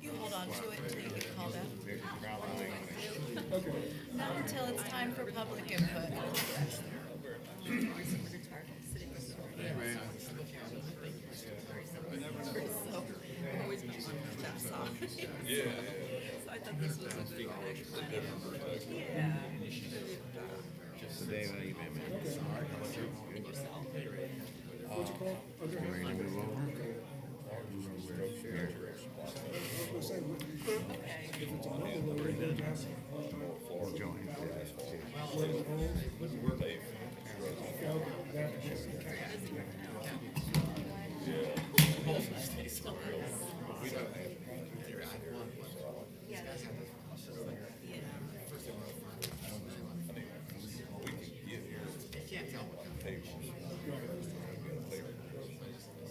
You hold on to it until you get called out. Not until it's time for public input. Always makes me that song. Yeah. So I thought this was a good yeah. So Dave, how you been, man? And yourself. What's it called? Okay. You ready to move over? If it's a humble load, then that's Join.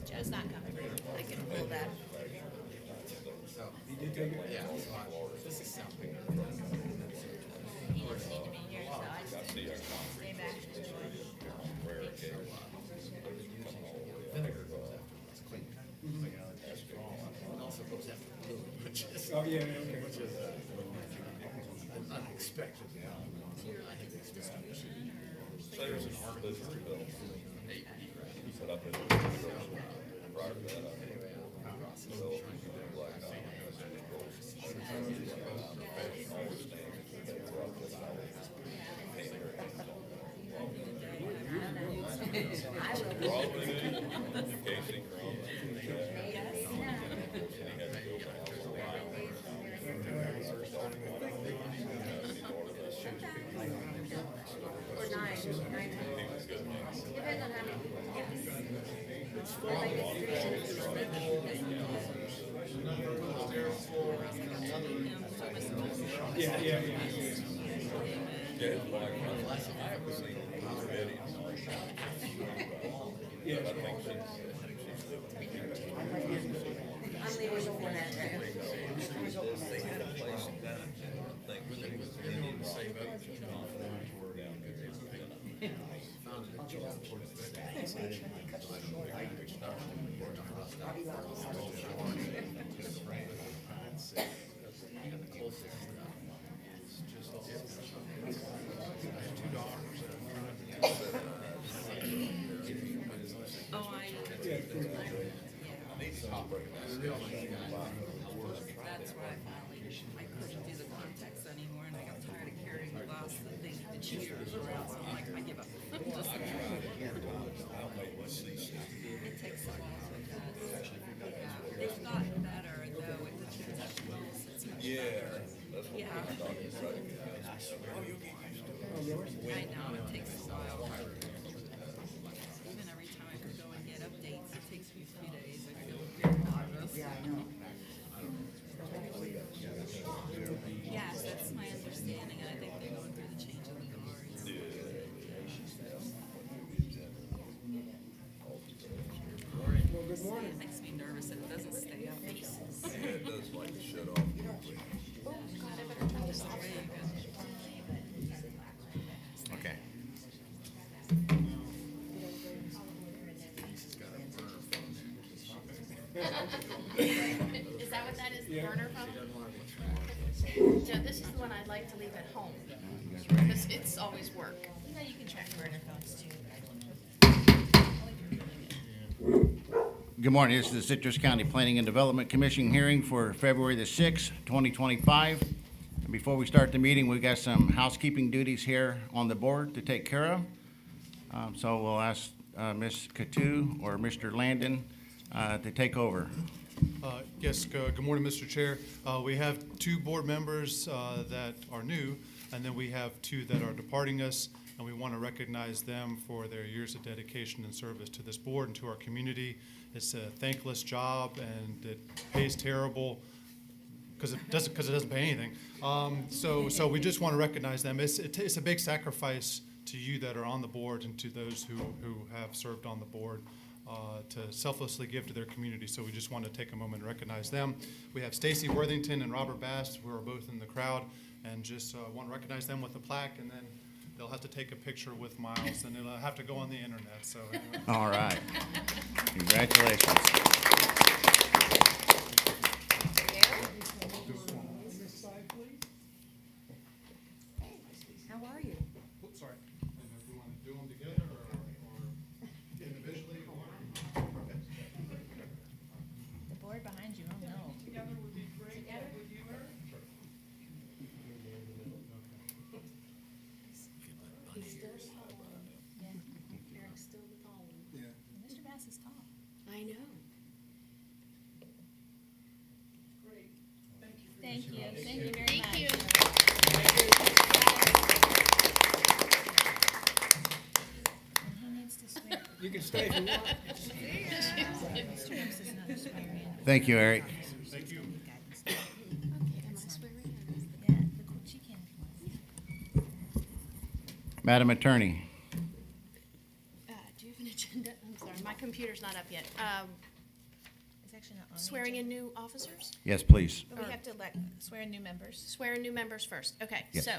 Joe's not coming. I can pull that. he did take it. He doesn't need to be here, so I just stay back. Oh, yeah, okay. Unexpected. Or nine. Depends on how many. Yeah, yeah, yeah. Yeah. I'm leaving before that. Oh, that's where I finally, I couldn't do the context anymore, and I got tired of carrying the glass, the cheaters around, so I'm like, I give up. It takes a while to adjust. They've gotten better, though, with the transactions. Yeah. I know, it takes a while. Even every time I go and get updates, it takes me a few days. I feel very nervous. Yeah, I know. Yes, that's my understanding, and I think they're going through the change of the guards. Well, good morning. It makes me nervous and it doesn't stay up. It does like to shut off. Oh, God, I better turn this off. Okay. Is that what that is, the burner phone? Joe, this is the one I'd like to leave at home, because it's always work. You know, you can track burner phones too. Good morning. This is the Citrus County Planning and Development Commission hearing for February the 6th, 2025. And before we start the meeting, we've got some housekeeping duties here on the board to take care of. So we'll ask Ms. Katu or Mr. Landon to take over. Yes, good morning, Mr. Chair. We have two board members that are new, and then we have two that are departing us, and we want to recognize them for their years of dedication and service to this board and to our community. It's a thankless job, and it pays terrible because it doesn't pay anything. So we just want to recognize them. It's a big sacrifice to you that are on the board and to those who have served on the board. To selflessly give to their community. So we just want to take a moment and recognize them. We have Stacy Worthington and Robert Bass, who are both in the crowd, and just want to recognize them with a plaque, and then they'll have to take a picture with Miles, and it'll have to go on the internet, so anyway. All right. Congratulations. How are you? Oops, sorry. And if we want to do them together or individually? Okay. The board behind you, oh no. Together would be great. Would you, He's still tall. Eric's still the tall one. Yeah. Mr. Bass is tall. I know. Thank you very much. Thank you. And he needs to swear. You can stay if you want. Mr. Hicks is not swearing in. Thank you, Eric. Thank you. Okay, am I swearing? Yeah, she can if you want. Madam Attorney. Do you have an agenda? I'm sorry, my computer's not up yet. It's actually not on. the Swearing in agenda. new officers? Yes, please. But we have to swear in new members. Swear in new members first. Okay, Yes. so,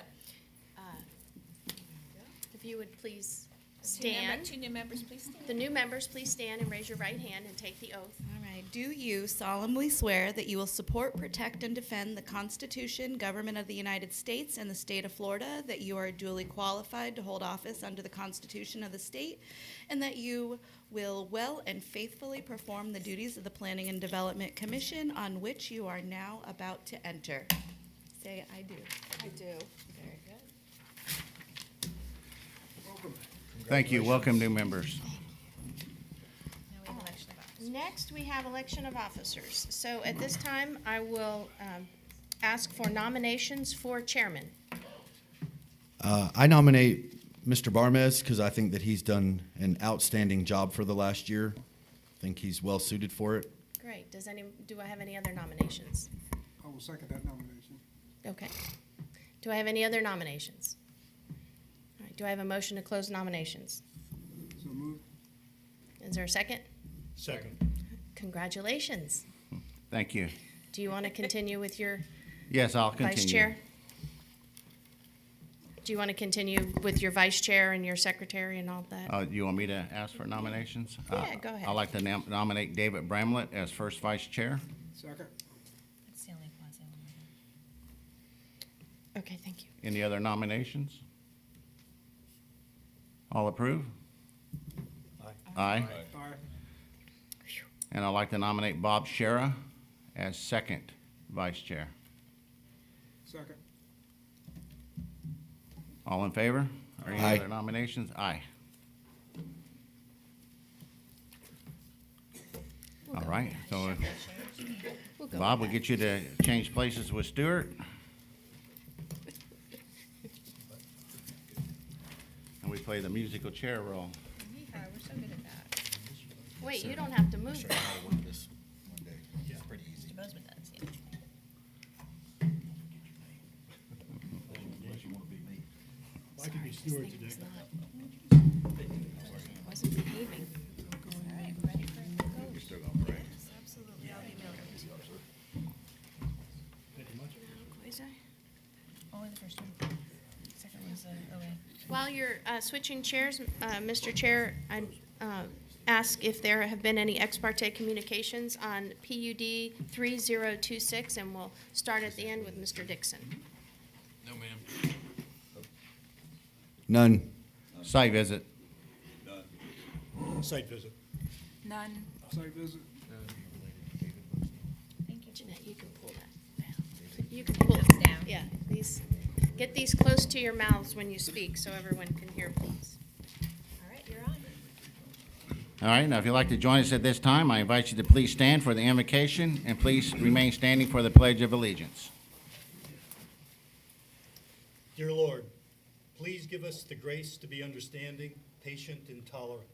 if you would please Two stand. new members, please stand. The new members, please stand and raise your right hand and take the oath. All right. Do you solemnly swear that you will support, protect, and defend the Constitution, government of the United States, and the state of Florida, that you are duly qualified to hold office under the Constitution of the state, and that you will well and faithfully perform the duties of the Planning and Development Commission on which you are now about to enter? Say, I do. I do. Very good. Thank you. Welcome, new members. Now we have election of officers. Next, we have election of officers. So at this time, I will ask for nominations for chairman. I nominate Mr. Barmez because I think that he's done an outstanding job for the last year. I think he's well suited for it. Great. Do I have any other nominations? I will second that nomination. Okay. Do I have any other nominations? All right. Do I have a motion to close nominations? So moved. Is there a second? Second. Congratulations. Thank you. Do you want to continue with your Yes, I'll continue. vice chair? Do you want to continue with your vice chair and your secretary and all that? You want me to ask for nominations? Yeah, go ahead. I'd like to nominate David Bramlett as first vice chair. Second. That's the only quasi one. Okay, thank you. Any other nominations? All approve? Aye. Aye. And I'd like to nominate Bob Shera as second vice chair. Second. All in favor? Or any Aye. other nominations? Aye. All right, so We'll go Bob, with we'll get you to change places with Stuart. And we play the musical chair role. Yeehaw, we're so good at that. that. Wait, you don't have to move. Mr. Bozeman does, yeah. I could be Stuart today. Wasn't behaving. All right, ready for it to go? You're still going, right? Yes, absolutely. I'll be military. Only the first one. Second one's OA. While you're switching chairs, Mr. Chair, I'd ask if there have been any ex parte communications on PUD 3026, and we'll start at the end with Mr. Dixon. No, ma'am. None. Site visit. Site visit. None. Site visit. Thank you. Jeanette, you can pull that down. You can pull Those down. Yeah, get these close to your mouths when you speak so everyone can hear, please. All right, you're on. All right, now if you'd like to join us at this time, I invite you to please stand for the invocation and please remain standing for the Pledge of Allegiance. Dear Lord, please give us the grace to be understanding, patient, and tolerant.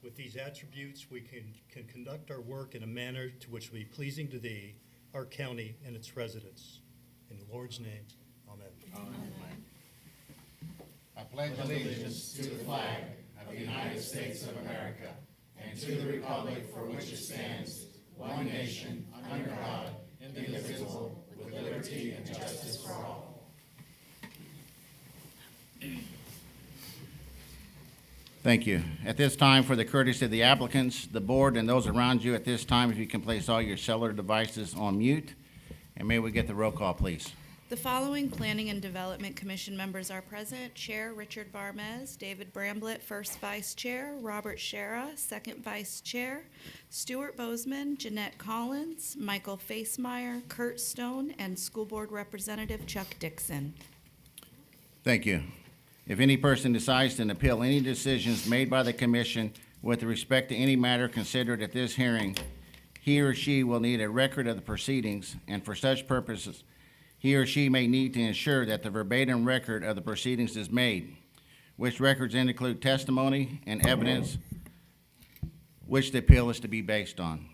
With these attributes, we can conduct our work in a manner to which will be pleasing to Thee, our county, and its residents. In the Lord's name, amen. I pledge allegiance to the flag of the United States of America and to the republic for which it stands, one nation, under God, indivisible, with liberty and justice for all. Thank you. At this time, for the courtesy of the applicants, the board, and those around you, at this time, if you can place all your cellular devices on mute, and may we get the roll call, please? The following Planning and Development Commission members are present. Chair Richard Barmez, David Bramblett, first vice chair, Robert Shera, second vice chair, Stuart Bozeman, Jeanette Collins, Michael Facemeyer, Kurt Stone, and School Board Representative Chuck Dixon. Thank you. If any person decides to appeal any decisions made by the commission with respect to any matter considered at this hearing, he or she will need a record of the proceedings, and for such purposes, he or she may need to ensure that the verbatim record of the proceedings is made, which records include testimony and evidence which the appeal is to be based on.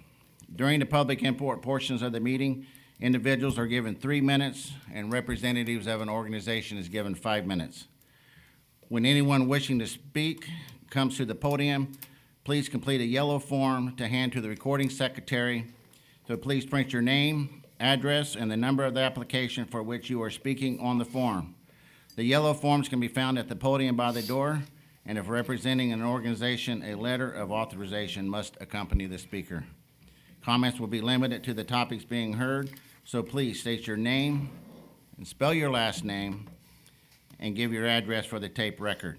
During the public input portions of the meeting, individuals are given 3 minutes, and representatives of an organization is given 5 minutes. When anyone wishing to speak comes to the podium, please complete a yellow form to hand to the recording secretary. So please print your name, address, and the number of the application for which you are speaking on the form. The yellow forms can be found at the podium by the door, and if representing an organization, a letter of authorization must accompany the speaker. Comments will be limited to the topics being heard, so please state your name and spell your last name and give your address for the tape record.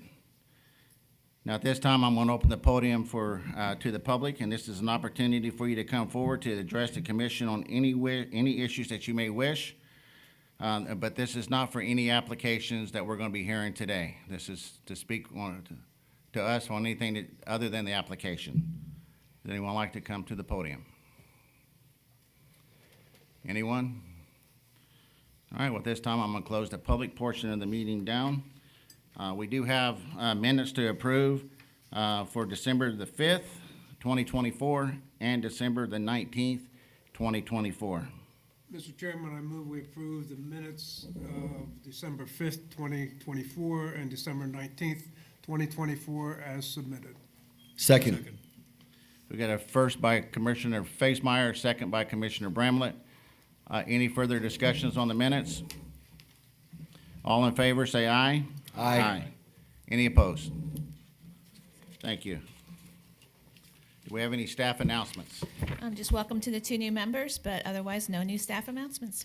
Now, at this time, I'm going to open the podium to the public, and this is an opportunity for you to come forward to address the commission on any issues that you may wish. But this is not for any applications that we're going to be hearing today. This is to speak to us on anything other than the application. Does anyone like to come to the podium? Anyone? All right, well, this time I'm going to close the public portion of the meeting down. We do have minutes to approve for December the 5th, 2024, and December the 19th, 2024. Mr. Chairman, I move we approve the minutes of December 5th, 2024, and December 19th, 2024, as submitted. Second. We got a first by Commissioner Facemeyer, second by Commissioner Bramlett. Any further discussions on the minutes? All in favor, say aye. Aye. Any opposed? Thank you. Do we have any staff announcements? Just welcome to the 2 new members, but otherwise no new staff announcements.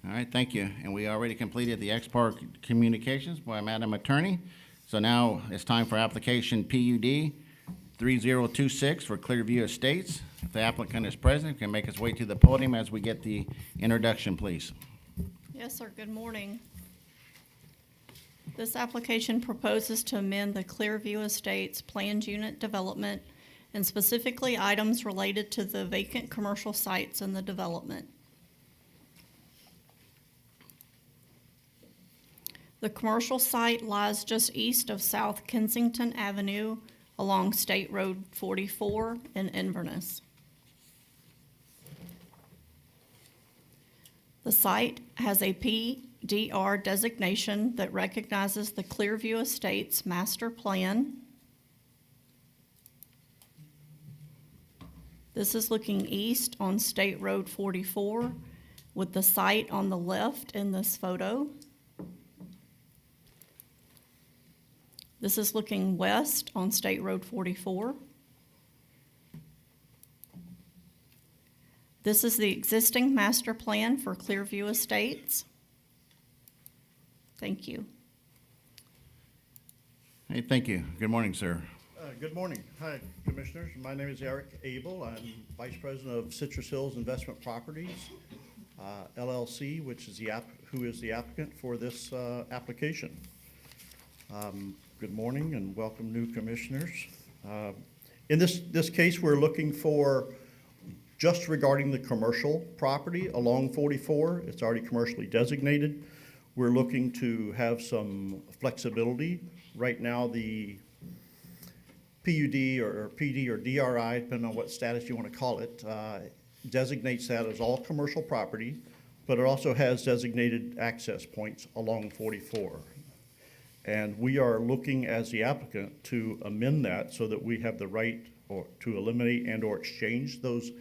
All right, thank you. And we already completed the ex parte communications by Madam Attorney. So now it's time for application PUD 3026 for Clearview Estates. If the applicant is present, can make his way to the podium as we get the introduction, please. Yes, sir. Good morning. This application proposes to amend the Clearview Estates planned unit development and specifically items related to the vacant commercial sites in the development. The commercial site lies just east of South Kensington Avenue along State Road 44 in Inverness. The site has a PDR designation that recognizes the Clearview Estates master plan. This is looking east on State Road 44 with the site on the left in this photo. This is looking west on State Road 44. This is the existing master plan for Clearview Estates. Thank you. Hey, thank you. Good morning, sir. Good morning. Hi, Commissioners. My name is Eric Abel. I'm Vice President of Citrus Hills Investment Properties, LLC, which is who is the applicant for this application. Good morning and welcome new commissioners. In this case, we're looking for just regarding the commercial property along 44. It's already commercially designated. We're looking to have some flexibility. Right now, the PUD or PD or DRI, depending on what status you want to call it, designates that as all commercial property, but it also has designated access points along 44. And we are looking as the applicant to amend that so that we have the right to eliminate and or exchange those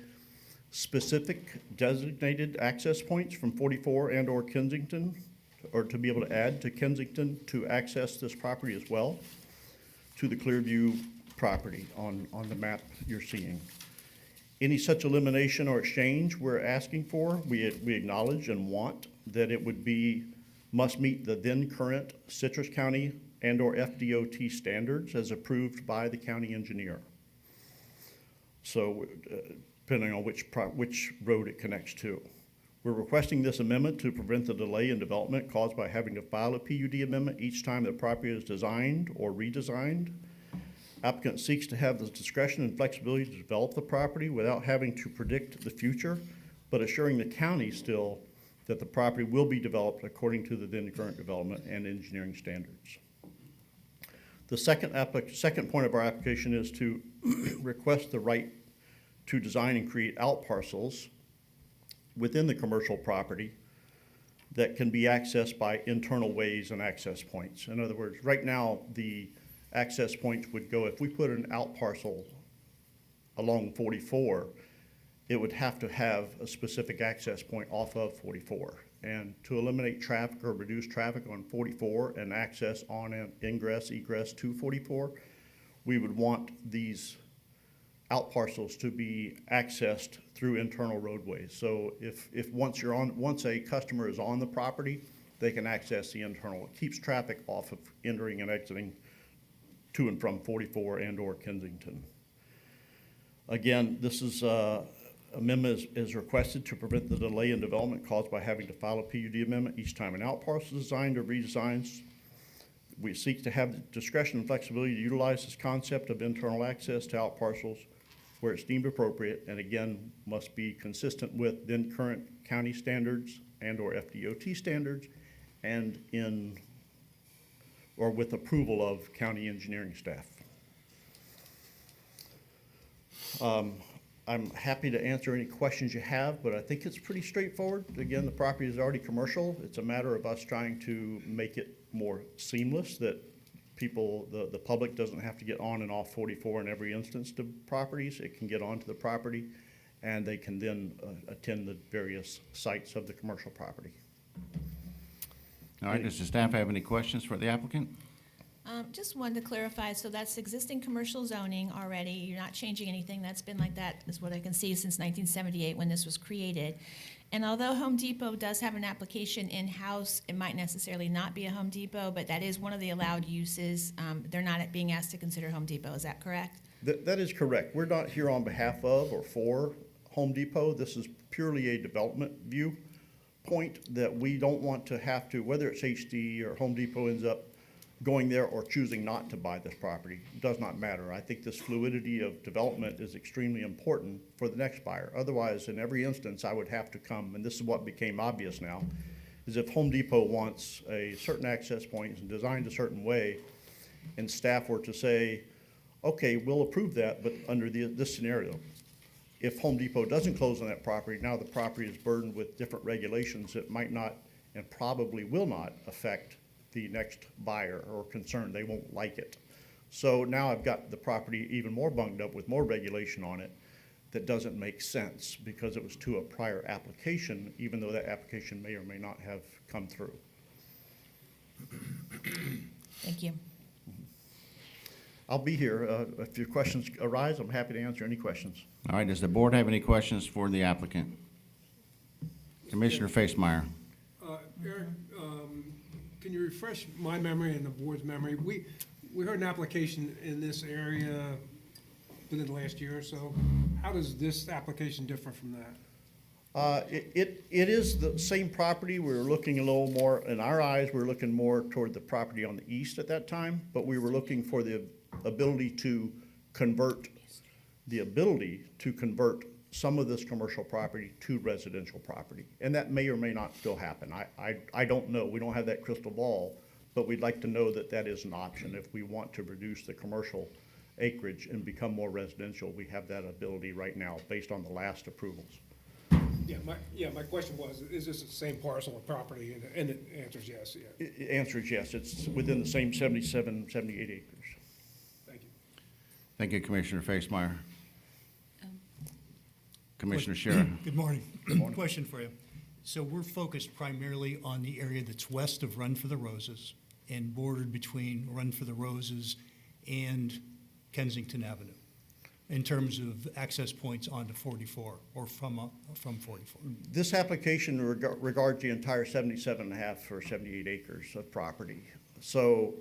specific designated access points from 44 and or Kensington, or to be able to add to Kensington to access this property as well, to the Clearview property on the map you're seeing. Any such elimination or exchange we're asking for, we acknowledge and want that it must meet the then current Citrus County and/or FDOT standards as approved by the county engineer. So depending on which road it connects to. We're requesting this amendment to prevent the delay in development caused by having to file a PUD amendment each time the property is designed or redesigned. Applicant seeks to have the discretion and flexibility to develop the property without having to predict the future, but assuring the county still that the property will be developed according to the then current development and engineering standards. The second point of our application is to request the right to design and create out parcels within the commercial property that can be accessed by internal ways and access points. In other words, right now, the access points would go, if we put an out parcel along 44, it would have to have a specific access point off of 44. And to eliminate traffic or reduce traffic on 44 and access on and ingress, egress to 44, we would want these out parcels to be accessed through internal roadways. So if once a customer is on the property, they can access the internal. It keeps traffic off of entering and exiting to and from 44 and/or Kensington. Again, this is amendment is requested to prevent the delay in development caused by having to file a PUD amendment each time an out parcel is designed or redesigned. We seek to have the discretion and flexibility to utilize this concept of internal access to out parcels where it's deemed appropriate, and again, must be consistent with then current county standards and/or FDOT standards, and with approval of county engineering staff. I'm happy to answer any questions you have, but I think it's pretty straightforward. Again, the property is already commercial. It's a matter of us trying to make it more seamless, that people, the public doesn't have to get on and off 44 in every instance to properties. It can get onto the property, and they can then attend the various sites of the commercial property. All right, does the staff have any questions for the applicant? Just wanted to clarify, so that's existing commercial zoning already, you're not changing anything, that's been like that, is what I can see, since 1978 when this was created. And although Home Depot does have an application in-house, it might necessarily not be a Home Depot, but that is one of the allowed uses. They're not being asked to consider Home Depot, is that correct? That is correct. We're not here on behalf of or for Home Depot. This is purely a development viewpoint that we don't want to have to, whether it's HD or Home Depot ends up going there or choosing not to buy this property, does not matter. I think this fluidity of development is extremely important for the next buyer. Otherwise, in every instance, I would have to come, and this is what became obvious now, is if Home Depot wants a certain access point and designed a certain way, and staff were to say, okay, we'll approve that, but under this scenario, if Home Depot doesn't close on that property, now the property is burdened with different regulations that might not and probably will not affect the next buyer or concerned. They won't like it. So now I've got the property even more bunged up with more regulation on it that doesn't make sense because it was to a prior application, even though that application may or may not have come through. Thank you. I'll be here. If your questions arise, I'm happy to answer any questions. All right, does the board have any questions for the applicant? Commissioner Facemeyer. Eric, can you refresh my memory and the board's memory? We heard an application in this area within the last year or so. How does this application differ from that? It is the same property. We were looking a little more, in our eyes, we were looking more toward the property on the east at that time, but we were looking for the ability to convert some of this commercial property to residential property. And that may or may not still happen. I don't know. We don't have that crystal ball, but we'd like to know that that is an option. If we want to reduce the commercial acreage and become more residential, we have that ability right now based on the last approvals. My question was, is this the same parcel of property? And the answer is yes. Yeah. The answer is yes. It's within the same 78 acres. Thank you. Thank you, Commissioner Facemeyer. Commissioner Shera. Good morning. Question for you. So we're focused primarily on the area that's west of Run for the Roses and bordered between Run for the Roses and Kensington Avenue in terms of access points onto 44 or from 44? This application regards the entire 77.5 or 78 acres of property. So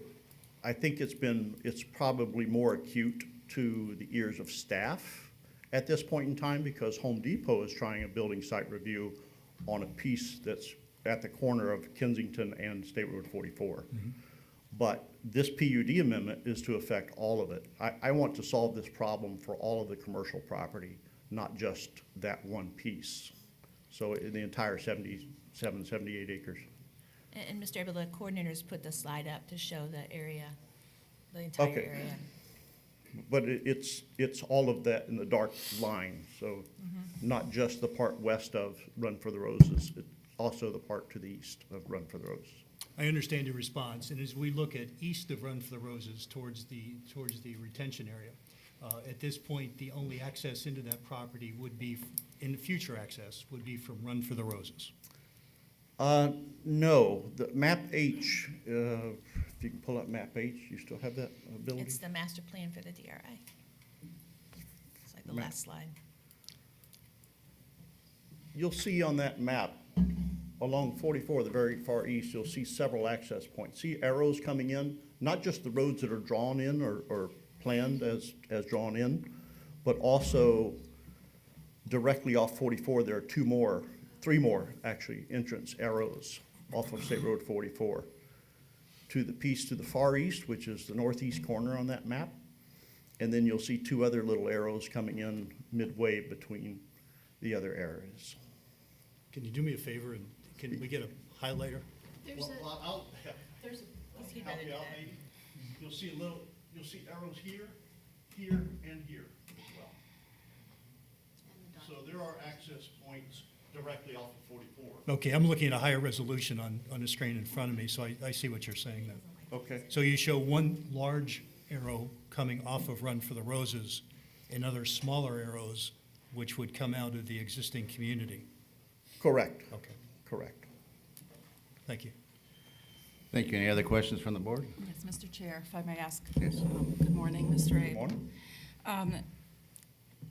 I think it's probably more acute to the ears of staff at this point in time because Home Depot is trying a building site review on a piece that's at the corner of Kensington and State Road 44. But this PUD amendment is to affect all of it. I want to solve this problem for all of the commercial property, not just that one piece. So in the entire 77, 78 acres. And Mr. Abel, the coordinators put the slide up to show the area, the entire Okay. area. But it's all of that in the dark line, so not just the part west of Run for the Roses, it's also the part to the east of Run for the Roses. I understand your response, and as we look at east of Run for the Roses towards the retention area, at this point, the only access into that property would be, in the future access, would be from Run for the Roses. No, the map H, if you can pull up map H, you still have that ability? It's the master plan for the DRI. It's like the Map. last slide. You'll see on that map, along 44, the very far east, you'll see several access points. See arrows coming in, not just the roads that are drawn in or planned as drawn in, but also directly off 44, there are three more actually entrance arrows off of State Road 44. To the piece to the far east, which is the northeast corner on that map. And then you'll see two other little arrows coming in midway between the other areas. Can you do me a favor, and can we get a highlighter? There's I'll There's a, help you out maybe. You'll see arrows here, here, and here as well. So there are access points directly off of 44. Okay, I'm looking at a higher resolution on the screen in front of me, so I see what you're saying then. Okay. So you show one large arrow coming off of Run for the Roses and other smaller arrows which would come out of the existing community. Correct, Okay, correct. thank you. Thank you. Any other questions from the board? Yes, Mr. Chair, if I may ask. Yes. Good morning, Mr. Good Abel. morning.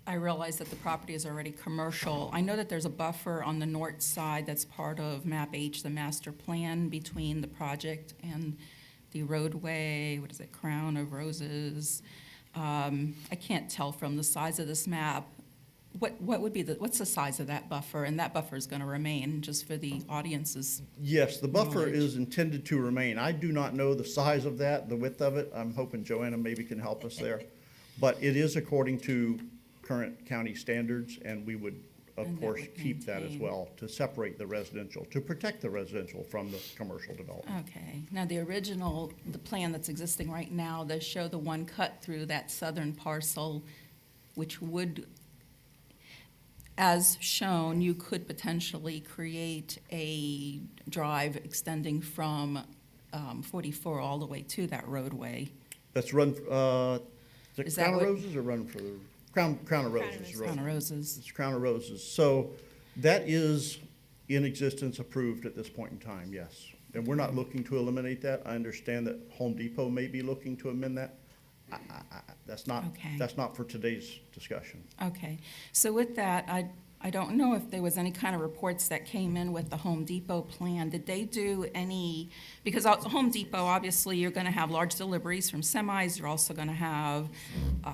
I realize that the property is already commercial. I know that there's a buffer on the north side that's part of map H, the master plan, between the project and the roadway, what is it, Crown of Roses. I can't tell from the size of this map, what would be what's the size of that buffer? And that buffer is going to remain, just for the audience's. Yes, the buffer Knowledge. is intended to remain. I do not know the size of that, the width of it. I'm hoping Joanna maybe can help us there. But it is according to current county standards, and we would, of And that course, would keep that as maintain. well, to separate the residential, to protect the residential from the commercial development. Okay. Now, the plan that's existing right now, does show the one cut through that southern parcel, which would, as shown, you could potentially create a drive extending from 44 all the way to that roadway. That's is it Is that Crown of what- Roses or Run for the, Crown of Roses. Crown of Roses. It's Crown of Roses. So that is in existence, approved at this point in time, yes. And we're not looking to eliminate that. I understand that Home Depot may be looking to amend that. That's not, Okay. that's not for today's discussion. Okay. So with that, I don't know if there was any kind of reports that came in with the Home Depot plan. Did they do any, because Home Depot, obviously, you're going to have large deliveries from semis. You're also going to have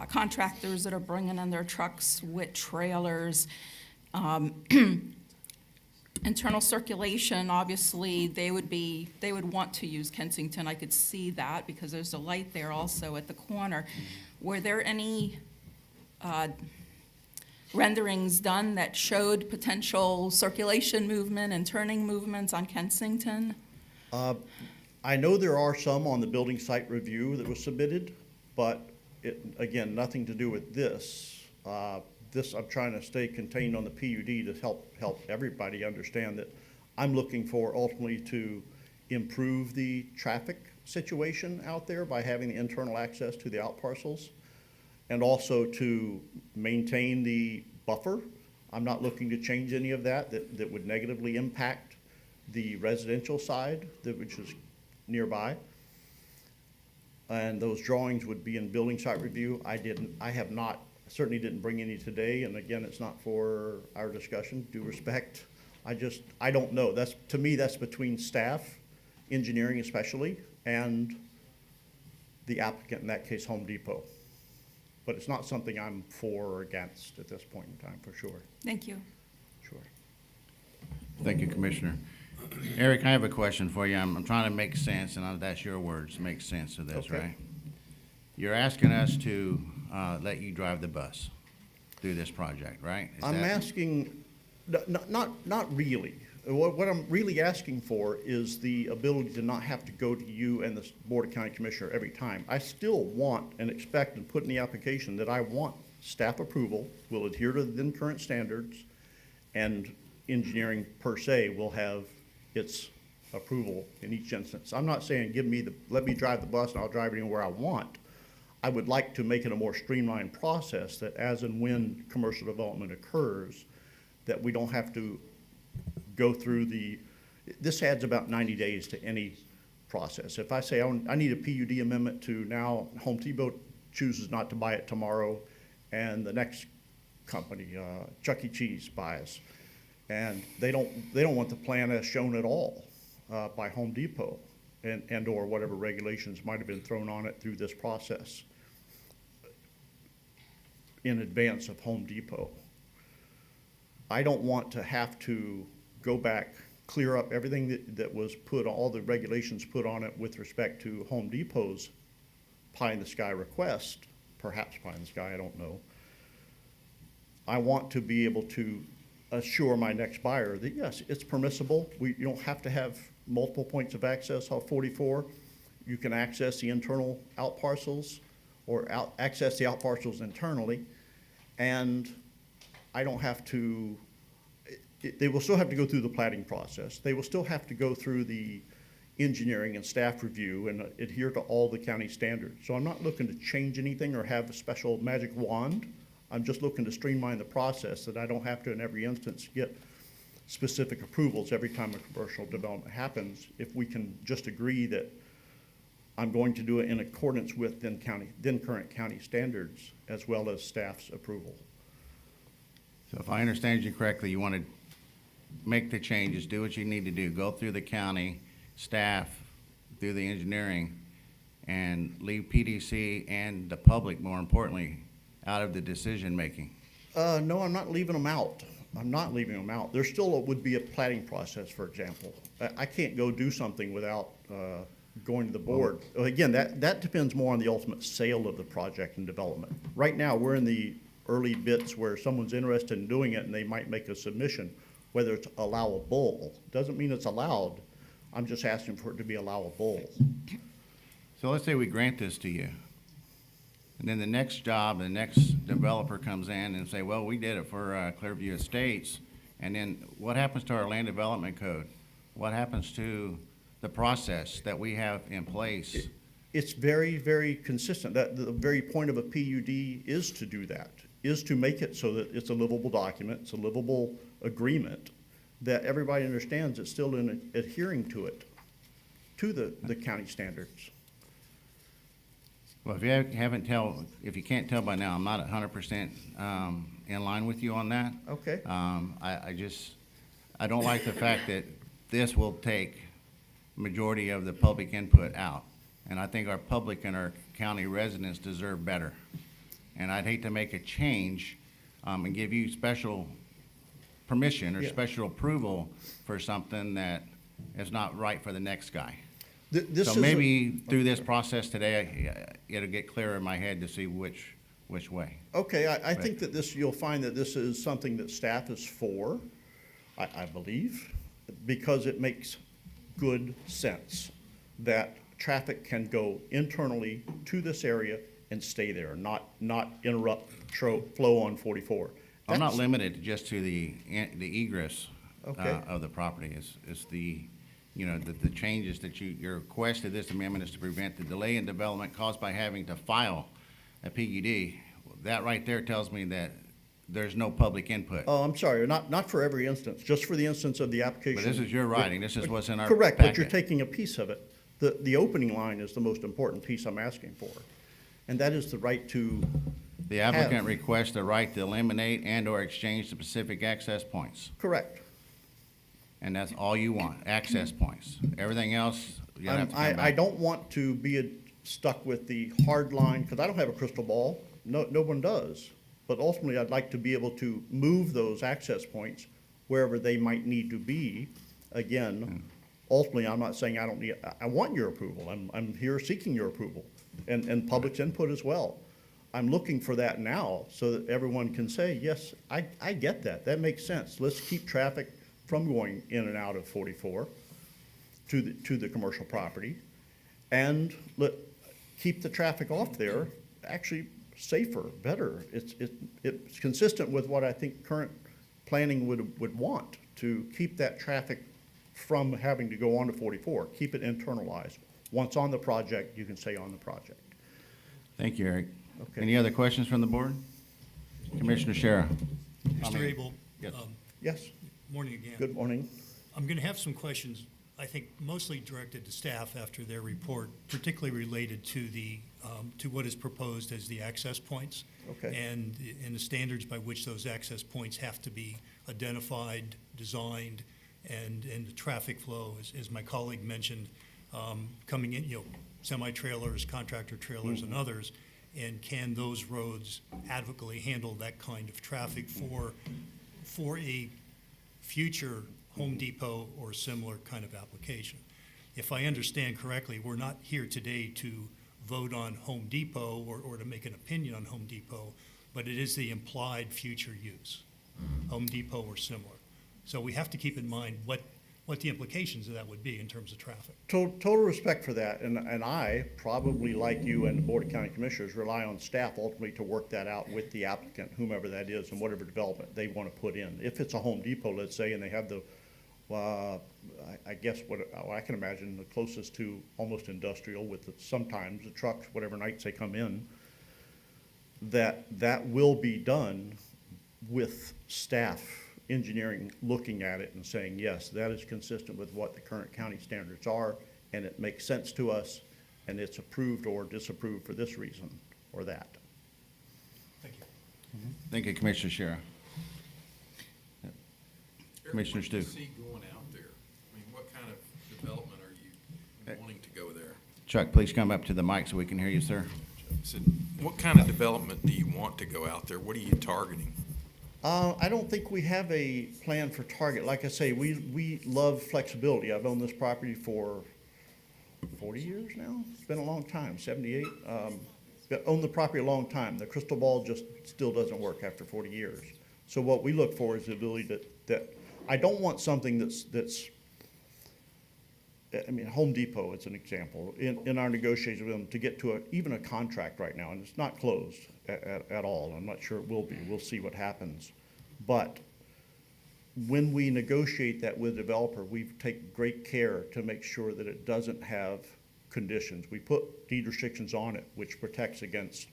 contractors that are bringing in their trucks with trailers. Internal circulation, obviously, they would want to use Kensington. I could see that because there's a light there also at the corner. Were there any renderings done that showed potential circulation movement and turning movements on Kensington? I know there are some on the building site review that was submitted, but again, nothing to do with this. I'm trying to stay contained on the PUD to help everybody understand that I'm looking for ultimately to improve the traffic situation out there by having the internal access to the out parcels, and also to maintain the buffer. I'm not looking to change any of that would negatively impact the residential side, which is nearby. and those drawings would be in building site review. Certainly didn't bring any today, and again, it's not for our discussion, due respect. I don't know. To me, that's between staff, engineering especially, and the applicant, in that case, Home Depot. But it's not something I'm for or against at this point in time, for sure. Thank you. Sure. Thank you, Commissioner. Eric, I have a question for you. I'm trying to make sense, and that's your words, make sense of this, Okay. right? You're asking us to let you drive the bus through this project, right? I'm asking, not really. What I'm really asking for is the ability to not have to go to you and the Board of County Commissioner every time. I still want and expect and put in the application that I want staff approval, will adhere to the then current standards, and engineering per se will have its approval in each instance. I'm not saying let me drive the bus and I'll drive it anywhere I want. I would like to make it a more streamlined process that as and when commercial development occurs, that we don't have to go through this adds about 90 days to any process. If I say I need a PUD amendment to now, Home Depot chooses not to buy it tomorrow, and the next company, Chuck E. Cheese, buys, and they don't want the plan as shown at all by Home Depot, and or whatever regulations might have been thrown on it through this process in advance of Home Depot. I don't want to have to go back, clear up everything that was all the regulations put on it with respect to Home Depot's pie-in-the-sky request, perhaps pie-in-the-sky, I don't know. I want to be able to assure my next buyer that, yes, it's permissible. You don't have to have multiple points of access off 44. You can access the internal out parcels or access the out parcels internally, and I don't have to, they will still have to go through the plating process. They will still have to go through the engineering and staff review and adhere to all the county standards. So I'm not looking to change anything or have a special magic wand. I'm just looking to streamline the process that I don't have to in every instance get specific approvals every time a commercial development happens. If we can just agree that I'm going to do it in accordance with then current county standards as well as staff's approval. So if I understand you correctly, you want to make the changes, do what you need to do, go through the county, staff, through the engineering, and leave PDC and the public, more importantly, out of the decision-making. No, I'm not leaving them out. I'm not leaving them out. There still would be a plating process, for example. I can't go do something without going to the board. Again, that depends more on the ultimate sale of the project and development. Right now, we're in the early bits where someone's interested in doing it and they might make a submission. Whether it's allowable doesn't mean it's allowed. I'm just asking for it to be allowable. So let's say we grant this to you, and then the next job, the next developer comes in and say, well, we did it for Clearview Estates, and then what happens to our land development code? What happens to the process that we have in place? It's very, very consistent. The very point of a PUD is to do that, is to make it so that it's a livable document, it's a livable agreement, that everybody understands it's still adhering to it, to the county standards. Well, if you can't tell by now, I'm not 100% in line with you on that. Okay. I don't like the fact that this will take majority of the public input out. And I think our public and our county residents deserve better. And I'd hate to make a change and give you special permission or Yeah. special approval for something that is not right for the next guy. This So is maybe through this process today, it'll get clearer in my head to see which way. Okay, I think that you'll find that this is something that staff is for, I believe, because it makes good sense that traffic can go internally to this area and stay there, not interrupt flow on 44. I'm not That's- limited just to the egress Okay. of the property. It's the changes that your request to this amendment is to prevent the delay in development caused by having to file a PUD. That right there tells me that there's no public input. Oh, I'm sorry, not for every instance, just for the instance of the application. But this is your writing. This is what's in our Correct, but you're packet. taking a piece of it. The opening line is the most important piece I'm asking for, and that is the right to The applicant requests the right to eliminate and/or exchange the specific access points. correct. And that's all you want, access points. Everything else, you have to come I back. don't want to be stuck with the hard line, because I don't have a crystal ball. No one does. But ultimately, I'd like to be able to move those access points wherever they might need to be. Again, ultimately, I'm not saying I want your approval. I'm here seeking your approval and public's input as well. I'm looking for that now so that everyone can say, yes, I get that. That makes sense. Let's keep traffic from going in and out of 44 to the commercial property, and keep the traffic off there actually safer, better. It's consistent with what I think current planning would want, to keep that traffic from having to go on to 44, keep it internalized. Once on the project, you can stay on the project. Thank you, Eric. Okay. Any other questions from the board? Commissioner Shara. Mr. Abel? Yes. Yes, Morning again. good morning. I'm going to have some questions, I think mostly directed to staff after their report, particularly related to to what is proposed as the access points. Okay. And the standards by which those access points have to be identified, designed, and the traffic flow, as my colleague mentioned, coming in, semi-trailers, contractor trailers, and others. And can those roads adequately handle that kind of traffic for a future Home Depot or similar kind of application? If I understand correctly, we're not here today to vote on Home Depot or to make an opinion on Home Depot, but it is the implied future use, Home Depot or similar. So we have to keep in mind what the implications of that would be in terms of traffic. Total respect for that, and I, probably like you and the Board of County Commissioners, rely on staff ultimately to work that out with the applicant, whomever that is, and whatever development they want to put in. If it's a Home Depot, let's say, and they have I guess what I can imagine, the closest to almost industrial with sometimes the trucks, whatever nights they come in, that will be done with staff engineering looking at it and saying, yes, that is consistent with what the current county standards are, and it makes sense to us, and it's approved or disapproved for this reason or that. Thank you. Thank you, Commissioner Shara. Commissioner What do you Stu. see going out there? I mean, what kind of development are you wanting to go there? Chuck, please come up to the mic so we can hear you, sir. So what kind of development do you want to go out there? What are you targeting? I don't think we have a plan for target. Like I say, we love flexibility. I've owned this property for 40 years now. It's been a long time, 78. Owned the property a long time. The crystal ball just still doesn't work after 40 years. So what we look for is the ability that I don't want something that's I mean, Home Depot is an example. In our negotiations with them to get to even a contract right now, and it's not closed at all. I'm not sure it will be. We'll see what happens. But when we negotiate that with the developer, we take great care to make sure that it doesn't have conditions. We put deed restrictions on it, which protects against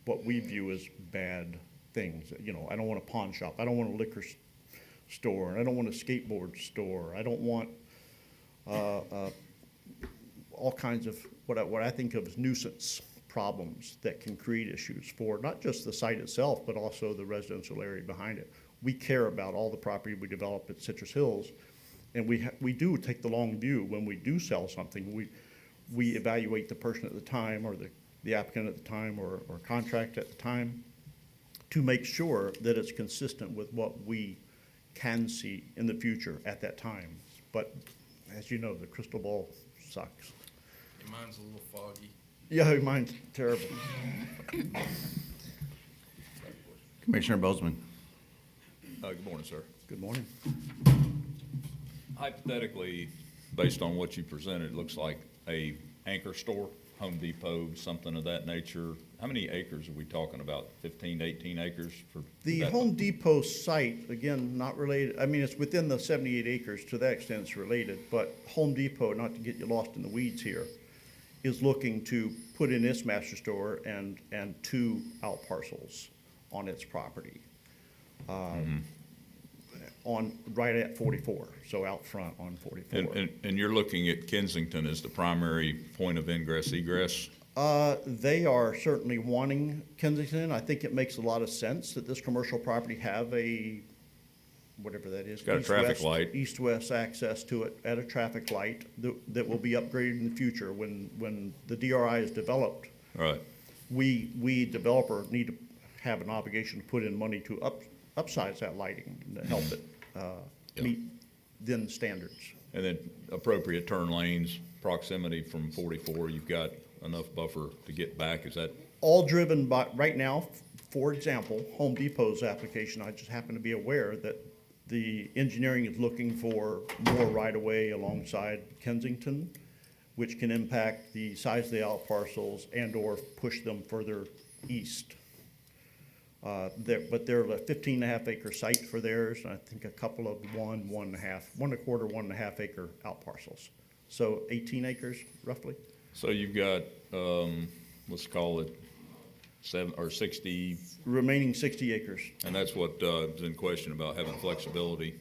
what we view as bad things. I don't want a pawn shop. I don't want a liquor store. I don't want a skateboard store. I don't want all kinds of what I think of as nuisance problems that can create issues for not just the site itself, but also the residential area behind it. We care about all the property we develop at Citrus Hills, and we do take the long view when we do sell something. We evaluate the person at the time, or the applicant at the time, or contract at the time, to make sure that it's consistent with what we can see in the future at that time. But as you know, the crystal ball sucks. Mine's a little foggy. Yeah, mine's terrible. Commissioner Bozeman. Good morning, sir. Good morning. Hypothetically, based on what you presented, it looks like a anchor store, Home Depot, something of that nature. How many acres are we talking about? 15 to 18 acres for The that? Home Depot site, again, not related, I mean, it's within the 78 acres, to that extent it's related, but Home Depot, not to get you lost in the weeds here, is looking to put in its master store and 2 out parcels on its property. right at 44, so out front on 44. And you're looking at Kensington as the primary point of ingress egress? They are certainly wanting Kensington. I think it makes a lot of sense that this commercial property have a, whatever that is. Got a traffic light. East-west access to it at a traffic light that will be upgraded in the future when the DRI is developed. Right. We developer need to have an obligation to put in money to upsize that lighting to help it meet then standards. And then appropriate turn lanes, proximity from 44, you've got enough buffer to get back, is that? All driven by, right now, for example, Home Depot's application, I just happen to be aware that the engineering is looking for more right-of-way alongside Kensington, which can impact the size of the out parcels and/or push them further east. But they're a 15.5 acre site for theirs, and I think a couple of 1.25 acre out parcels. So 18 acres roughly. So you've got, let's call it 60, Remaining 60 acres. and that's what is in question about having flexibility.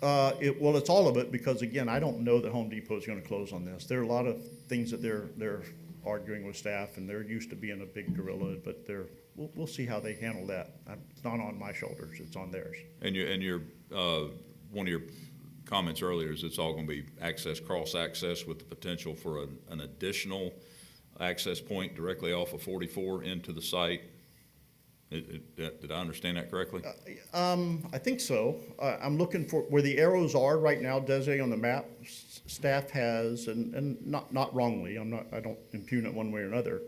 Well, it's all of it, because again, I don't know that Home Depot is gonna close on this. There are a lot of things that they're arguing with staff, and they're used to being a big gorilla, but we'll see how they handle that. It's not on my shoulders, it's on theirs. And your one of your comments earlier is it's all gonna be cross-access with the potential for an additional access point directly off of 44 into the site. Did I understand that correctly? I think so. I'm looking for, where the arrows are right now, Desi, on the map, staff has, and not wrongly, I don't impugn it one way or another,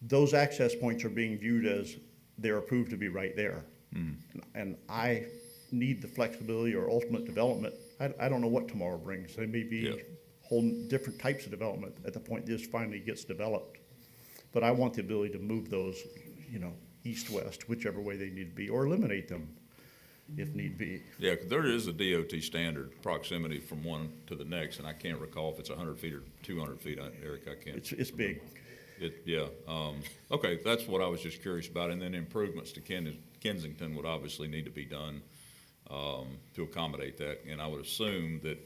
those access points are being viewed as they're approved to be right there. And I need the flexibility or ultimate development. I don't know what tomorrow brings. There may be whole different types of development at the point this finally gets developed. But I want the ability to move those, east-west, whichever way they need to be, or eliminate them if need be. Yeah, 'cause there is a DOT standard proximity from one to the next, and I can't recall if it's 100 feet or 200 feet, Eric, I can't. It's big. Okay, that's what I was just curious about, and then improvements to Kensington would obviously need to be done to accommodate that, and I would assume that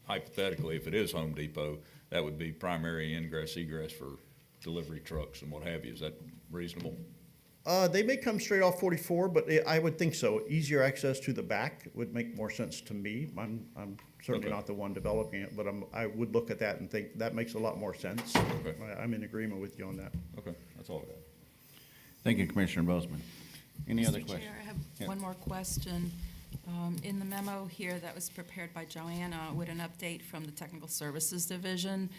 hypothetically, if it is Home Depot, that would be primary ingress egress for delivery trucks and what have you. Is that reasonable? They may come straight off 44, but I would think so. Easier access to the back would make more sense to me. I'm certainly Okay. not the one developing it, but I would look at that and think that makes a lot more sense. Okay. I'm in agreement with you on that. Okay, that's all I got. Thank you, Commissioner Bozeman. Any other Mr. questions? Chair, I have Yeah. one more question. In the memo here that was prepared by Joanna with an update from the Technical Services Division,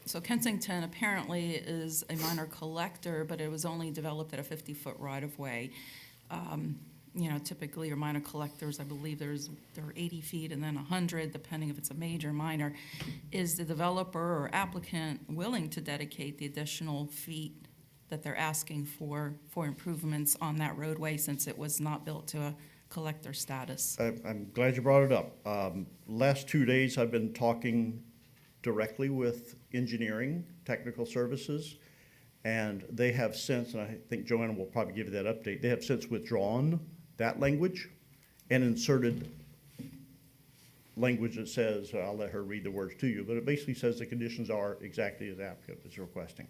so Kensington apparently is a minor collector, but it was only developed at a 50-foot right-of-way. Typically your minor collectors, I believe they're 80 feet and then 100, depending if it's a major or minor. Is the developer or applicant willing to dedicate the additional feet that they're asking for improvements on that roadway, since it was not built to a collector status? I'm glad you brought it up. Last 2 days, I've been talking directly with engineering, technical services, and they have since, and I think Joanna will probably give you that update, they have since withdrawn that language and inserted language that says, I'll let her read the words to you, but it basically says the conditions are exactly as applicant is requesting.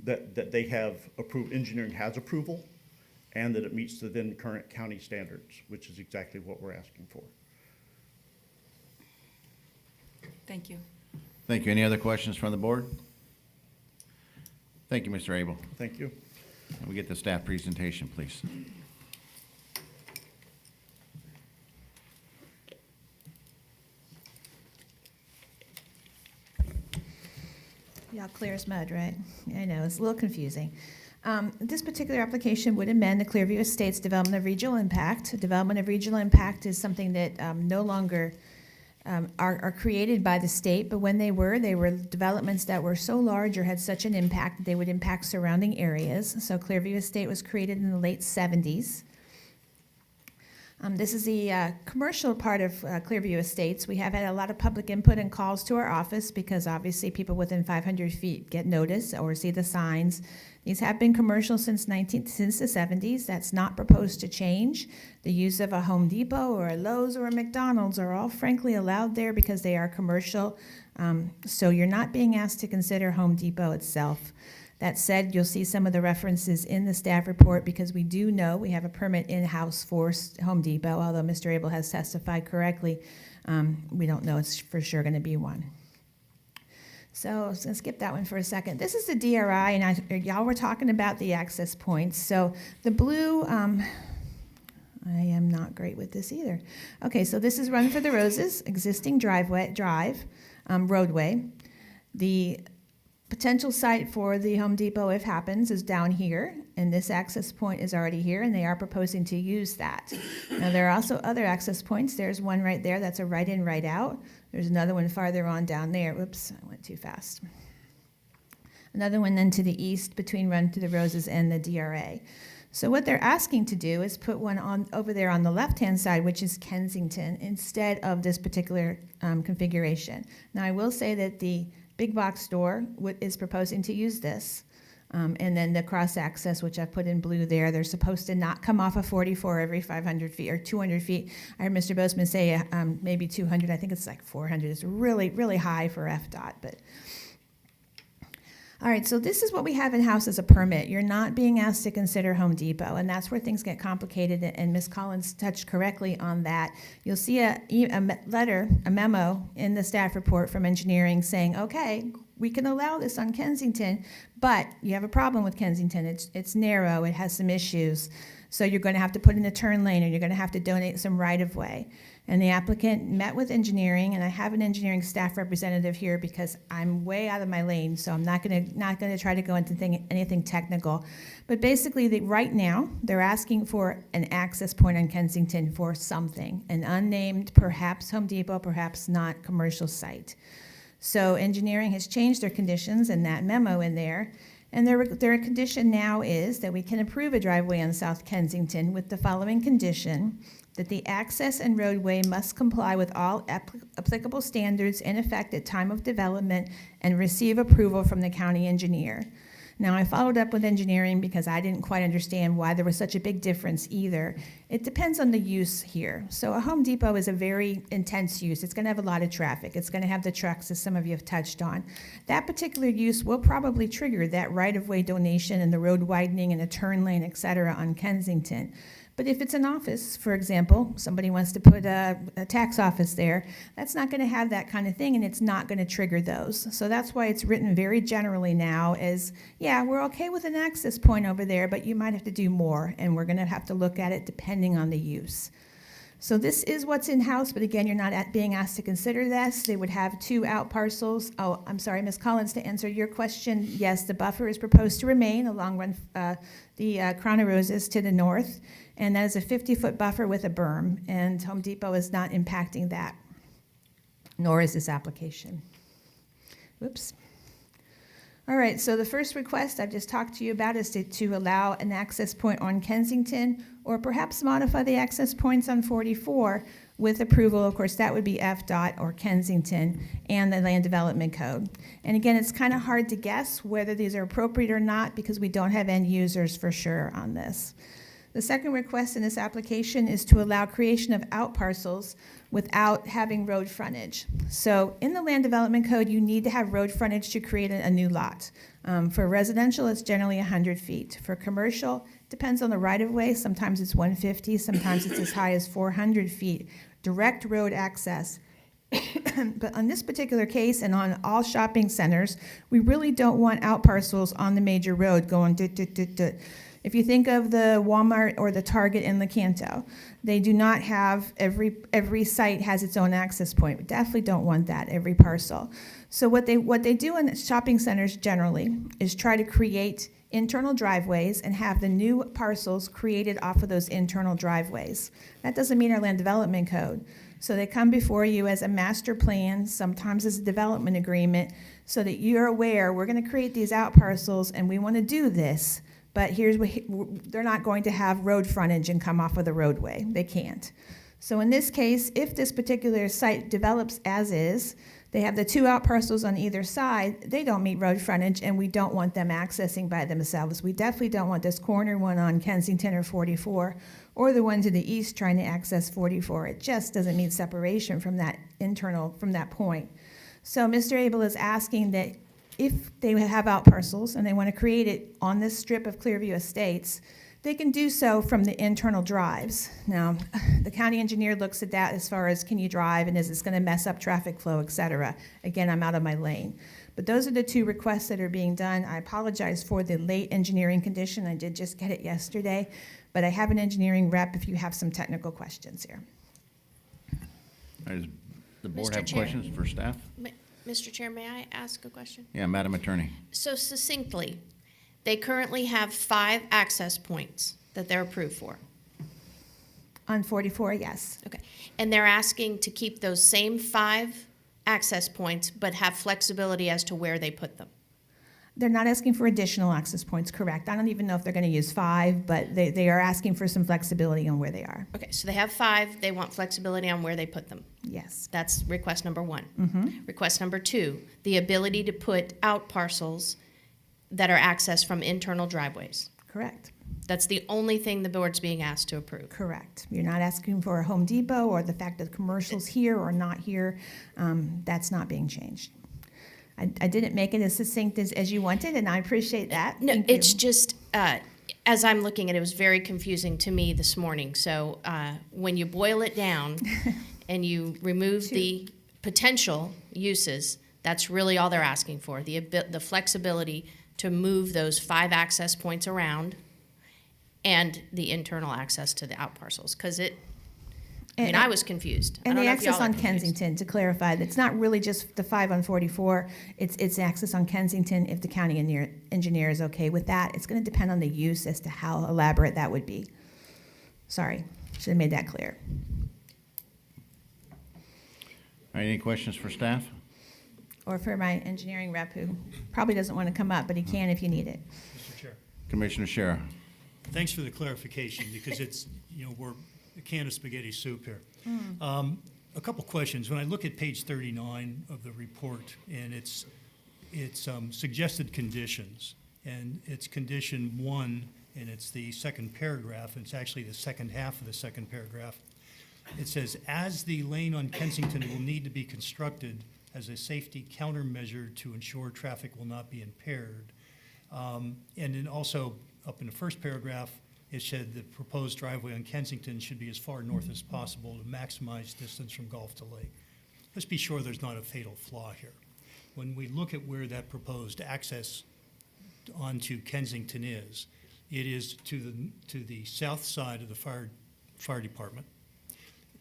That they have approved, engineering has approval, and that it meets the then current county standards, which is exactly what we're asking for. Thank you. Thank you. Any other questions from the board? Thank you, Mr. Abel. Thank you. Can we get the staff presentation, please? Y'all clear as mud, right? I know, it's a little confusing. This particular application would amend the Clearview Estates Development of Regional Impact. Development of Regional Impact is something that no longer are created by the state, but when they were developments that were so large or had such an impact that they would impact surrounding areas. So Clearview Estate was created in the late 70s. This is the commercial part of Clearview Estates. We have had a lot of public input and calls to our office because obviously people within 500 feet get notice or see the signs. These have been commercial since the 70s. That's not proposed to change. The use of a Home Depot or a Lowe's or a McDonald's are all frankly allowed there because they are commercial. So you're not being asked to consider Home Depot itself. That said, you'll see some of the references in the staff report because we do know we have a permit in-house for Home Depot, although Mr. Abel has testified correctly. We don't know it's for sure going to be one. So I was going to skip that one for a second. This is the DRI, and y'all were talking about the access points. So the blue, I am not great with this either. Okay, so this is Run for the Roses, existing roadway. The potential site for the Home Depot, if happens, is down here, and this access point is already here, and they are proposing to use that. Now, there are also other access points. There's one right there that's a right-in, right-out. There's another one farther on down there. Whoops, I went too fast. Another one then to the east between Run to the Roses and the DRA. So what they're asking to do is put one on over there on the left-hand side, which is Kensington, instead of this particular configuration. Now, I will say that the big box store is proposing to use this. And then the cross-access, which I've put in blue there, they're supposed to not come off of 44 every 500 feet or 200 feet. I heard Mr. Bozeman say maybe 200. I think it's like 400. It's really, really high for FDOT. But all right, so this is what we have in-house as a permit. You're not being asked to consider Home Depot, and that's where things get complicated, and Ms. Collins touched correctly on that. You'll see a memo in the staff report from engineering saying, okay, we can allow this on Kensington, but you have a problem with Kensington. It's narrow, it has some issues. So you're going to have to put in a turn lane, or you're going to have to donate some right-of-way. And the applicant met with engineering, and I have an engineering staff representative here because I'm way out of my lane, so I'm not going to try to go into anything technical. But basically, right now, they're asking for an access point on Kensington for something, an unnamed, perhaps Home Depot, perhaps not, commercial site. So engineering has changed their conditions in that memo in there. And their condition now is that we can approve a driveway on South Kensington with the following condition: that the access and roadway must comply with all applicable standards in effect at time of development and receive approval from the county engineer. Now, I followed up with engineering because I didn't quite understand why there was such a big difference either. It depends on the use here. So a Home Depot is a very intense use. It's going to have a lot of traffic. It's going to have the trucks, as some of you have touched on. That particular use will probably trigger that right-of-way donation and the road widening and a turn lane, et cetera, on Kensington. But if it's an office, for example, somebody wants to put a tax office there, that's not going to have that kind of thing, and it's not going to trigger those. So that's why it's written very generally now as, yeah, we're okay with an access point over there, but you might have to do more, and we're going to have to look at it depending on the use. So this is what's in-house, but again, you're not being asked to consider this. They would have 2 out parcels. Oh, I'm sorry, Ms. Collins, to answer your question, yes, the buffer is proposed to remain along the Crown of Roses to the north, and that is a 50-foot buffer with a berm, and Home Depot is not impacting that, nor is this application. Whoops. All right, so the first request I've just talked to you about is to allow an access point on Kensington, or perhaps modify the access points on 44 with approval. Of course, that would be FDOT or Kensington and the Land Development Code. And again, it's kind of hard to guess whether these are appropriate or not because we don't have end users for sure on this. The second request in this application is to allow creation of out parcels without having road frontage. So in the Land Development Code, you need to have road frontage to create a new lot. For residential, it's generally 100 feet. For commercial, it depends on the right-of-way. Sometimes it's 150, sometimes it's as high as 400 feet. Direct road access. But on this particular case and on all shopping centers, we really don't want out parcels on the major road going If you think of the Walmart or the Target in Lecanto, they do not have, every site has its own access point. We definitely don't want that, every parcel. So what they do in shopping centers generally is try to create internal driveways and have the new parcels created off of those internal driveways. That doesn't mean our Land Development Code. So they come before you as a master plan, sometimes as a development agreement, so that you're aware we're going to create these out parcels and we want to do this. But they're not going to have road frontage and come off of the roadway. They can't. So in this case, if this particular site develops as is, they have the 2 out parcels on either side, they don't meet road frontage, and we don't want them accessing by themselves. We definitely don't want this corner one on Kensington or 44, or the one to the east trying to access 44. It just doesn't meet separation from that from that point. So Mr. Abel is asking that if they have out parcels and they want to create it on this strip of Clearview Estates, they can do so from the internal drives. Now, the county engineer looks at that as far as can you drive and is this going to mess up traffic flow, et cetera. Again, I'm out of my lane. But those are the 2 requests that are being done. I apologize for the late engineering condition. I did just get it yesterday, but I have an engineering rep if you have some technical questions here. Does the board Mr. have Chair. questions for staff? Mr. Chair, may I ask a question? Yeah, Madam Attorney. So succinctly, they currently have 5 access points that they're approved for. On 44, yes. Okay. And they're asking to keep those same 5 access points, but have flexibility as to where they put them. They're not asking for additional access points, correct. I don't even know if they're going to use 5, but they are asking for some flexibility on where they are. Okay, so they have 5, they want flexibility on where they put them. Yes. That's request number 1. Mm-hmm. Request number 2, the ability to put out parcels that are accessed from internal driveways. Correct. That's the only thing the board's being asked to approve. Correct. You're not asking for a Home Depot or the fact that commercial's here or not here. That's not being changed. I didn't make it as succinct as you wanted, and I appreciate that. No, Thank you. it's just, as I'm looking at it, it was very confusing to me this morning. So when you boil it down and you remove the potential uses, that's really all they're asking for, the flexibility to move those 5 access points around and the internal access to the out parcels, because I was confused. I And don't the know if y'all access are on confused. Kensington, to clarify, it's not really just the 5 on 44, it's access on Kensington if the county engineer is okay with that. It's going to depend on the use as to how elaborate that would be. Sorry, should have made that clear. All right, any questions for staff? Or for my engineering rep, who probably doesn't want to come up, but he can if you need it. Mr. Chair. Commissioner Shara. Thanks for the clarification, because it's, we're a can of spaghetti soup here. A couple questions. When I look at page 39 of the report, and it's suggested conditions, and it's condition 1, and it's the second paragraph, and it's actually the second half of the second paragraph. It says, as the lane on Kensington will need to be constructed as a safety countermeasure to ensure traffic will not be impaired. And then also, up in the first paragraph, it said the proposed driveway on Kensington should be as far north as possible to maximize distance from Gulf to Lake. Let's be sure there's not a fatal flaw here. When we look at where that proposed access onto Kensington is, it is to the south side of the fire department.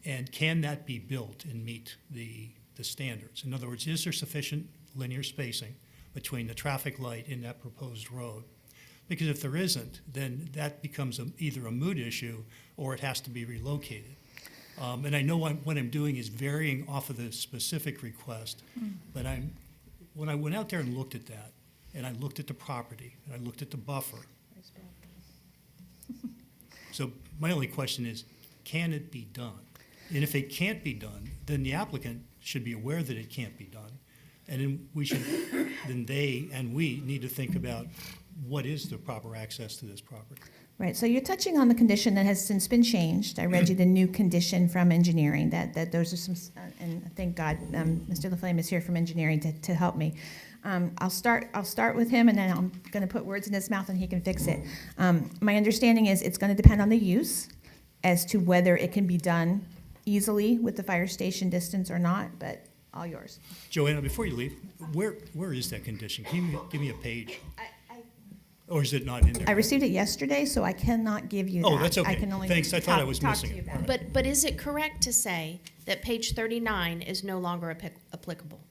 And can that be built and meet the standards? In other words, is there sufficient linear spacing between the traffic light in that proposed road? Because if there isn't, then that becomes either a mood issue or it has to be relocated. And I know what I'm doing is varying off of the specific request, but when I went out there and looked at that, and I looked at the property, and I looked at the buffer. So my only question is, can it be done? And if it can't be done, then the applicant should be aware that it can't be done. And then they and we need to think about what is the proper access to this property. Right, so you're touching on the condition that has since been changed. I read you the new condition from engineering, that those are some, and thank God, Mr. LaFlamme is here from engineering to help me. I'll start with him, and then I'm going to put words in his mouth and he can fix it. My understanding is it's going to depend on the use as to whether it can be done easily with the fire station distance or not, but all yours. Joanna, before you leave, where is that condition? Can you give me a page? Or is it not in there? I received it yesterday, so I cannot give you that. Oh, that's okay. I can only Thanks, I thought I was talk missing to you it. about All right. But is it correct to say that page 39 is no longer applicable?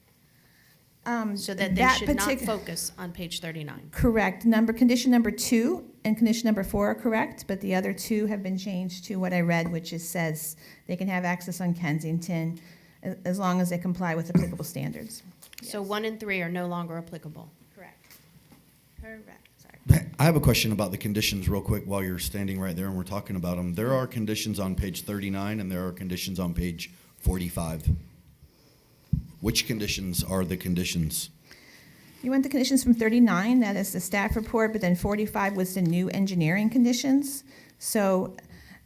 So that they should not focus on page 39? Correct. Condition number 2 and condition number 4 are correct, but the other 2 have been changed to what I read, which says they can have access on Kensington as long as they comply with applicable standards. So 1 and 3 are no longer applicable? Correct. Correct, sorry. I have a question about the conditions real quick while you're standing right there and we're talking about them. There are conditions on page 39 and there are conditions on page 45. Which conditions are the conditions? You want the conditions from 39, that is the staff report, but then 45 was the new engineering conditions. So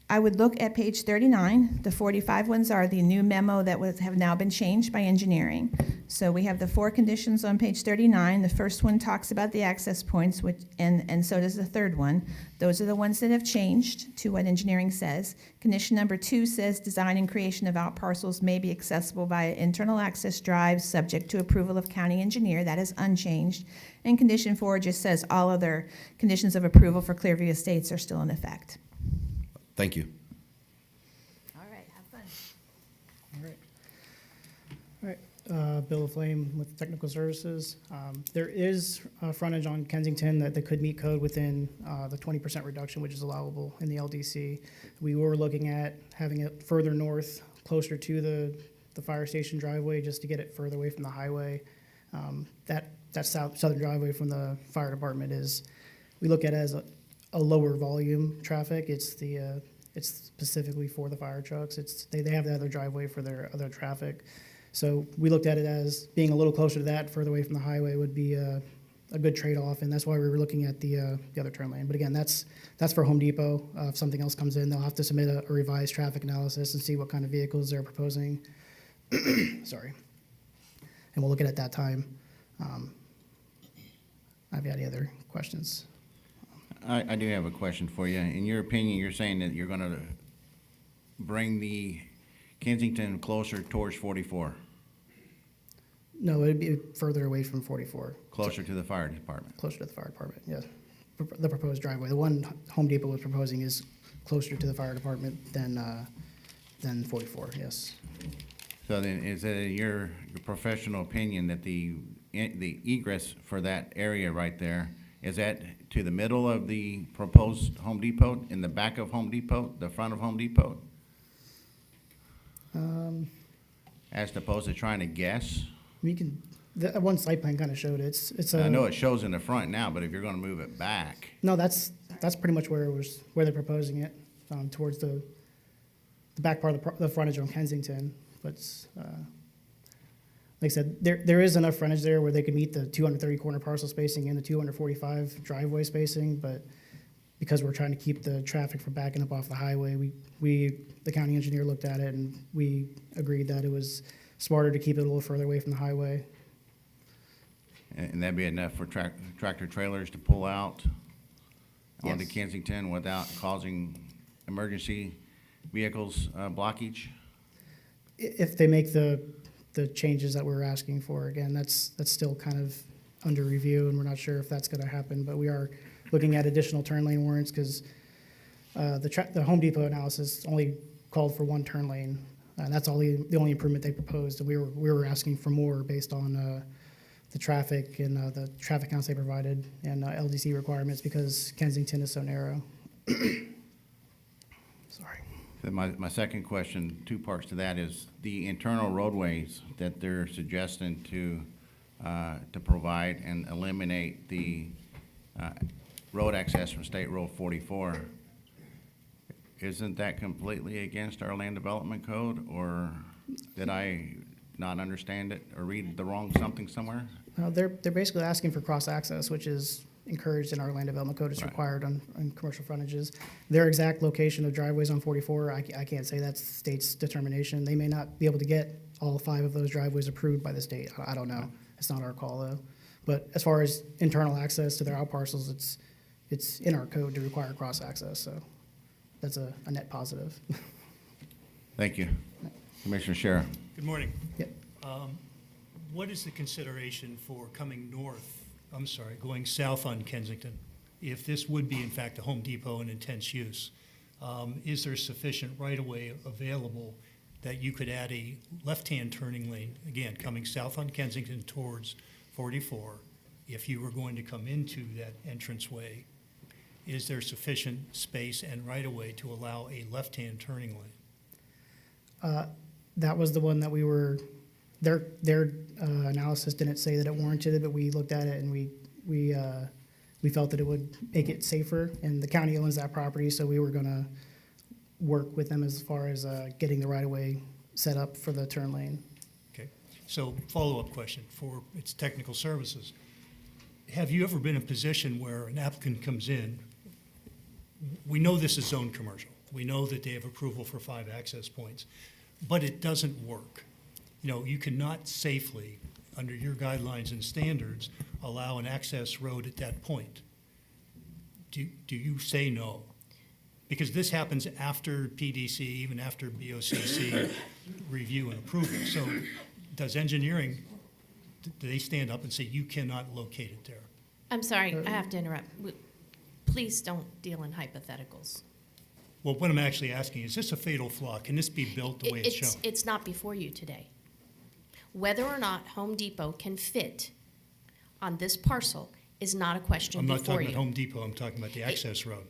I would look at page 39. The 45 ones are the new memo that have now been changed by engineering. So we have the 4 conditions on page 39. The first one talks about the access points, and so does the third one. Those are the ones that have changed to what engineering says. Condition number 2 says design and creation of outparcels may be accessible via internal access drives subject to approval of county engineer. That is unchanged. And condition 4 just says all other conditions of approval for Clearview Estates are still in effect. Thank you. All right, have fun. All right, Bill Flame with Technical Services. There is frontage on Kensington that could meet code within the 20% reduction, which is allowable in the LDC. We were looking at having it further north, closer to the fire station driveway, just to get it further away from the highway. That southern driveway from the fire department we look at it as a lower volume traffic. It's specifically for the fire trucks. They have the other driveway for their other traffic. So we looked at it as being a little closer to that, further away from the highway would be a good trade-off, and that's why we were looking at the other turn lane. But again, that's for Home Depot. If something else comes in, they'll have to submit a revised traffic analysis and see what kind of vehicles they're proposing. Sorry. And we'll look at it at that time. Have you any other questions? I do have a question for you. In your opinion, you're saying that you're gonna bring the Kensington closer towards 44, No, it'd be further away from 44. closer to the fire department. Closer to the fire department, yes. The proposed driveway. The one Home Depot was proposing is closer to the fire department than 44, yes. So then, is it in your professional opinion that the egress for that area right there, is that to the middle of the proposed Home Depot, in the back of Home Depot, the front of Home Depot? As opposed to trying to guess? That one site plan kind of showed it. I know it shows in the front now, but if you're gonna move it back, No, that's pretty much where they're proposing it, towards the back part of the frontage on Kensington. But like I said, there is enough frontage there where they could meet the 230 corner parcel spacing and the 245 driveway spacing, but because we're trying to keep the traffic from backing up off the highway, the county engineer looked at it and we agreed that it was smarter to keep it a little further away from the highway. and that'd be enough for tractor trailers to pull out onto Yes. Kensington without causing emergency vehicles blockage? If they make the changes that we're asking for, again, that's still kind of under review, and we're not sure if that's going to happen, but we are looking at additional turn lane warrants because the Home Depot analysis only called for one turn lane, and that's the only improvement they proposed, and we were asking for more based on the traffic and the traffic counts they provided and LDC requirements because Kensington is so narrow. Sorry. Then my second question, 2 parts to that, is the internal roadways that they're suggesting to provide and eliminate the road access from State Road 44. Isn't that completely against our land development code, or did I not understand it or read the wrong something somewhere? They're basically asking for cross-access, which is encouraged in our land development code. It's Right. required on commercial frontages. Their exact location of driveways on 44, I can't say. That's the state's determination. They may not be able to get all 5 of those driveways approved by the state. I don't know. It's not our call, though. But as far as internal access to their outparcels, it's in our code to require cross-access, so that's a net positive. Thank you. Commissioner Shara. Good morning. Yep. What is the consideration for going south on Kensington? If this would be in fact a Home Depot in intense use, is there sufficient right-of-way available that you could add a left-hand turning lane, again, coming south on Kensington towards 44, if you were going to come into that entranceway? Is there sufficient space and right-of-way to allow a left-hand turning lane? That was the one that their analysis didn't say that it warranted it, but we looked at it and we we felt that it would make it safer, and the county owns that property, so we were gonna work with them as far as getting the right-of-way set up for the turn lane. Okay, so follow-up question for its technical services. Have you ever been in a position where an applicant comes in, we know this is zone commercial, we know that they have approval for 5 access points, but it doesn't work? You know, you cannot safely, under your guidelines and standards, allow an access road at that point. Do you say no? Because this happens after PDC, even after BOCC review and approval. So does engineering, do they stand up and say, you cannot locate it there? I'm sorry, I have to interrupt. Please don't deal in hypotheticals. Well, what I'm actually asking, is this a fatal flaw? Can this be built the way it's shown? It's not before you today. Whether or not Home Depot can fit on this parcel is not a question I'm before not talking you. about Home Depot, I'm talking about the access road.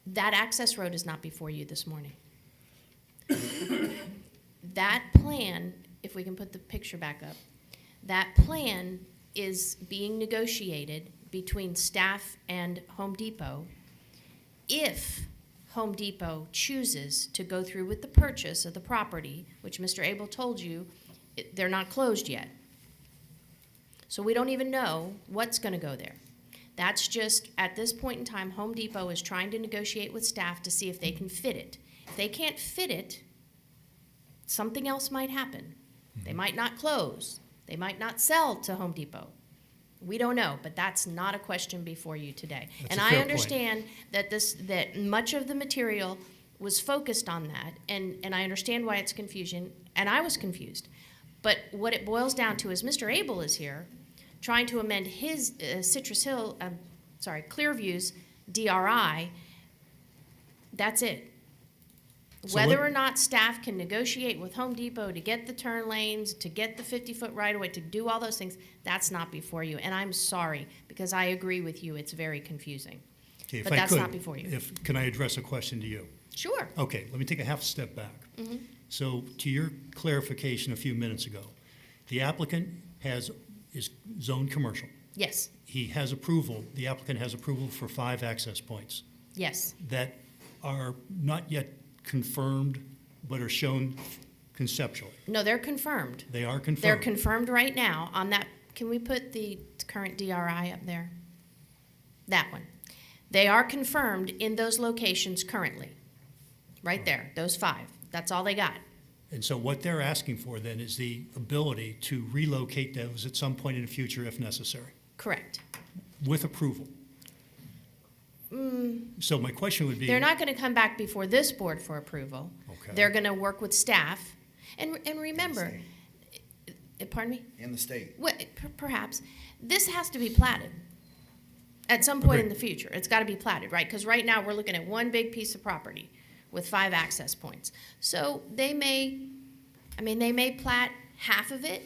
That access road is not before you this morning. That plan, if we can put the picture back up, that plan is being negotiated between staff and Home Depot. If Home Depot chooses to go through with the purchase of the property, which Mr. Abel told you, they're not closed yet. So we don't even know what's going to go there. That's just, at this point in time, Home Depot is trying to negotiate with staff to see if they can fit it. If they can't fit it, something else might happen. They might not close. They might not sell to Home Depot. We don't know, but that's not a question before you today. That's And a I fair understand that that much of the material was focused on that, and I understand why it's confusion, and I was confused. But what it boils down to is Mr. Abel is here trying to amend his Clearview's DRI. That's it. So Whether what- or not staff can negotiate with Home Depot to get the turn lanes, to get the 50-foot right-of-way, to do all those things, that's not before you. And I'm sorry, because I agree with you, it's very confusing. Okay, if But I that's could, not before you. Can I address a question to you? Sure. Okay, let me take a half step back. Mm-hmm. So to your clarification a few minutes ago, the applicant is zoned commercial. Yes, He has approval, the applicant has approval for 5 access points yes. that are not yet confirmed, but are shown conceptually. No, they're confirmed. They are confirmed. They're confirmed right now on that. Can we put the current DRI up there? That one. They are confirmed in those locations currently. Right there, those 5. That's all they got. And so what they're asking for then is the ability to relocate those at some point in the future if necessary, Correct. with approval. So my question would be. They're not going to come back before this board for approval. Okay. They're going to work with staff. And remember, pardon me? In the state. Well, perhaps. This has to be platted at some point in Agreed. the future. It's got to be platted, right? Because right now, we're looking at one big piece of property with 5 access points. So they may plat half of it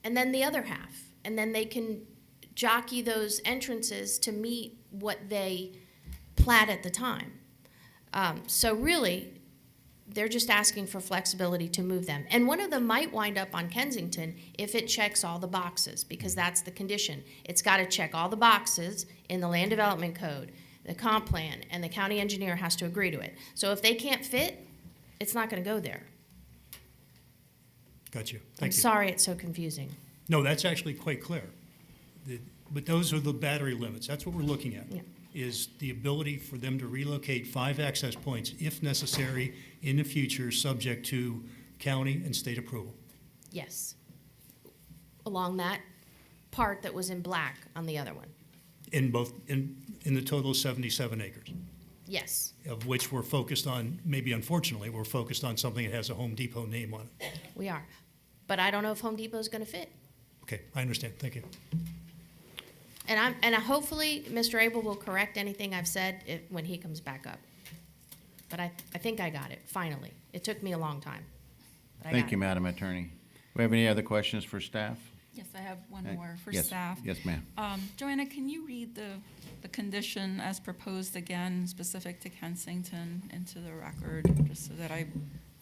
and then the other half. And then they can jockey those entrances to meet what they plat at the time. So really, they're just asking for flexibility to move them. And one of them might wind up on Kensington if it checks all the boxes, because that's the condition. It's got to check all the boxes in the land development code, the comp plan, and the county engineer has to agree to it. So if they can't fit, it's not going to go there. Got you. I'm Thank you. sorry it's so confusing. No, that's actually quite clear. But those are the battery limits. That's what we're looking at. Yeah. Is the ability for them to relocate 5 access points if necessary in the future, subject to county and state approval. Yes. Along that part that was in black on the other one. In the total of 77 acres, Yes. of which we're focused on, maybe unfortunately, we're focused on something that has a Home Depot name on it. We are. But I don't know if Home Depot is going to fit. Okay, I understand. Thank you. And hopefully, Mr. Abel will correct anything I've said when he comes back up. But I think I got it, finally. It took me a long time. But I Thank got you, it. Madam Attorney. We have any other questions for staff? Yes, I have one more for Yes. staff. Yes, ma'am. Joanna, can you read the condition as proposed again, specific to Kensington, into the record, just so that I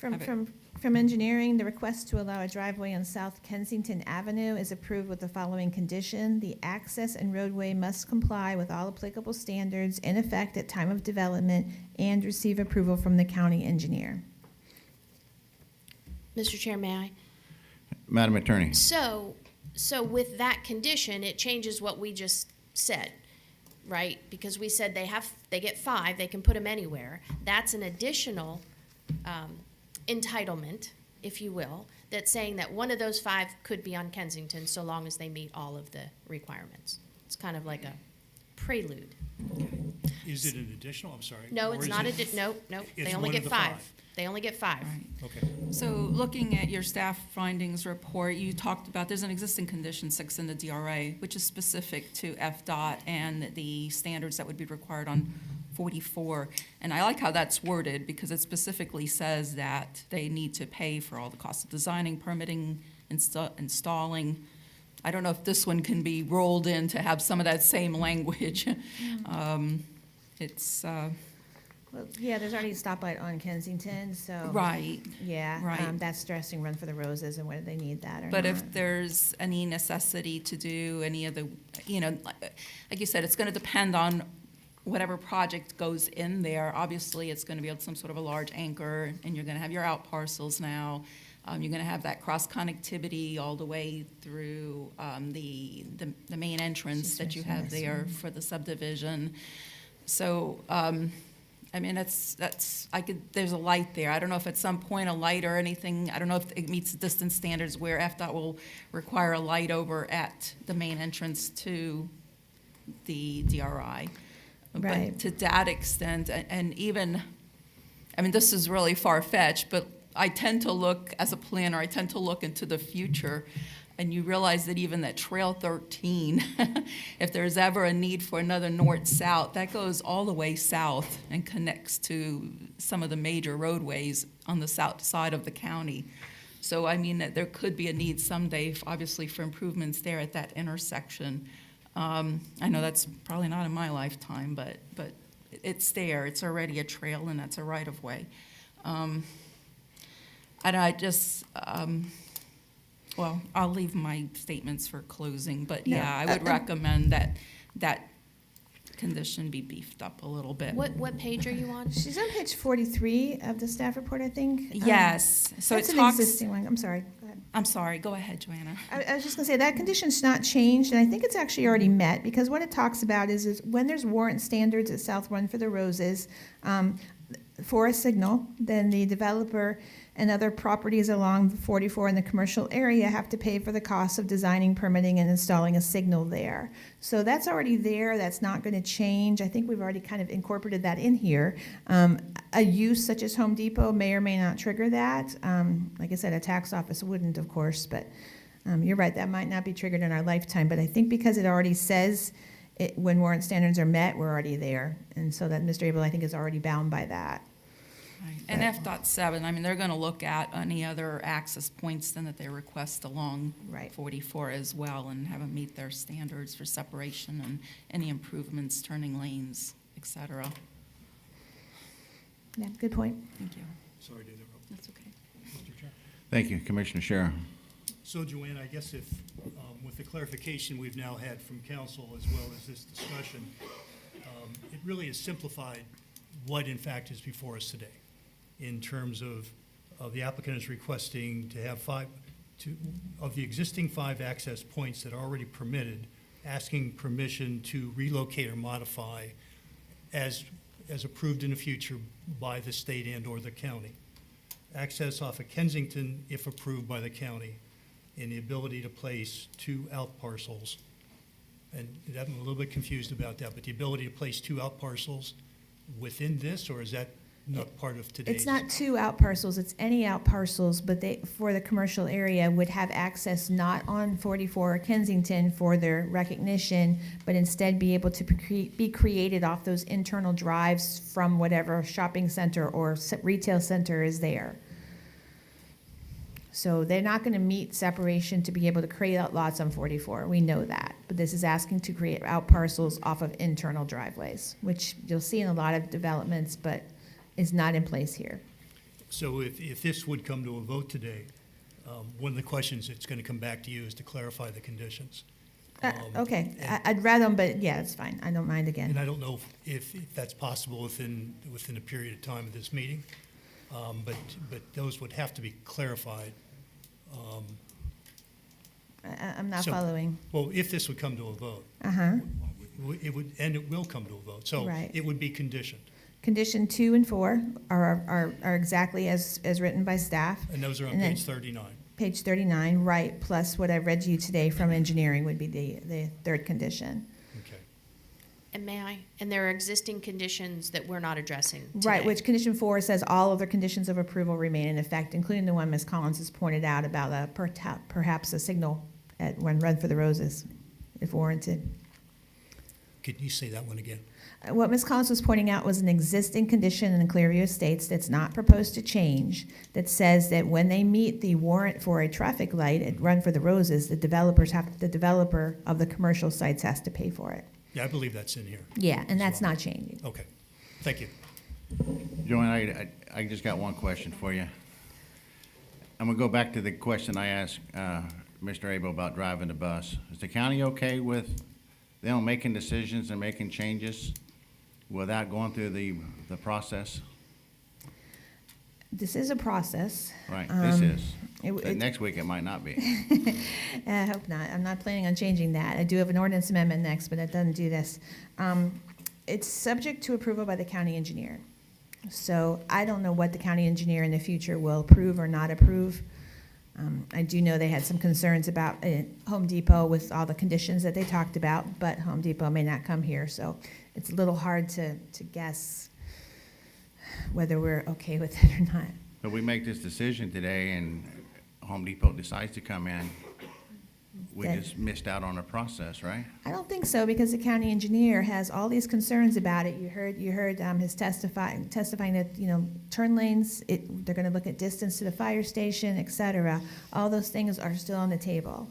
have it? from engineering, the request to allow a driveway on South Kensington Avenue is approved with the following condition. The access and roadway must comply with all applicable standards in effect at time of development and receive approval from the county engineer. Mr. Chair, may I? Madam Attorney. So with that condition, it changes what we just said, right? Because we said they get 5, they can put them anywhere. That's an additional entitlement, if you will, that's saying that one of those 5 could be on Kensington so long as they meet all of the requirements. It's kind of like a prelude. Is it an additional? I'm sorry. No, Or it's is not it- nope. It's They only one get of the 5. They only get 5. Right. Okay. So looking at your staff findings report, you talked about, there's an existing condition 6 in the DRA, which is specific to FDOT and the standards that would be required on 44. And I like how that's worded because it specifically says that they need to pay for all the costs of designing, permitting, installing. I don't know if this one can be rolled in to have some of that same language. It's, Well, yeah, there's already a stoplight on Kensington, so. right. Yeah, Right. that's stressing Run for the Roses and whether they need that or not. But if there's any necessity to do any of the, like you said, it's going to depend on whatever project goes in there. Obviously, it's going to be some sort of a large anchor, and you're going to have your out parcels now. You're going to have that cross connectivity all the way through the main entrance that you have there for the subdivision. So, I mean, there's a light there. I don't know if at some point a light or anything, I don't know if it meets the distance standards where FDOT will require a light over at the main entrance to the DRI. Right. But to that extent, and even, I mean, this is really far-fetched, but I tend to look, as a planner, I tend to look into the future, and you realize that even that Trail 13, if there's ever a need for another north-south, that goes all the way south and connects to some of the major roadways on the south side of the county. So, I mean, there could be a need someday, obviously, for improvements there at that intersection. I know that's probably not in my lifetime, but it's there. It's already a trail, and that's a right-of-way. And I just, well, I'll leave my statements for closing, but yeah, I would recommend that condition be beefed up a little bit. What page are you on? She's on page 43 of the staff report, I think. Yes, so it That's an talks, existing one, I'm sorry, go ahead. I'm sorry, go ahead, Joanna. I was just gonna say, that condition's not changed, and I think it's actually already met, because what it talks about is when there's warrant standards at South Run for the Roses, for a signal, then the developer and other properties along 44 in the commercial area have to pay for the cost of designing, permitting, and installing a signal there. So that's already there, that's not gonna change. I think we've already kind of incorporated that in here. A use such as Home Depot may or may not trigger that. Like I said, a tax office wouldn't, of course, but you're right, that might not be triggered in our lifetime. But I think because it already says when warrant standards are met, we're already there. And so that Mr. Abel, I think, is already bound by that. Right. And FDOT-7, I mean, they're gonna look at any other access points then that they request along Right. 44 as well, and have them meet their standards for separation and any improvements, turning lanes, et cetera. Yeah, good point. Thank you. Sorry to interrupt. That's okay. Mr. Chair. Thank you, Commissioner Shara. So Joanne, I guess if, with the clarification we've now had from council as well as this discussion, it really has simplified what in fact is before us today in terms of the applicant is requesting to have of the existing 5 access points that are already permitted, asking permission to relocate or modify as approved in the future by the state and or the county. Access off of Kensington, if approved by the county, and the ability to place 2 out parcels. And I'm a little bit confused about that, but the ability to place 2 out parcels within this, or is that not part of today's? It's not 2 out parcels, it's any out parcels, but they, for the commercial area, would have access not on 44 or Kensington for their recognition, but instead be able to be created off those internal drives from whatever shopping center or retail center is there. So they're not gonna meet separation to be able to create out lots on 44, we know that. But this is asking to create out parcels off of internal driveways, which you'll see in a lot of developments, but is not in place here. So if this would come to a vote today, one of the questions that's going to come back to you is to clarify the conditions. Okay, I'd rather them, but yeah, it's fine. I don't mind And again. I don't know if that's possible within a period of time of this meeting, but those would have to be clarified. I'm not So- following. Well, if this would come to a vote, Uh-huh. it would, and it will come to a vote, so Right. it would be conditioned. Condition 2 and 4 are exactly as written by staff. And those are on And then page 39. Page 39, right, plus what I read to you today from engineering would be the third condition. Okay. And may I? And there are existing conditions that we're not addressing today. Right, which condition 4 says all other conditions of approval remain in effect, including the one Ms. Collins has pointed out about perhaps a signal when run for the roses, if warranted. Could you say that one again? What Ms. Collins was pointing out was an existing condition in the Clearview Estates that's not proposed to change, that says that when they meet the warrant for a traffic light at Run for the Roses, the developer of the commercial sites has to pay for it. Yeah, I believe that's in here. Yeah, and as that's well. not changing. Okay, thank you. Joanne, I just got one question for you. I'm gonna go back to the question I asked Mr. Abel about driving the bus. Is the county okay with them making decisions and making changes without going through the process? This is a process. Right, this is. it- But next week it might not be. I hope not. I'm not planning on changing that. I do have an ordinance amendment next, but it doesn't do this. It's subject to approval by the county engineer. So I don't know what the county engineer in the future will approve or not approve. I do know they had some concerns about Home Depot with all the conditions that they talked about, but Home Depot may not come here, so it's a little hard to guess whether we're okay with it or not. But we make this decision today and Home Depot decides to come in, we Then- just missed out on a process, right? I don't think so, because the county engineer has all these concerns about it. You heard his testifying that, turn lanes, they're gonna look at distance to the fire station, et cetera. All those things are still on the table.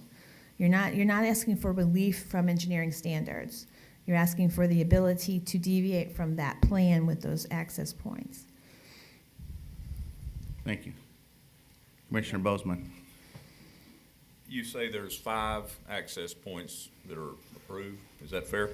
You're not asking for relief from engineering standards. You're asking for the ability to deviate from that plan with those access points. Thank you. Commissioner Bozeman. You say there's 5 access points that are approved, is that fair?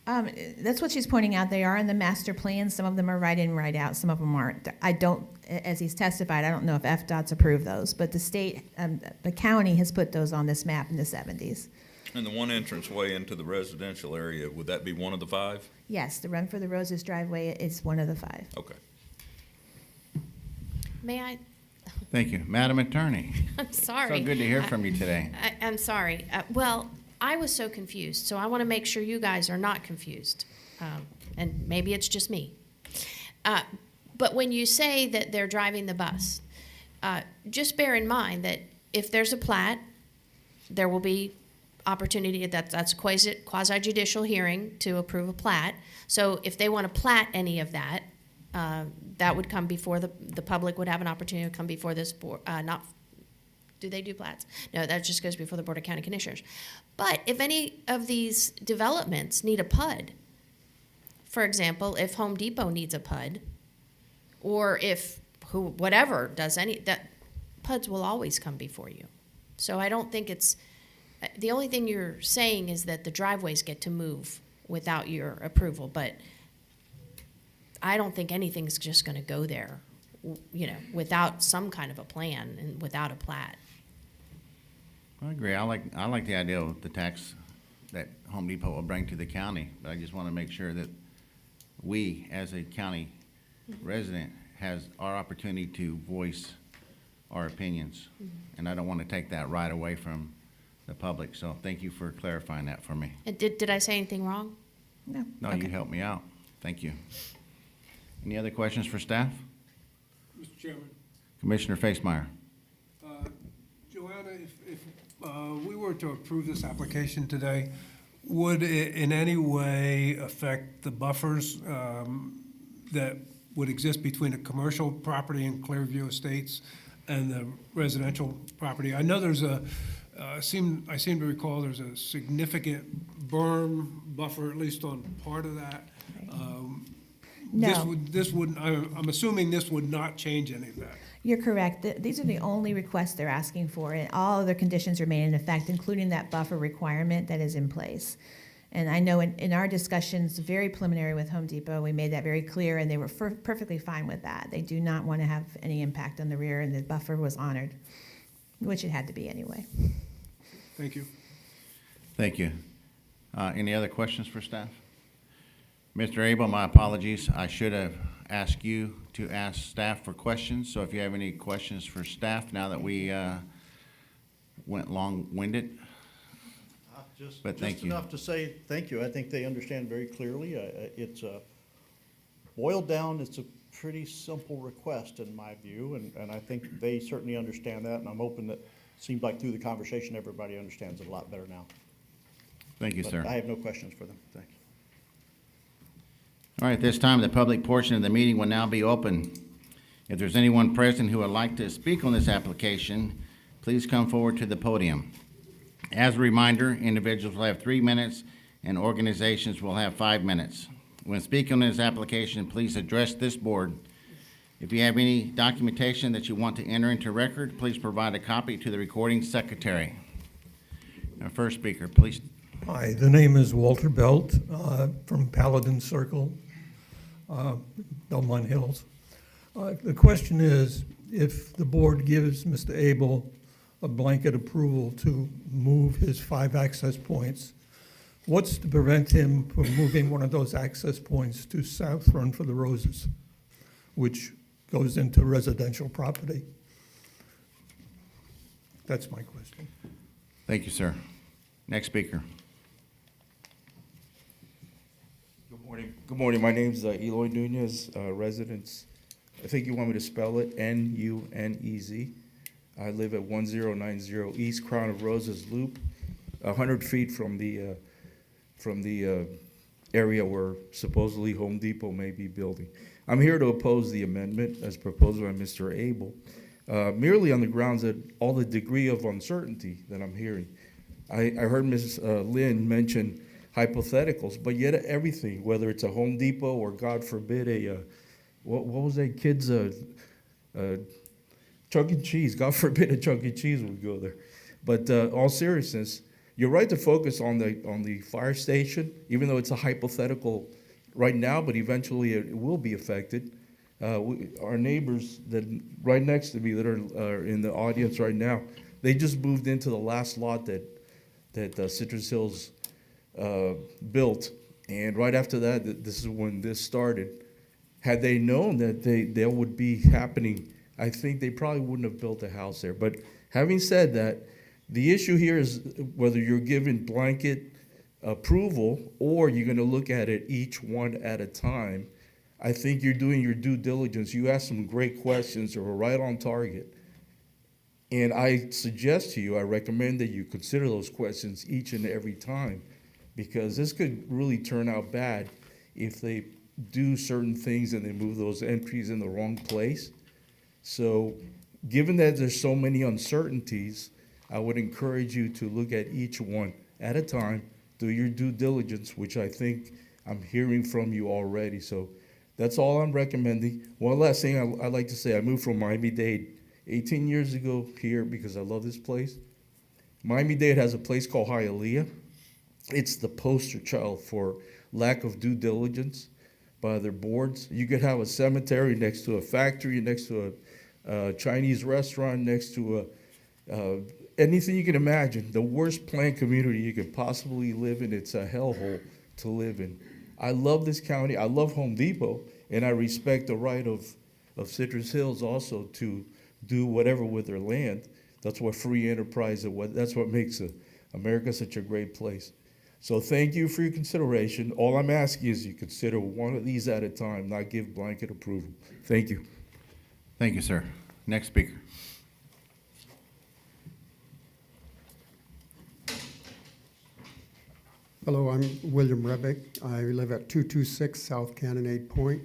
That's what she's pointing out. They are in the master plan. Some of them are right in, right out. Some of them aren't. I don't, as he's testified, I don't know if FDOT's approved those, but the state, the county has put those on this map in the 70s. And the one entranceway into the residential area, would that be one of the 5? Yes, the Run for the Roses driveway is one of the 5. Okay. May I? Thank you. Madam Attorney. I'm sorry. So good to hear from you today. I'm sorry. Well, I was so confused, so I want to make sure you guys are not confused. And maybe it's just me. But when you say that they're driving the bus, just bear in mind that if there's a plat, there will be opportunity, that's quasi judicial hearing to approve a plat. So if they want to plat any of that, that would come before the public would have an opportunity to come before this board, do they do plats? No, that just goes before the Board of County Commissioners. But if any of these developments need a PUD, for example, if Home Depot needs a PUD, or if whatever does that PUDs will always come before you. So I don't think the only thing you're saying is that the driveways get to move without your approval, but I don't think anything's just gonna go there, without some kind of a plan and without a plat. I agree. I like the idea of the tax that Home Depot will bring to the county, but I just want to make sure that we, as a county resident, has our opportunity to voice our opinions. And I don't want to take that right away from the public, so thank you for clarifying that for me. And did I say anything wrong? No. No, Okay. you helped me out. Thank you. Any other questions for staff? Mr. Chairman, Commissioner Facemeyer. Joanna, if we were to approve this application today, would it in any way affect the buffers that would exist between the commercial property in Clearview Estates and the residential property? I know there's I seem to recall there's a significant berm buffer, at least on part of that. No. This wouldn't, I'm assuming this would not change any of that. You're correct. These are the only requests they're asking for, and all other conditions remain in effect, including that buffer requirement that is in place. And I know in our discussions, very preliminary with Home Depot, we made that very clear, and they were perfectly fine with that. They do not want to have any impact on the rear, and the buffer was honored, which it had to be anyway. Thank you. Thank you. Any other questions for staff? Mr. Abel, my apologies. I should have asked you to ask staff for questions. So if you have any questions for staff, now that we went long-winded. But thank Just you. enough to say thank you. I think they understand very clearly. It's boiled down, it's a pretty simple request in my view, and I think they certainly understand that, and I'm hoping that, seems like through the conversation, everybody understands it a lot better now. Thank you, But sir. I have no questions for them. Thank you. All right, at this time, the public portion of the meeting will now be open. If there's anyone present who would like to speak on this application, please come forward to the podium. As a reminder, individuals will have 3 minutes and organizations will have 5 minutes. When speaking on this application, please address this board. If you have any documentation that you want to enter into record, please provide a copy to the recording secretary. Our first speaker, please. Hi, the name is Walter Belt from Paladin Circle, Belmont Hills. The question is, if the board gives Mr. Abel a blanket approval to move his 5 access points, what's to prevent him from moving one of those access points to South Run for the Roses, which goes into residential property? That's my question. Thank you, sir. Next speaker. Good morning. Good morning. My name's Eloy Nunez, residence. I think you want me to spell it, N-U-N-E-Z. I live at 1090 East Crown of Roses Loop, 100 feet from the area where supposedly Home Depot may be building. I'm here to oppose the amendment as proposed by Mr. Abel, merely on the grounds that all the degree of uncertainty that I'm hearing. I heard Ms. Lynn mention hypotheticals, but yet everything, whether it's a Home Depot or God forbid what was that kid's Chuck E. Cheese. God forbid a Chuck E. Cheese would go there. But all seriousness, you're right to focus on the fire station, even though it's a hypothetical right now, but eventually it will be affected. Our neighbors that right next to me that are in the audience right now, they just moved into the last lot that Citrus Hills built, and right after that, this is when this started. Had they known that that would be happening, I think they probably wouldn't have built a house there. But having said that, the issue here is whether you're given blanket approval or you're going to look at it each one at a time. I think you're doing your due diligence. You asked some great questions that were right on target. And I suggest to you, I recommend that you consider those questions each and every time, because this could really turn out bad if they do certain things and they move those entries in the wrong place. So given that there's so many uncertainties, I would encourage you to look at each one at a time, do your due diligence, which I think I'm hearing from you already. So that's all I'm recommending. One last thing I'd like to say, I moved from Miami-Dade 18 years ago here because I love this place. Miami-Dade has a place called Hialeah. It's the poster child for lack of due diligence by their boards. You could have a cemetery next to a factory, next to a Chinese restaurant, next to anything you can imagine. The worst planned community you could possibly live in. It's a hellhole to live in. I love this county. I love Home Depot, and I respect the right of Citrus Hills also to do whatever with their land. That's what free enterprise, that's what makes America such a great place. So thank you for your consideration. All I'm asking is you consider one of these at a time, not give blanket approval. Thank you. Thank you, sir. Next speaker. Hello, I'm William Rebick. I live at 226 South Cannonade Point,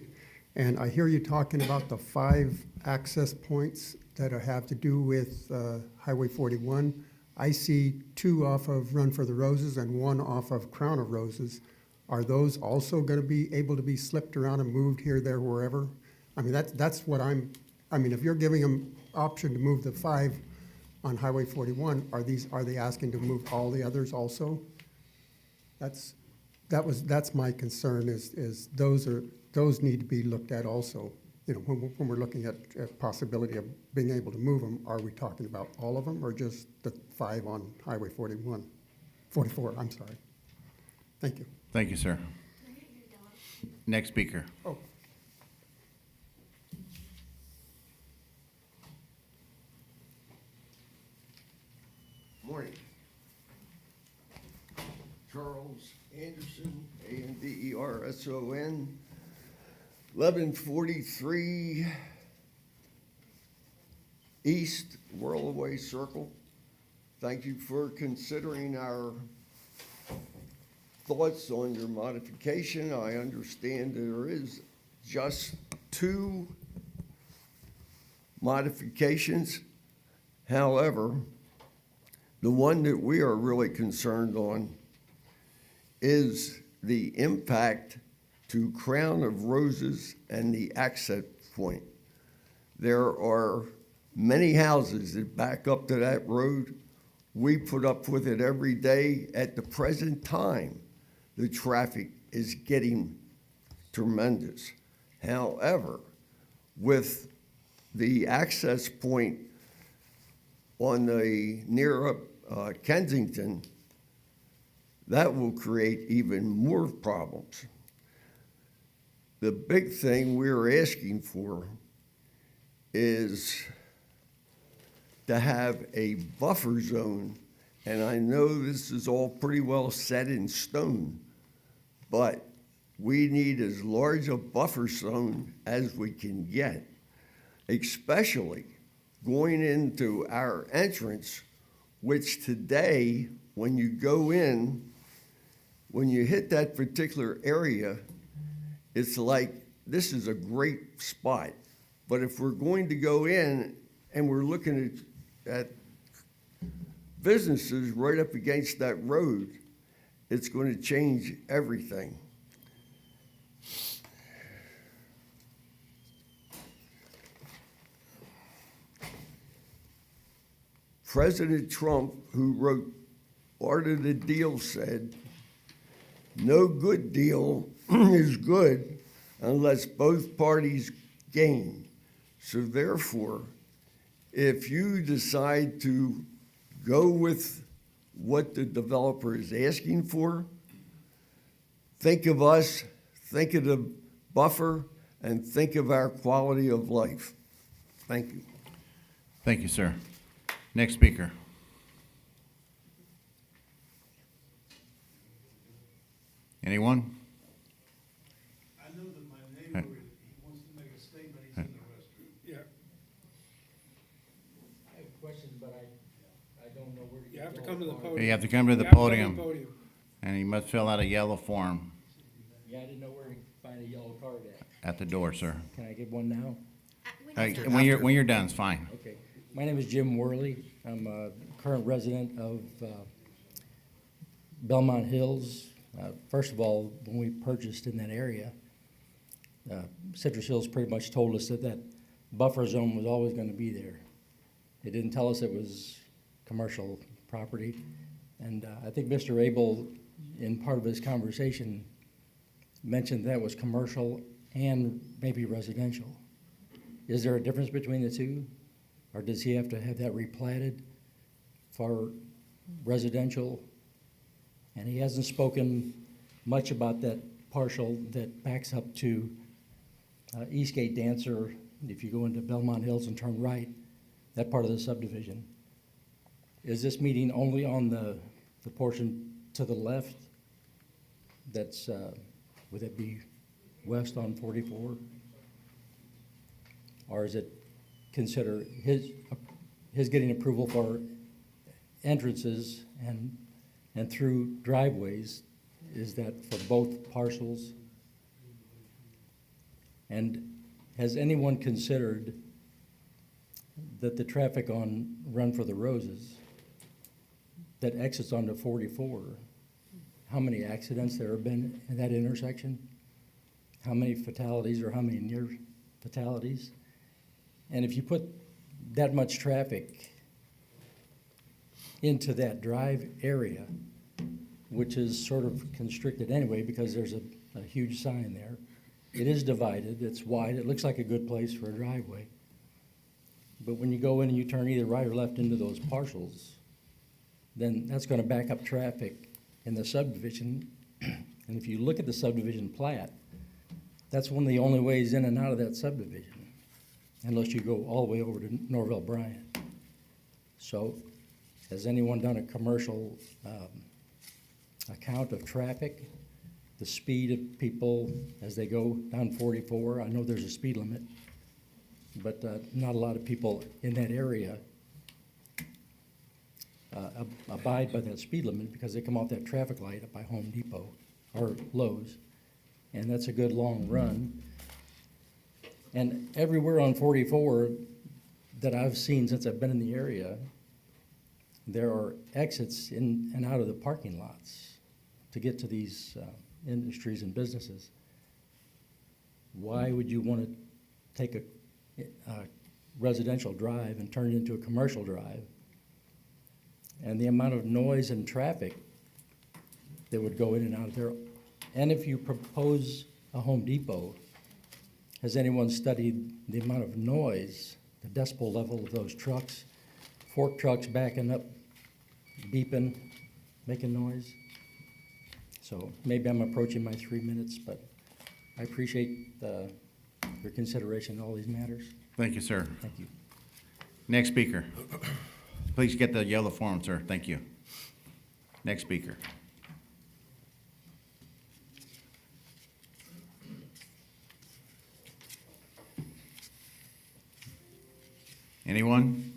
and I hear you talking about the 5 access points that have to do with Highway 41. I see 2 off of Run for the Roses and 1 off of Crown of Roses. are those also gonna be able to be slipped around and moved here, there, wherever? I mean, that's what I mean, if you're giving them option to move the 5 on Highway 41, are they asking to move all the others also? That's my concern is those need to be looked at also. You know, when we're looking at possibility of being able to move them, are we talking about all of them or just the 5 on Highway 44, I'm sorry. Thank you. Thank you, sir. Next speaker. Oh. Morning. Charles Anderson, Anderson, 1143 East Whirlaway Circle. Thank you for considering our thoughts on your modification. I understand there is just 2 modifications. However, the one that we are really concerned on is the impact to Crown of Roses and the access point. There are many houses that back up to that road. We put up with it every day. At the present time, the traffic is getting tremendous. However, with the access point on the near Kensington, that will create even more problems. The big thing we're asking for is to have a buffer zone, and I know this is all pretty well set in stone, but we need as large a buffer zone as we can get, especially going into our entrance, which today, when you go in, when you hit that particular area, it's like, this is a great spot. But if we're going to go in and we're looking at businesses right up against that road, it's going to change everything. President Trump, who wrote Art of the Deal, said, "No good deal is good unless both parties gain." So therefore, if you decide to go with what the developer is asking for, think of us, think of the buffer, and think of our quality of life. Thank you. Thank you, sir. Next speaker. Anyone? I know that my neighbor, he wants to make a statement, he's in the restroom. Yeah. I have questions, but I don't know where to You have to go come to the as far as- podium. You have to come to the You have to come to podium, the podium. and you must fill out a yellow form Yeah, I didn't know where to find a yellow card at. at the door, sir. Can I get one now? When you're done, it's fine. Okay. My name is Jim Worley. I'm a current resident of Belmont Hills. First of all, when we purchased in that area, Citrus Hills pretty much told us that that buffer zone was always going to be there. They didn't tell us it was commercial property. And I think Mr. Abel, in part of his conversation, mentioned that was commercial and maybe residential. Is there a difference between the two? Or does he have to have that replatted for residential? And he hasn't spoken much about that partial that backs up to Eastgate Dancer. If you go into Belmont Hills and turn right, that part of the subdivision. Is this meeting only on the portion to the left? That's, would it be west on 44? Or is it consider his getting approval for entrances and through driveways? Is that for both parcels? And has anyone considered that the traffic on Run for the Roses that exits onto 44 how many accidents there have been in that intersection, how many fatalities or how many near fatalities. And if you put that much traffic into that drive area, which is sort of constricted anyway because there's a huge sign there. It is divided, it's wide, it looks like a good place for a driveway. But when you go in and you turn either right or left into those parcels, then that's gonna back up traffic in the subdivision. And if you look at the subdivision plat, that's one of the only ways in and out of that subdivision, unless you go all the way over to Norville Bryant. So, has anyone done a commercial account of traffic, the speed of people as they go down 44? I know there's a speed limit, but not a lot of people in that area abide by that speed limit because they come off that traffic light up by Home Depot or Lowe's, and that's a good long run. And everywhere on 44 that I've seen since I've been in the area, there are exits in and out of the parking lots to get to these industries and businesses. Why would you want to take a residential drive and turn it into a commercial drive? And the amount of noise and traffic that would go in and out of there. And if you propose a Home Depot, has anyone studied the amount of noise, the decibel level of those trucks, fork trucks backing up, beeping, making noise? So maybe I'm approaching my 3 minutes, but I appreciate your consideration in all these matters. Thank you, sir. Thank you. Next speaker. Please get the yellow form, sir. Thank you. Next speaker. Anyone?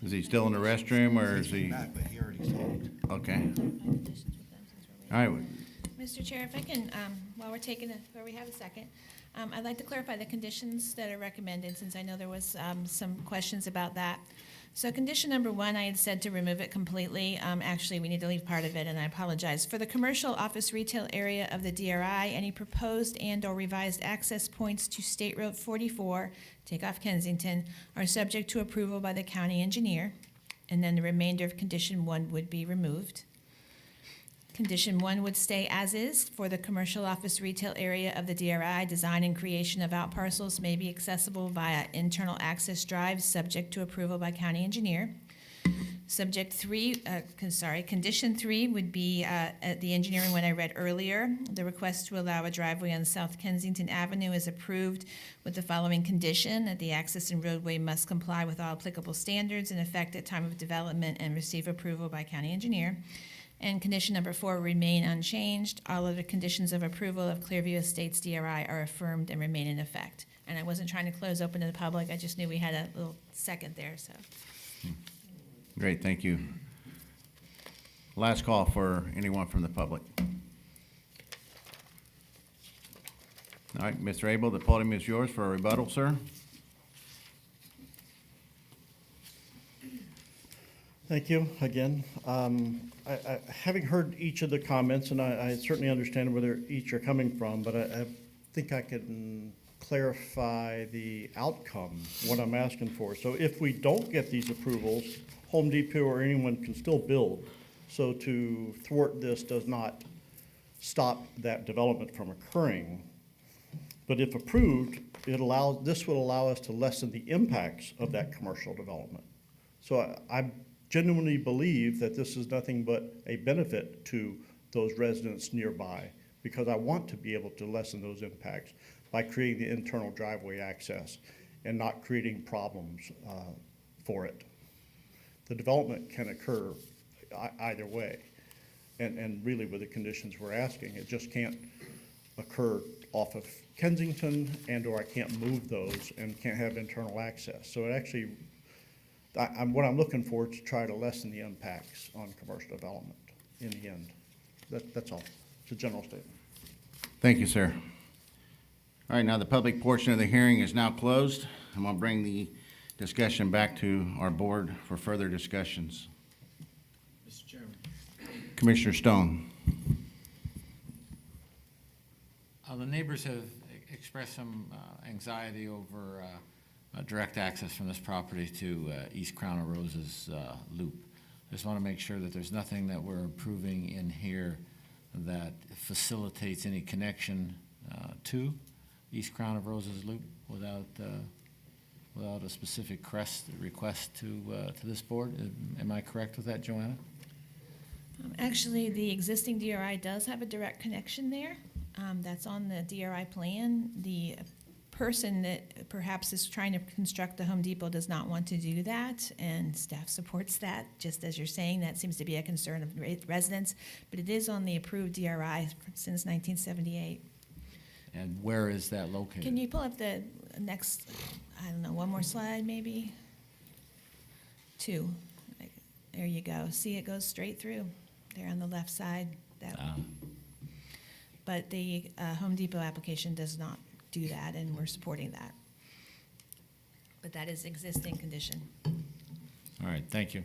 Is he still in the restroom, or is he? Okay. All right. Mr. Chair, if I can, while we have a second, I'd like to clarify the conditions that are recommended, since I know there was some questions about that. So condition number 1, I had said to remove it completely. Actually, we need to leave part of it, and I apologize. For the commercial office retail area of the DRI, any proposed and/or revised access points to State Road 44, take off Kensington, are subject to approval by the county engineer, and then the remainder of condition 1 would be removed. Condition 1 would stay as is. For the commercial office retail area of the DRI, design and creation of outparcels may be accessible via internal access drives, subject to approval by county engineer. Condition 3 would be the engineering one I read earlier. The request to allow a driveway on South Kensington Avenue is approved with the following condition: that the access and roadway must comply with all applicable standards in effect at time of development and receive approval by county engineer. And condition number 4 remain unchanged. All other conditions of approval of Clearview Estates DRI are affirmed and remain in effect. And I wasn't trying to close open to the public, I just knew we had a little second there, so. Great, thank you. Last call for anyone from the public. All right, Mr. Abel, the podium is yours for a rebuttal, sir. Think you again. Having heard each of the comments, and I certainly understand where each are coming from, but I think I can clarify the outcome, what I'm asking for. So if we don't get these approvals, Home Depot or anyone can still build. So to thwart this does not stop that development from occurring. But if approved, this would allow us to lessen the impacts of that commercial development. So I genuinely believe that this is nothing but a benefit to those residents nearby, because I want to be able to lessen those impacts by creating the internal driveway access and not creating problems for it. The development can occur either way, and really with the conditions we're asking, it just can't occur off of Kensington, and/or I can't move those and can't have internal access. So it actually, what I'm looking for is to try to lessen the impacts on commercial development in the end. That's all. It's a general statement. Thank you, sir. All right, now the public portion of the hearing is now closed. I'm going to bring the discussion back to our board for further discussions. Mr. Chairman. Commissioner Stone. The neighbors have expressed some anxiety over direct access from this property to East Crown of Roses Loop. I just want to make sure that there's nothing that we're approving in here that facilitates any connection to East Crown of Roses Loop without a specific request to this board. Am I correct with that, Joanna? Actually, the existing DRI does have a direct connection there. That's on the DRI plan. The person that perhaps is trying to construct the Home Depot does not want to do that, and staff supports that. Just as you're saying, that seems to be a concern of residents, but it is on the approved DRI since 1978. And where is that located? Can you pull up the next, I don't know, one more slide maybe? 2. There you go. See, it goes straight through there on the left side. But the Home Depot application does not do that, and we're supporting that. But that is existing condition. All right, thank you.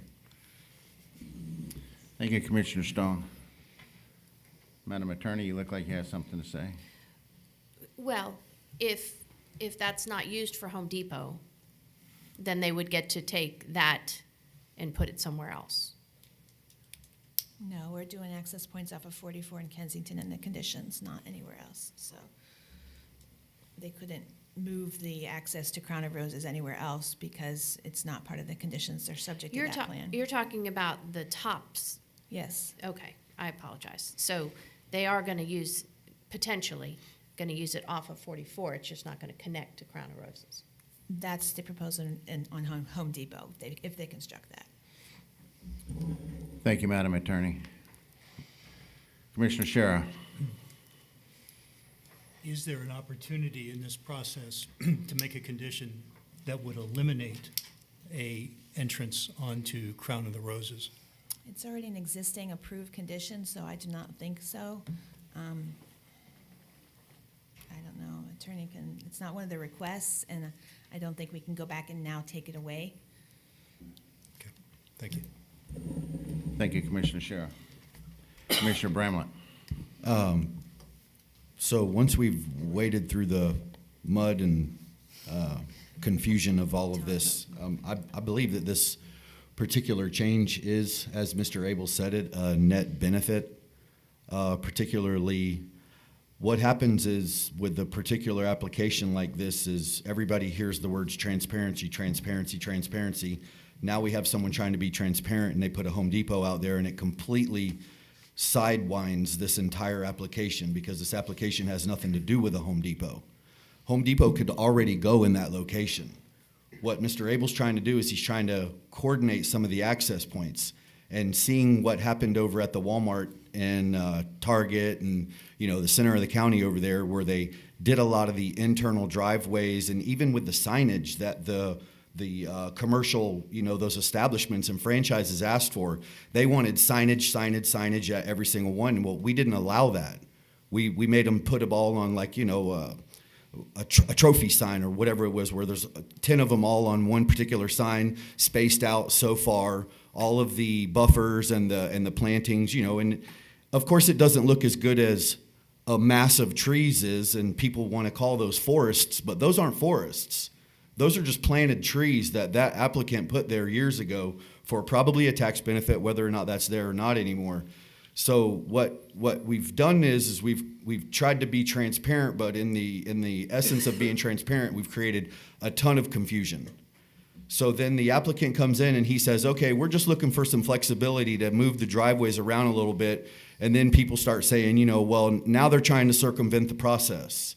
Thank you, Commissioner Stone. Madam Attorney, you look like you have something to say. Well, if that's not used for Home Depot, then they would get to take that and put it somewhere else. No, we're doing access points off of 44 in Kensington and the conditions, not anywhere else. So they couldn't move the access to Crown of Roses anywhere else because it's not part of the conditions. They're subject to that plan. You're talking about the tops. Yes. Okay, I apologize. So they are going to use, potentially, going to use it off of 44. It's just not going to connect to Crown of Roses. That's the proposal on Home Depot, if they construct that. Thank you, Madam Attorney. Commissioner Shara. Is there an opportunity in this process to make a condition that would eliminate a entrance onto Crown of the Roses? It's already an existing approved condition, so I do not think so. I don't know, attorney can, it's not one of the requests, and I don't think we can go back and now take it away. Okay, thank you. Thank you, Commissioner Shara. Commissioner Bramlett. So once we've waded through the mud and confusion of all of this, I believe that this particular change is, as Mr. Abel said it, a net benefit. Particularly, what happens is with a particular application like this is everybody hears the words transparency, transparency, transparency. Now we have someone trying to be transparent and they put a Home Depot out there and it completely sidewinds this entire application because this application has nothing to do with a Home Depot. Home Depot could already go in that location. What Mr. Abel's trying to do is he's trying to coordinate some of the access points, and seeing what happened over at the Walmart and Target and, you know, the center of the county over there where they did a lot of the internal driveways, and even with the signage that the commercial, you know, those establishments and franchises asked for, they wanted signage at every single one. Well, we didn't allow that. We made them put a ball on, like, you know, a trophy sign or whatever it was, where there's 10 of them all on one particular sign, spaced out so far, all of the buffers and the plantings, you know, and of course it doesn't look as good as a mass of trees is, and people want to call those forests, but those aren't forests. Those are just planted trees that applicant put there years ago for probably a tax benefit, whether or not that's there or not anymore. So what we've done is we've tried to be transparent, but in the essence of being transparent, we've created a ton of confusion. So then the applicant comes in and he says, okay, we're just looking for some flexibility to move the driveways around a little bit. And then people start saying, you know, well, now they're trying to circumvent the process.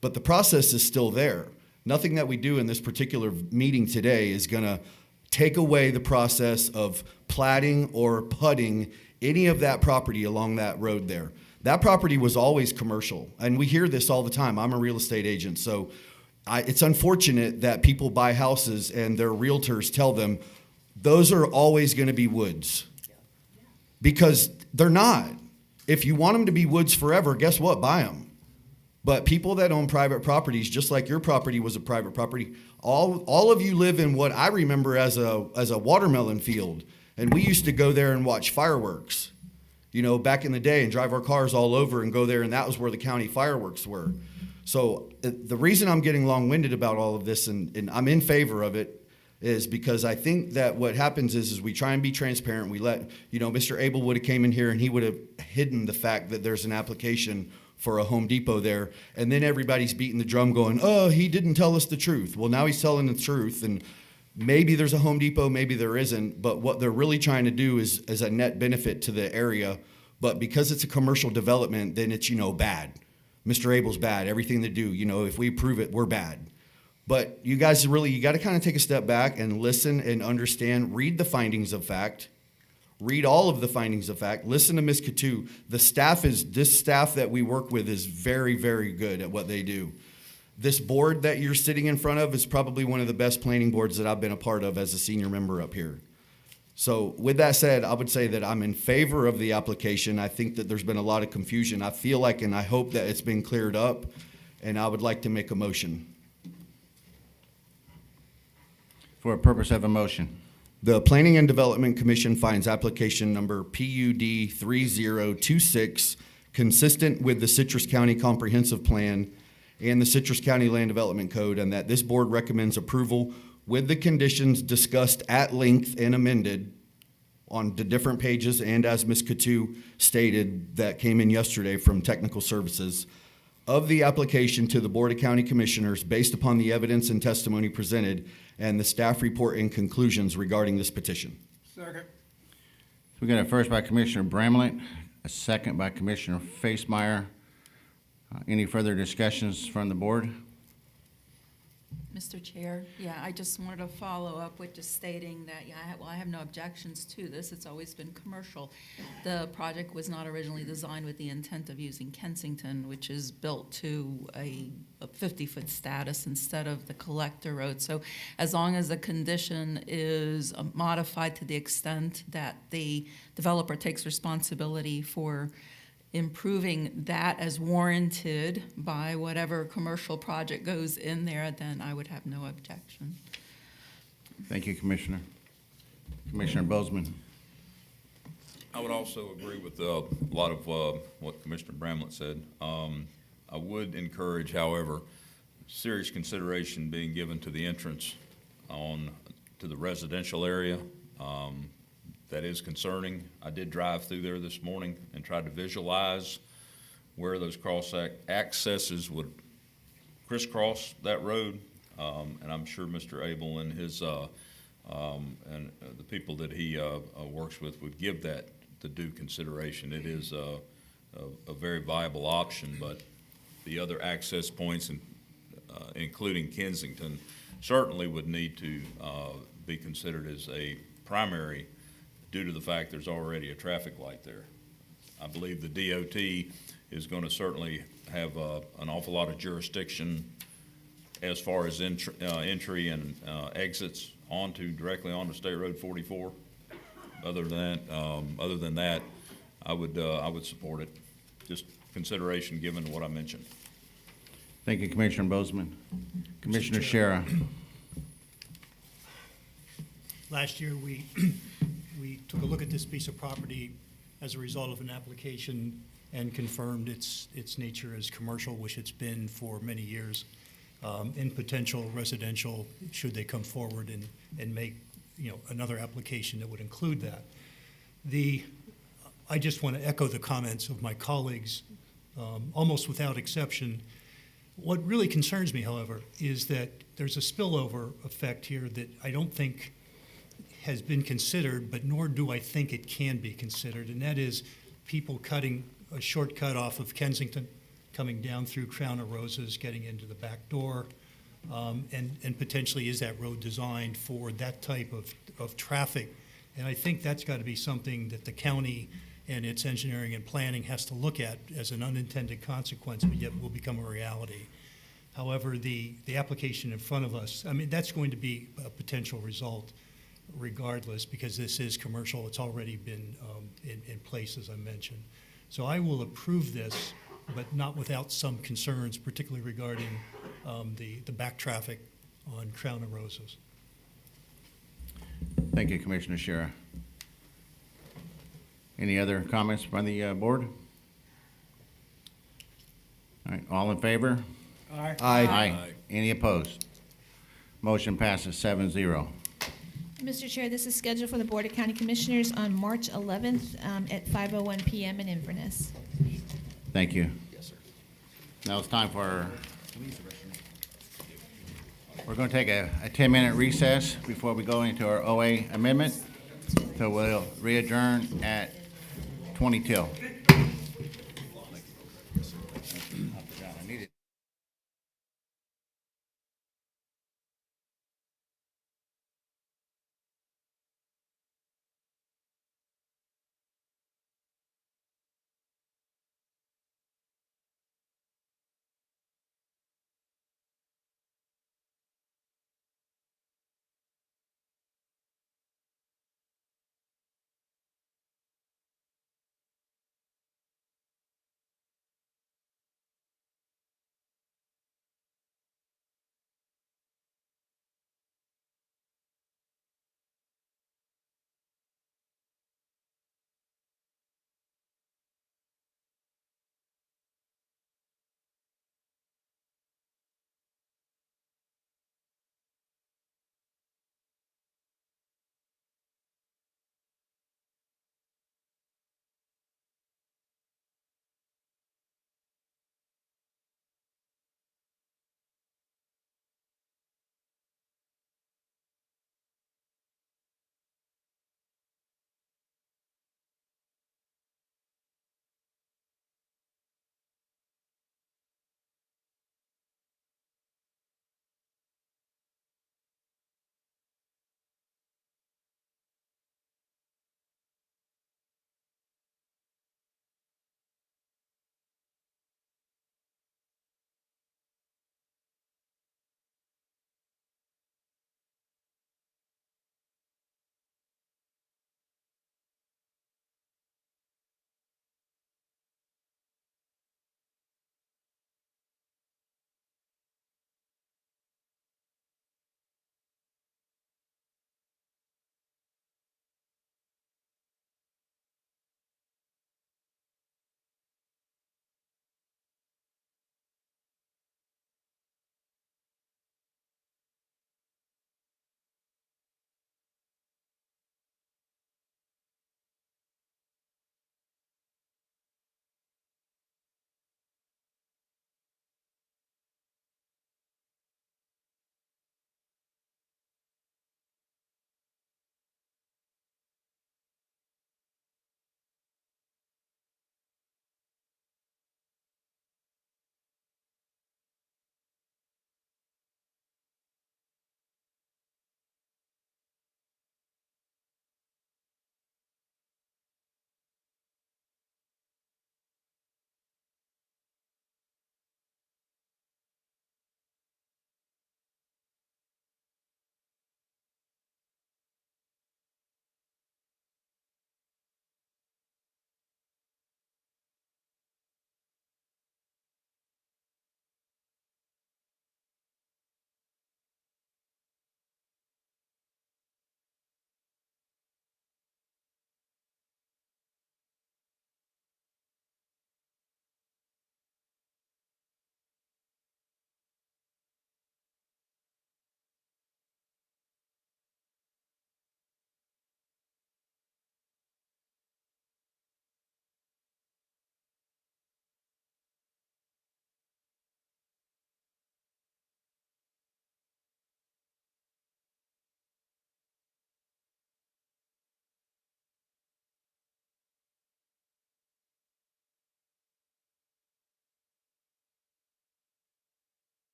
But the process is still there. Nothing that we do in this particular meeting today is going to take away the process of platting or putting any of that property along that road there. That property was always commercial, and we hear this all the time. I'm a real estate agent, so it's unfortunate that people buy houses and their realtors tell them those are always going to be woods, because they're not. If you want them to be woods forever, guess what? Buy them. But people that own private properties, just like your property was a private property, all of you live in what I remember as a watermelon field. And we used to go there and watch fireworks, you know, back in the day, and drive our cars all over and go there, and that was where the county fireworks were. So the reason I'm getting long-winded about all of this, and I'm in favor of it, is because I think that what happens is we try and be transparent. We let, you know, Mr. Abel would have came in here and he would have hidden the fact that there's an application for a Home Depot there, and then everybody's beating the drum going, oh, he didn't tell us the truth. Well, now he's telling the truth, and maybe there's a Home Depot, maybe there isn't, but what they're really trying to do is a net benefit to the area. But because it's a commercial development, then it's, you know, bad. Mr. Abel's bad. Everything they do, you know, if we approve it, we're bad. But you guys really, you got to kind of take a step back and listen and understand, read the findings of fact, read all of the findings of fact, listen to Ms. Katu. This staff that we work with is very, very good at what they do. This board that you're sitting in front of is probably one of the best planning boards that I've been a part of as a senior member up here. So with that said, I would say that I'm in favor of the application. I think that there's been a lot of confusion. I feel like, and I hope that it's been cleared up, and I would like to make a motion. For a purpose of a motion. The Planning and Development Commission finds application number PUD 3026 consistent with the Citrus County Comprehensive Plan and the Citrus County Land Development Code, and that this board recommends approval with the conditions discussed at length and amended on the different pages, and as Ms. Katu stated, that came in yesterday from Technical Services, of the application to the Board of County Commissioners based upon the evidence and testimony presented and the staff report and conclusions regarding this petition. Second. We got a first by Commissioner Bramlett, a second by Commissioner Facemeyer. Any further discussions from the board? Mr. Chair, yeah, I just wanted to follow up with just stating that, yeah, I have no objections to this. It's always been commercial. The project was not originally designed with the intent of using Kensington, which is built to a 50-foot status instead of the collector road. So as long as the condition is modified to the extent that the developer takes responsibility for improving that as warranted by whatever commercial project goes in there, then I would have no objection. Thank you, Commissioner. Commissioner Bozeman. I would also agree with a lot of what Commissioner Bramlett said. I would encourage, however, serious consideration being given to the entrance to the residential area. That is concerning. I did drive through there this morning and tried to visualize where those cross accesses would crisscross that road. And I'm sure Mr. Abel and his and the people that he works with would give that the due consideration. It is a very viable option, but the other access points, including Kensington, certainly would need to be considered as a primary due to the fact there's already a traffic light there. I believe the DOT is going to certainly have an awful lot of jurisdiction as far as entry and exits directly onto State Road 44. Other than that, I would support it. Just consideration given to what I mentioned. Thank you, Commissioner Bozeman. Commissioner Shara. Last year, we took a look at this piece of property as a result of an application and confirmed its nature as commercial, which it's been for many years, in potential residential, should they come forward and make, another application that would include that. I just want to echo the comments of my colleagues, almost without exception. What really concerns me, however, is that there's a spillover effect here that I don't think has been considered, but nor do I think it can be considered, and that is people cutting a shortcut off of Kensington, coming down through Crown of Roses, getting into the back door, and potentially is that road designed for that type of traffic? And I think that's got to be something that the county and its engineering and planning has to look at as an unintended consequence, but yet will become a reality. However, the application in front of us, I mean, that's going to be a potential result regardless, because this is commercial. It's already been in place, as I mentioned. So I will approve this but not without some concerns, particularly regarding the back traffic on Crown and Roses. Thank you, Commissioner Shara. Any other comments from the board? All right, all in favor? Aye. Aye. Any opposed? Motion passes 7-0. Mr. Chair, this is scheduled for the Board of County Commissioners on March 11th at 5:01 PM in Inverness. Thank you. Now it's time for, we're going to take a 10-minute recess before we go into our OA amendment. So we'll re-adjourn at 20 till.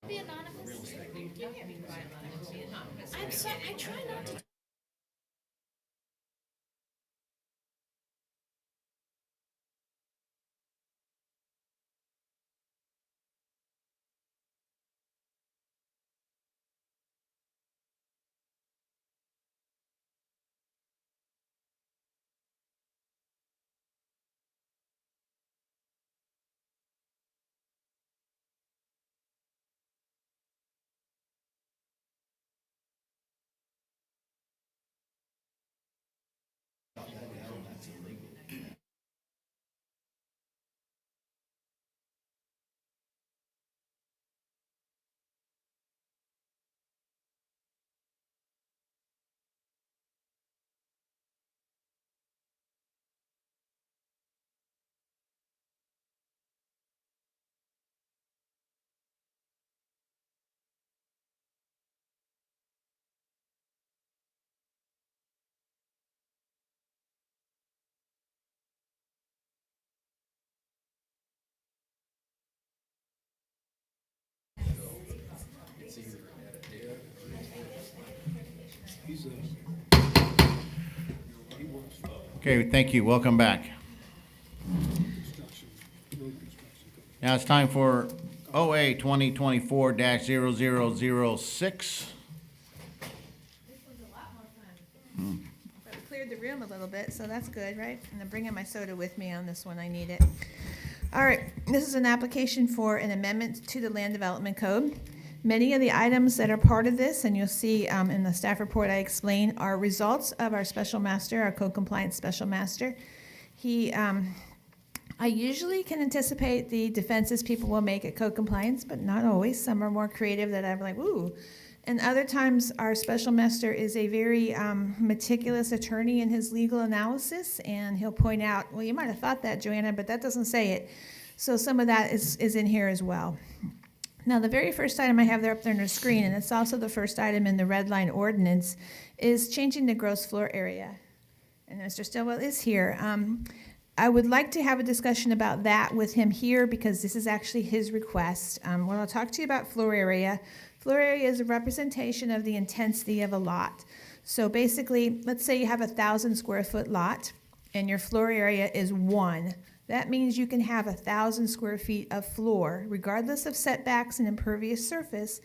be anonymous. I'm sorry, I try not to. Okay, thank you. Welcome back. Now it's time for OA 2024-0006. Cleared the room a little bit, so that's good, right? And I'm bringing my soda with me on this one. I need it. All right, this is an application for an amendment to the Land Development Code. Many of the items that are part of this, and you'll see in the staff report I explain, are results of our special master, our code compliance special master. I usually can anticipate the defenses people will make at code compliance, but not always. Some are more creative that I'm like, ooh. And other times, our special master is a very meticulous attorney in his legal analysis, and he'll point out, well, you might have thought that, Joanna, but that doesn't say it. So some of that is in here as well. Now, the very first item I have there up there on the screen, and it's also the first item in the red line ordinance, is changing the gross floor area. And Mr. Stillwell is here. I would like to have a discussion about that with him here because this is actually his request. When I'll talk to you about floor area is a representation of the intensity of a lot. So basically, let's say you have 1,000 square foot lot and your floor area is 1. That means you can have 1,000 square feet of floor, regardless of setbacks and impervious surface.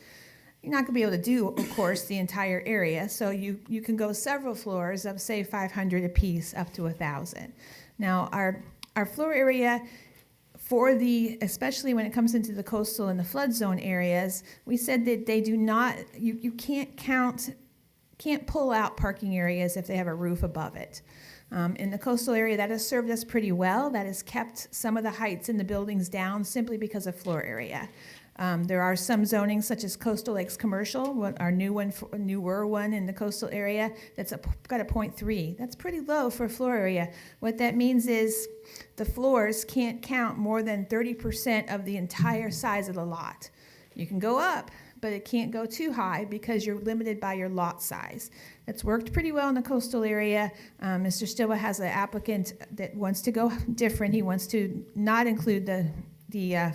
You're not going to be able to do, of course, the entire area. So you can go several floors of, say, 500 apiece up to 1,000. Now, our floor area for especially when it comes into the coastal and the flood zone areas, we said that they do not, you can't pull out parking areas if they have a roof above it. In the coastal area, that has served us pretty well. That has kept some of the heights in the buildings down simply because of floor area. There are some zonings such as Coastal Lakes Commercial, our newer one in the coastal area, that's got a 0.3. That's pretty low for floor area. What that means is the floors can't count more than 30% of the entire size of the lot. You can go up, but it can't go too high because you're limited by your lot size. That's worked pretty well in the coastal area. Mr. Stillwell has an applicant that wants to go different. He wants to not include the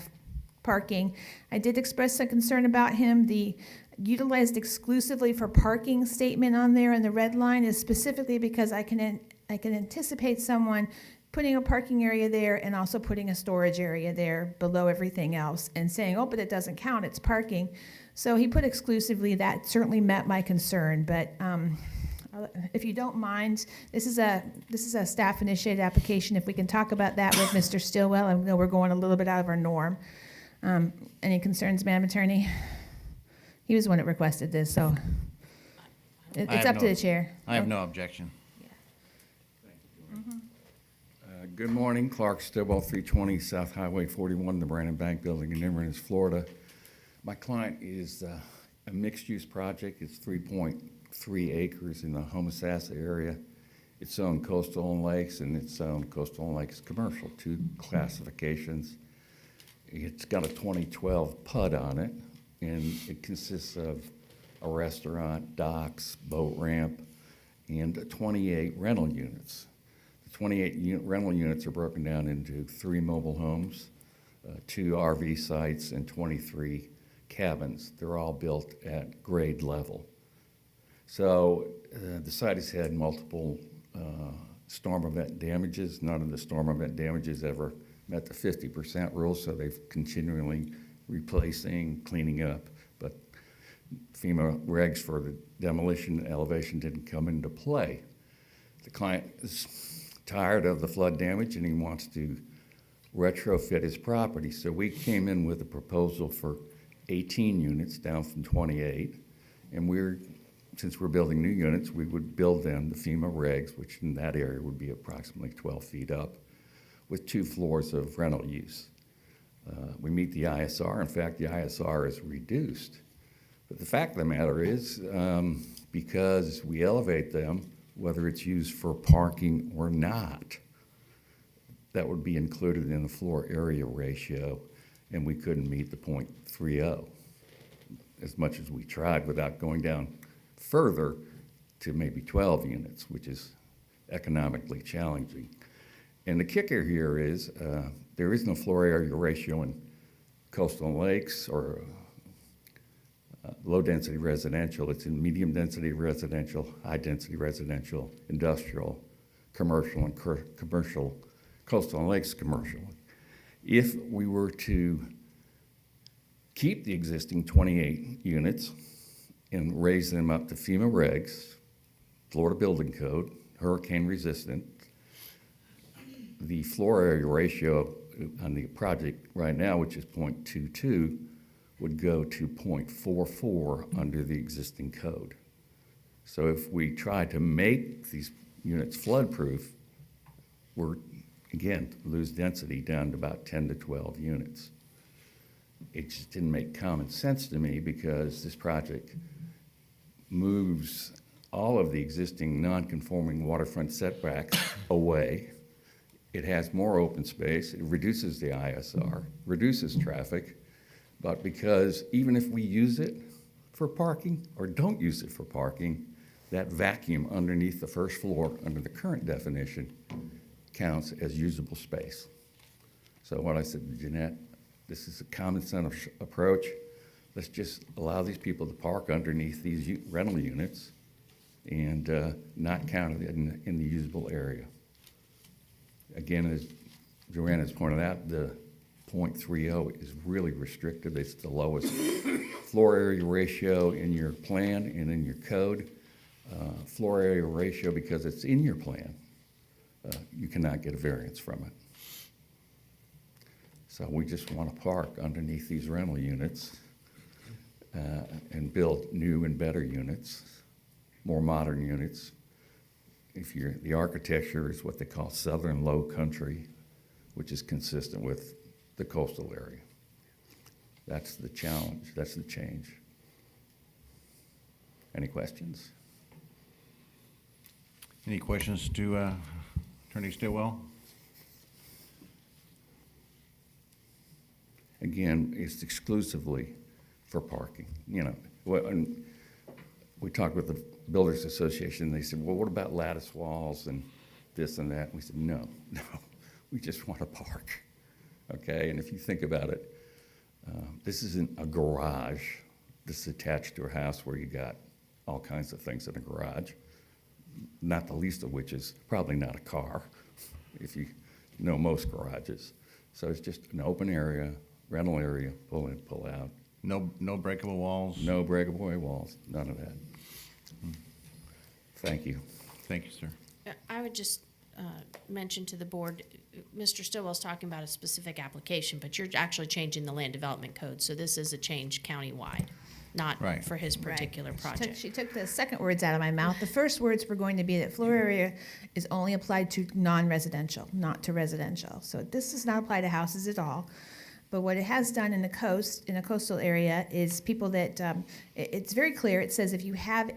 parking. I did express a concern about him. The utilized exclusively for parking statement on there in the red line is specifically because I can anticipate someone putting a parking area there and also putting a storage area there below everything else and saying, oh, but it doesn't count, it's parking. So he put exclusively. That certainly met my concern, but if you don't mind, this is a staff-initiated application. If we can talk about that with Mr. Stillwell, I know we're going a little bit out of our norm. Any concerns, Madam Attorney? He was the one that requested this, so it's up to the chair. I have no objection. Good morning, Clark Stillwell, 320 South Highway 41, the Brandon Bank Building in Inverness, Florida. My client is a mixed-use project. It's 3.3 acres in the Homosassa area. It's zoned coastal and lakes, and it's zoned coastal and lakes commercial, 2 classifications. It's got a 2012 PUD on it, and it consists of a restaurant, docks, boat ramp, and 28 rental units. The 28 rental units are broken down into 3 mobile homes, 2 RV sites, and 23 cabins. They're all built at grade level. So the site has had multiple storm event damages. None of the storm event damages ever met the 50% rule, so they've continually replacing, cleaning up. But FEMA regs for the demolition and elevation didn't come into play. The client is tired of the flood damage and he wants to retrofit his property. So we came in with a proposal for 18 units down from 28. And since we're building new units, we would build them the FEMA regs, which in that area would be approximately 12 feet up, with 2 floors of rental use. We meet the ISR. In fact, the ISR is reduced. But the fact of the matter is, because we elevate them, whether it's used for parking or not, that would be included in the floor area ratio, and we couldn't meet the 0.30 as much as we tried without going down further to maybe 12 units, which is economically challenging. And the kicker here is there is no floor area ratio in coastal lakes or low-density residential. It's in medium-density residential, high-density residential, industrial, commercial, and commercial, coastal and lakes commercial. If we were to keep the existing 28 units and raise them up to FEMA regs, Florida Building Code, hurricane resistant, the floor area ratio on the project right now, which is 0.22, would go to 0.44 under the existing code. So if we try to make these units flood-proof, we're, again, lose density down to about 10 to 12 units. It just didn't make common sense to me because this project moves all of the existing non-conforming waterfront setbacks away. It has more open space. It reduces the ISR, reduces traffic. But because even if we use it for parking or don't use it for parking, that vacuum underneath the first floor under the current definition counts as usable space. So what I said to Jeanette, this is a common sense approach. Let's just allow these people to park underneath these rental units and not count it in the usable area. Again, as Joanne has pointed out, the 0.30 is really restricted. It's the lowest floor area ratio in your plan and in your code. Floor area ratio, because it's in your plan, you cannot get a variance from it. So we just want to park underneath these rental units and build new and better units, more modern units. The architecture is what they call Southern Low Country, which is consistent with the coastal area. That's the challenge, that's the change. Any questions? Any questions to Attorney Stillwell? Again, it's exclusively for parking. You know, when we talked with the Builders Association, and they said, well, what about lattice walls and this and that? And we said, no, we just want to park, okay? And if you think about it, this isn't a garage. This is attached to a house where you got all kinds of things in a garage, not the least of which is probably not a car, if you know most garages. So it's just an open area, rental area, pull in, pull out. No breakable walls? No breakable walls, none of that. Thank you. Thank you, sir. I would just mention to the board, Mr. Stillwell's talking about a specific application, but you're actually changing the land development code, so this is a change countywide, not Right. for his particular project. She took the second words out of my mouth. The first words were going to be that floor area is only applied to non-residential, not to residential. So this does not apply to houses at all. But what it has done in the coast, in a coastal area, is people that, it's very clear. It says if you have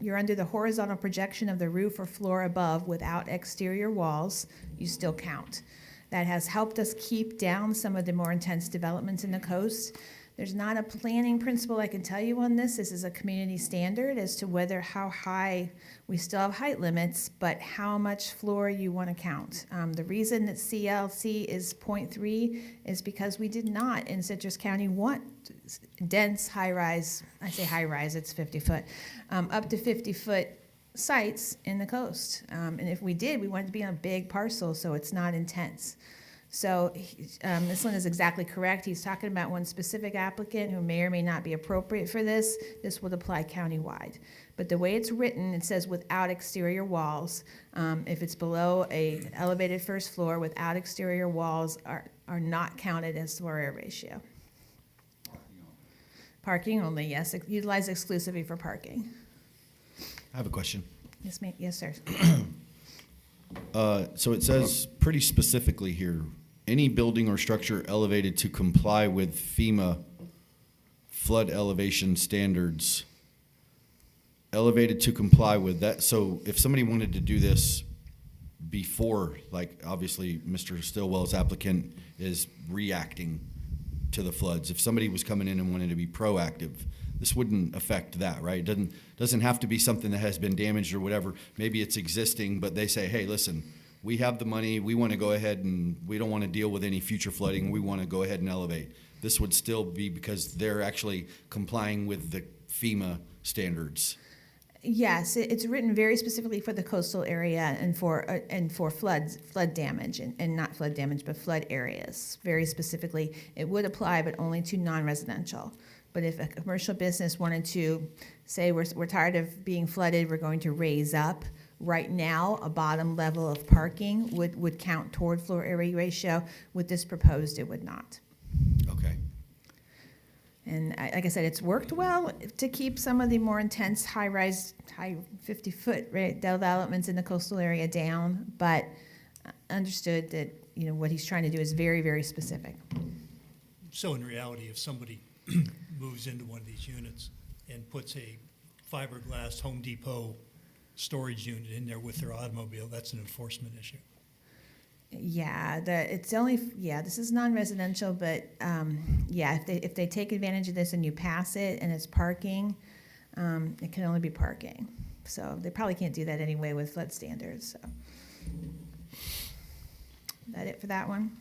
you're under the horizontal projection of the roof or floor above without exterior walls, you still count. That has helped us keep down some of the more intense developments in the coast. There's not a planning principle I can tell you on this. This is a community standard as to whether how high, we still have height limits, but how much floor you want to count. The reason that CLC is 0.3 is because we did not in Citrus County want dense high-rise, I say high-rise, it's 50-foot, up to 50-foot sites in the coast. And if we did, we wanted to be on a big parcel so it's not intense. So Ms. Lynn is exactly correct. He's talking about one specific applicant who may or may not be appropriate for this. This would apply countywide. But the way it's written, it says without exterior walls. If it's below a elevated first floor without exterior walls are not counted as floor area ratio. Parking only, yes, utilized exclusively for parking. I have a question. Yes, ma'am. Yes, sir. So it says pretty specifically here, any building or structure elevated to comply with FEMA flood elevation standards. Elevated to comply with that. So if somebody wanted to do this before, like obviously Mr. Stillwell's applicant is reacting to the floods. If somebody was coming in and wanted to be proactive, this wouldn't affect that, right? It doesn't have to be something that has been damaged or whatever. Maybe it's existing, but they say, hey, listen, we have the money. We want to go ahead and we don't want to deal with any future flooding. We want to go ahead and elevate. This would still be because they're actually complying with the FEMA standards. Yes, it's written very specifically for the coastal area and for flood damage, and not flood damage, but flood areas. Very specifically, it would apply, but only to non-residential. But if a commercial business wanted to say, we're tired of being flooded, we're going to raise up, right now, a bottom level of parking would count toward floor area ratio. With this proposed, it would not. Okay. And like I said, it's worked well to keep some of the more intense high-rise, high 50-foot developments in the coastal area down, but understood that what he's trying to do is very, very specific. So in reality, if somebody moves into one of these units and puts a fiberglass Home Depot storage unit in there with their automobile, that's an enforcement issue. Yeah, this is non-residential, but if they take advantage of this and you pass it and it's parking, it can only be parking. So they probably can't do that anyway with flood standards. So that it for that one?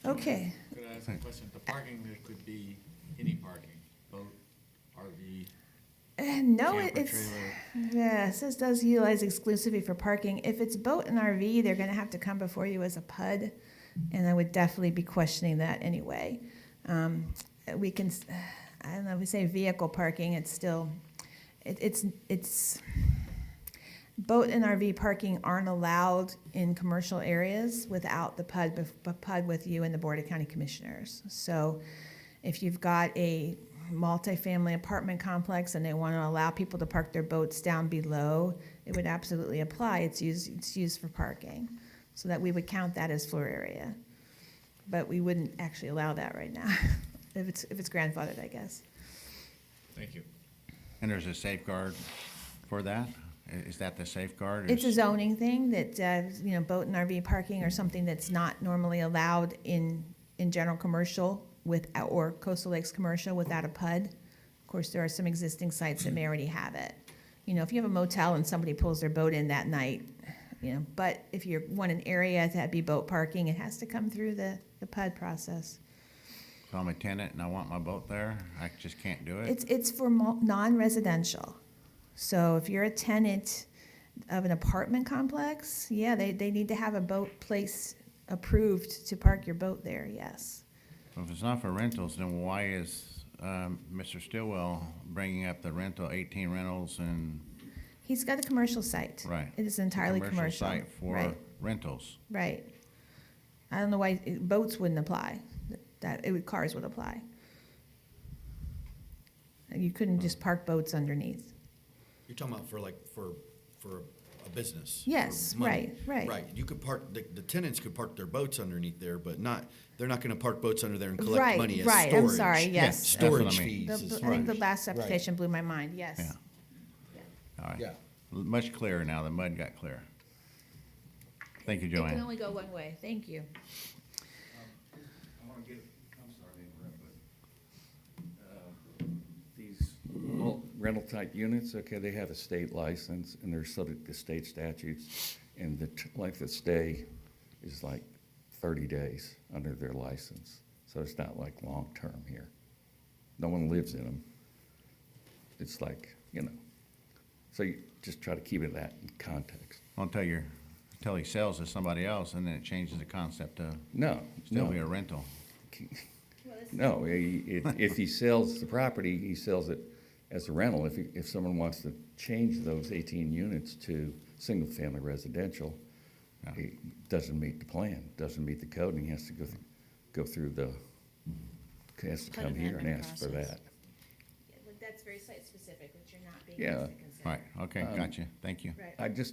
Okay. Could I ask a question? The parking, there could be any parking, boat, RV, No, camper, it's, trailer. it says does utilize exclusively for parking. If it's boat and RV, they're gonna have to come before you as a PUD, and I would definitely be questioning that anyway. We can, I don't know, if we say vehicle parking, it's still, it's, boat and RV parking aren't allowed in commercial areas without the PUD with you and the Board of County Commissioners. So if you've got a multifamily apartment complex and they want to allow people to park their boats down below, it would absolutely apply. It's used for parking, so that we would count that as floor area. But we wouldn't actually allow that right now, if it's grandfathered, I guess. Thank you. And there's a safeguard for that? Is that the safeguard? It's a zoning thing that, boat and RV parking or something that's not normally allowed in general commercial or coastal lakes commercial without a PUD. Of course, there are some existing sites that may already have it. If you have a motel and somebody pulls their boat in that night, but if you want an area to be boat parking, it has to come through the PUD process. So I'm a tenant and I want my boat there, I just can't do it? It's for non-residential. So if you're a tenant of an apartment complex, yeah, they need to have a boat place approved to park your boat there, yes. Well, if it's not for rentals, then why is Mr. Stillwell bringing up the rental, 18 rentals and? He's got a commercial site. Right. It is entirely commercial. Site for Right. rentals. Right. I don't know why boats wouldn't apply. Cars would apply. You couldn't just park boats underneath. You're talking about for a business. Yes, for money. right. Right. You could park, the tenants could park their boats underneath there, but they're not gonna park boats under there and collect money as storage. Right, I'm sorry, yes. Storage That's what I mean. fees. I think the last application blew my mind, yes. Yeah. All right. Yeah. Much clearer now, the mud got clear. Thank you, It can Joanne. only go one way, thank you. rental type units, okay, they have a state license and they're subject to state statutes. And the length of stay is like 30 days under their license. So it's not like long-term here. No one lives in them. It's like, so you just try to keep it that in context. Until he sells to somebody else, and then it changes the concept of No. be a rental. No, if he sells the property, he sells it as a rental. If someone wants to change those 18 units to single-family residential, it doesn't meet the plan, doesn't meet the code, and he has to go through has to Put come here and amendment ask for process. that. That's very site-specific, which you're not being Yeah. asked to consider. Right, okay, gotcha, thank you. Right.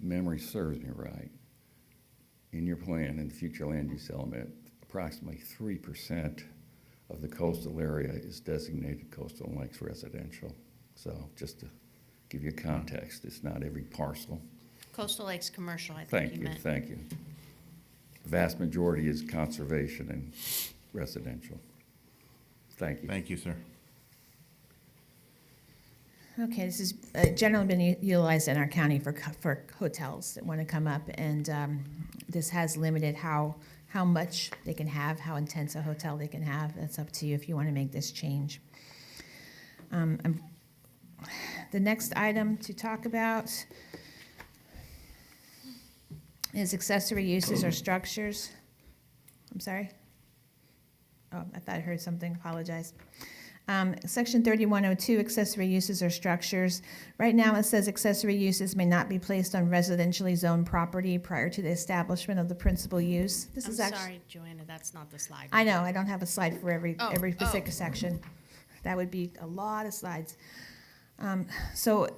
Memory serves me right. In your plan, in the future land use element, approximately 3% of the coastal area is designated coastal and lakes residential. So just to give you context, it's not every parcel. Coastal Lakes Commercial, I think you meant. Thank you. The vast majority is conservation and residential. Thank you. Thank you, sir. Okay, this is generally been utilized in our county for hotels that want to come up, and this has limited how much they can have, how intense a hotel they can have. That's up to you if you want to make this change. The next item to talk about is accessory uses or structures. I'm sorry? Oh, I thought I heard something, apologize. Section 3102, accessory uses or structures. Right now it says accessory uses may not be placed on residentially zoned property prior to the establishment of the principal use. This is actually. Sorry, Joanna, that's not the slide. I know, I don't have a slide for every Oh, specific oh. section. That would be a lot of slides. So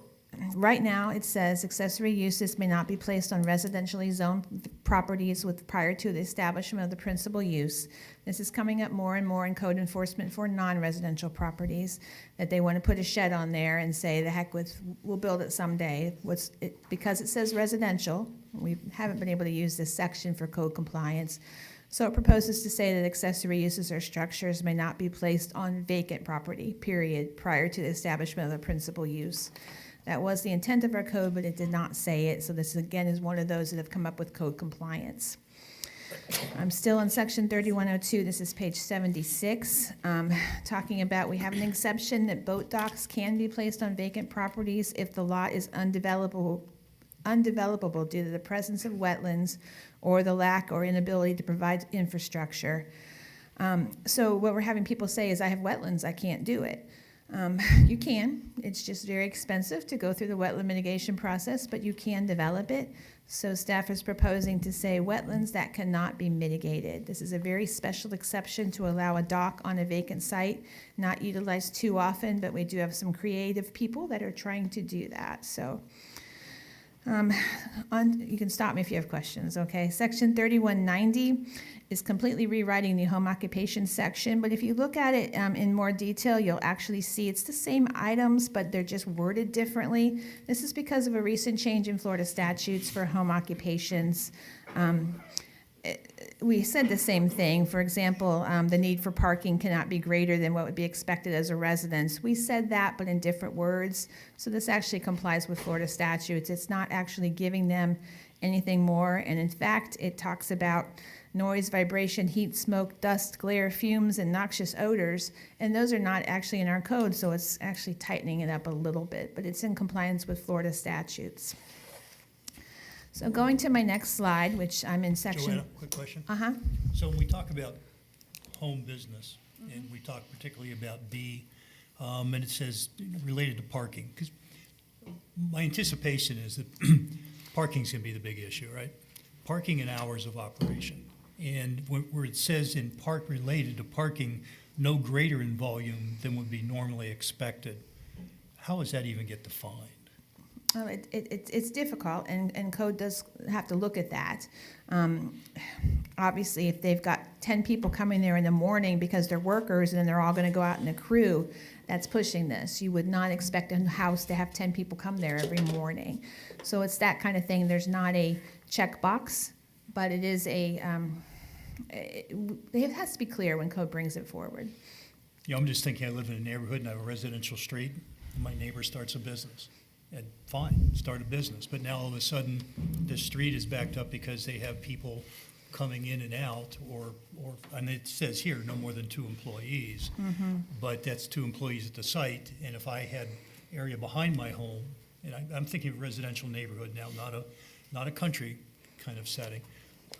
right now, it says accessory uses may not be placed on residentially zoned properties with prior to the establishment of the principal use. This is coming up more and more in code enforcement for non-residential properties, that they want to put a shed on there and say, the heck with, we'll build it someday. Because it says residential, we haven't been able to use this section for code compliance. So it proposes to say that accessory uses or structures may not be placed on vacant property, period, prior to the establishment of the principal use. That was the intent of our code, but it did not say it. So this, again, is one of those that have come up with code compliance. I'm still in section 3102. This is page 76, talking about we have an exception that boat docks can be placed on vacant properties if the lot is undevelopable due to the presence of wetlands or the lack or inability to provide infrastructure. So what we're having people say is, I have wetlands, I can't do it. You can. It's just very expensive to go through the wetland mitigation process, but you can develop it. So staff is proposing to say wetlands that cannot be mitigated. This is a very special exception to allow a dock on a vacant site, not utilized too often, but we do have some creative people that are trying to do that. So you can stop me if you have questions, okay? Section 3190 is completely rewriting the home occupation section, but if you look at it in more detail, you'll actually see it's the same items, but they're just worded differently. This is because of a recent change in Florida statutes for home occupations. We said the same thing. For example, the need for parking cannot be greater than what would be expected as a residence. We said that, but in different words. So this actually complies with Florida statutes. It's not actually giving them anything more. And in fact, it talks about noise, vibration, heat, smoke, dust, glare, fumes, and noxious odors. And those are not actually in our code, so it's actually tightening it up a little bit. But it's in compliance with Florida statutes. So going to my next slide, which I'm in section. Joanna, quick question. Uh-huh. So when we talk about home business, and we talk particularly about B, and it says related to parking, because my anticipation is that parking's gonna be the big issue, right? Parking and hours of operation. And where it says in part related to parking, no greater in volume than would be normally expected, how does that even get defined? Well, it's difficult, and code does have to look at that. Obviously, if they've got 10 people coming there in the morning because they're workers and then they're all going to go out in a crew, that's pushing this. You would not expect a house to have 10 people come there every morning. So it's that kind of thing. There's not a checkbox, but it is it has to be clear when code brings it forward. I'm just thinking I live in a neighborhood and I have a residential street, and my neighbor starts a business. And fine, start a business, but now all of a sudden, the street is backed up because they have people coming in and out, and it says here, no more than 2 employees. But that's 2 employees at the site, and if I had area behind my home, and I'm thinking of a residential neighborhood now, not a country kind of setting,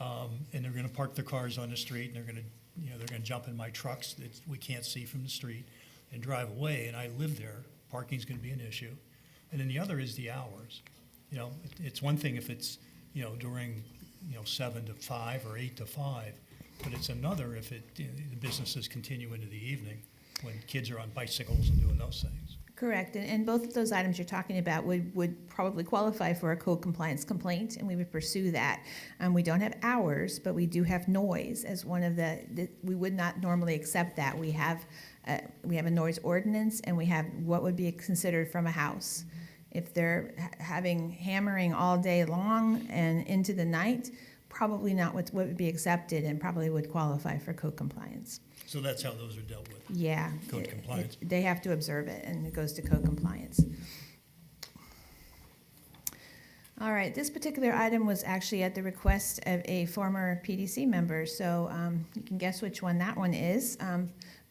and they're gonna park their cars on the street, and they're gonna jump in my trucks that we can't see from the street and drive away, and I live there, parking's gonna be an issue. And then the other is the hours. It's one thing if it's, during, 7 to 5 or 8 to 5, but it's another if the businesses continue into the evening when kids are on bicycles and doing those things. Correct, and both of those items you're talking about would probably qualify for a code compliance complaint, and we would pursue that. We don't have hours, but we do have noise as one of we would not normally accept that. We have a noise ordinance, and we have what would be considered from a house. If they're having hammering all day long and into the night, probably not what would be accepted and probably would qualify for code compliance. So that's how those are dealt with? Yeah. Code compliance? They have to observe it, and it goes to code compliance. All right, this particular item was actually at the request of a former PDC member, so you can guess which one that one is,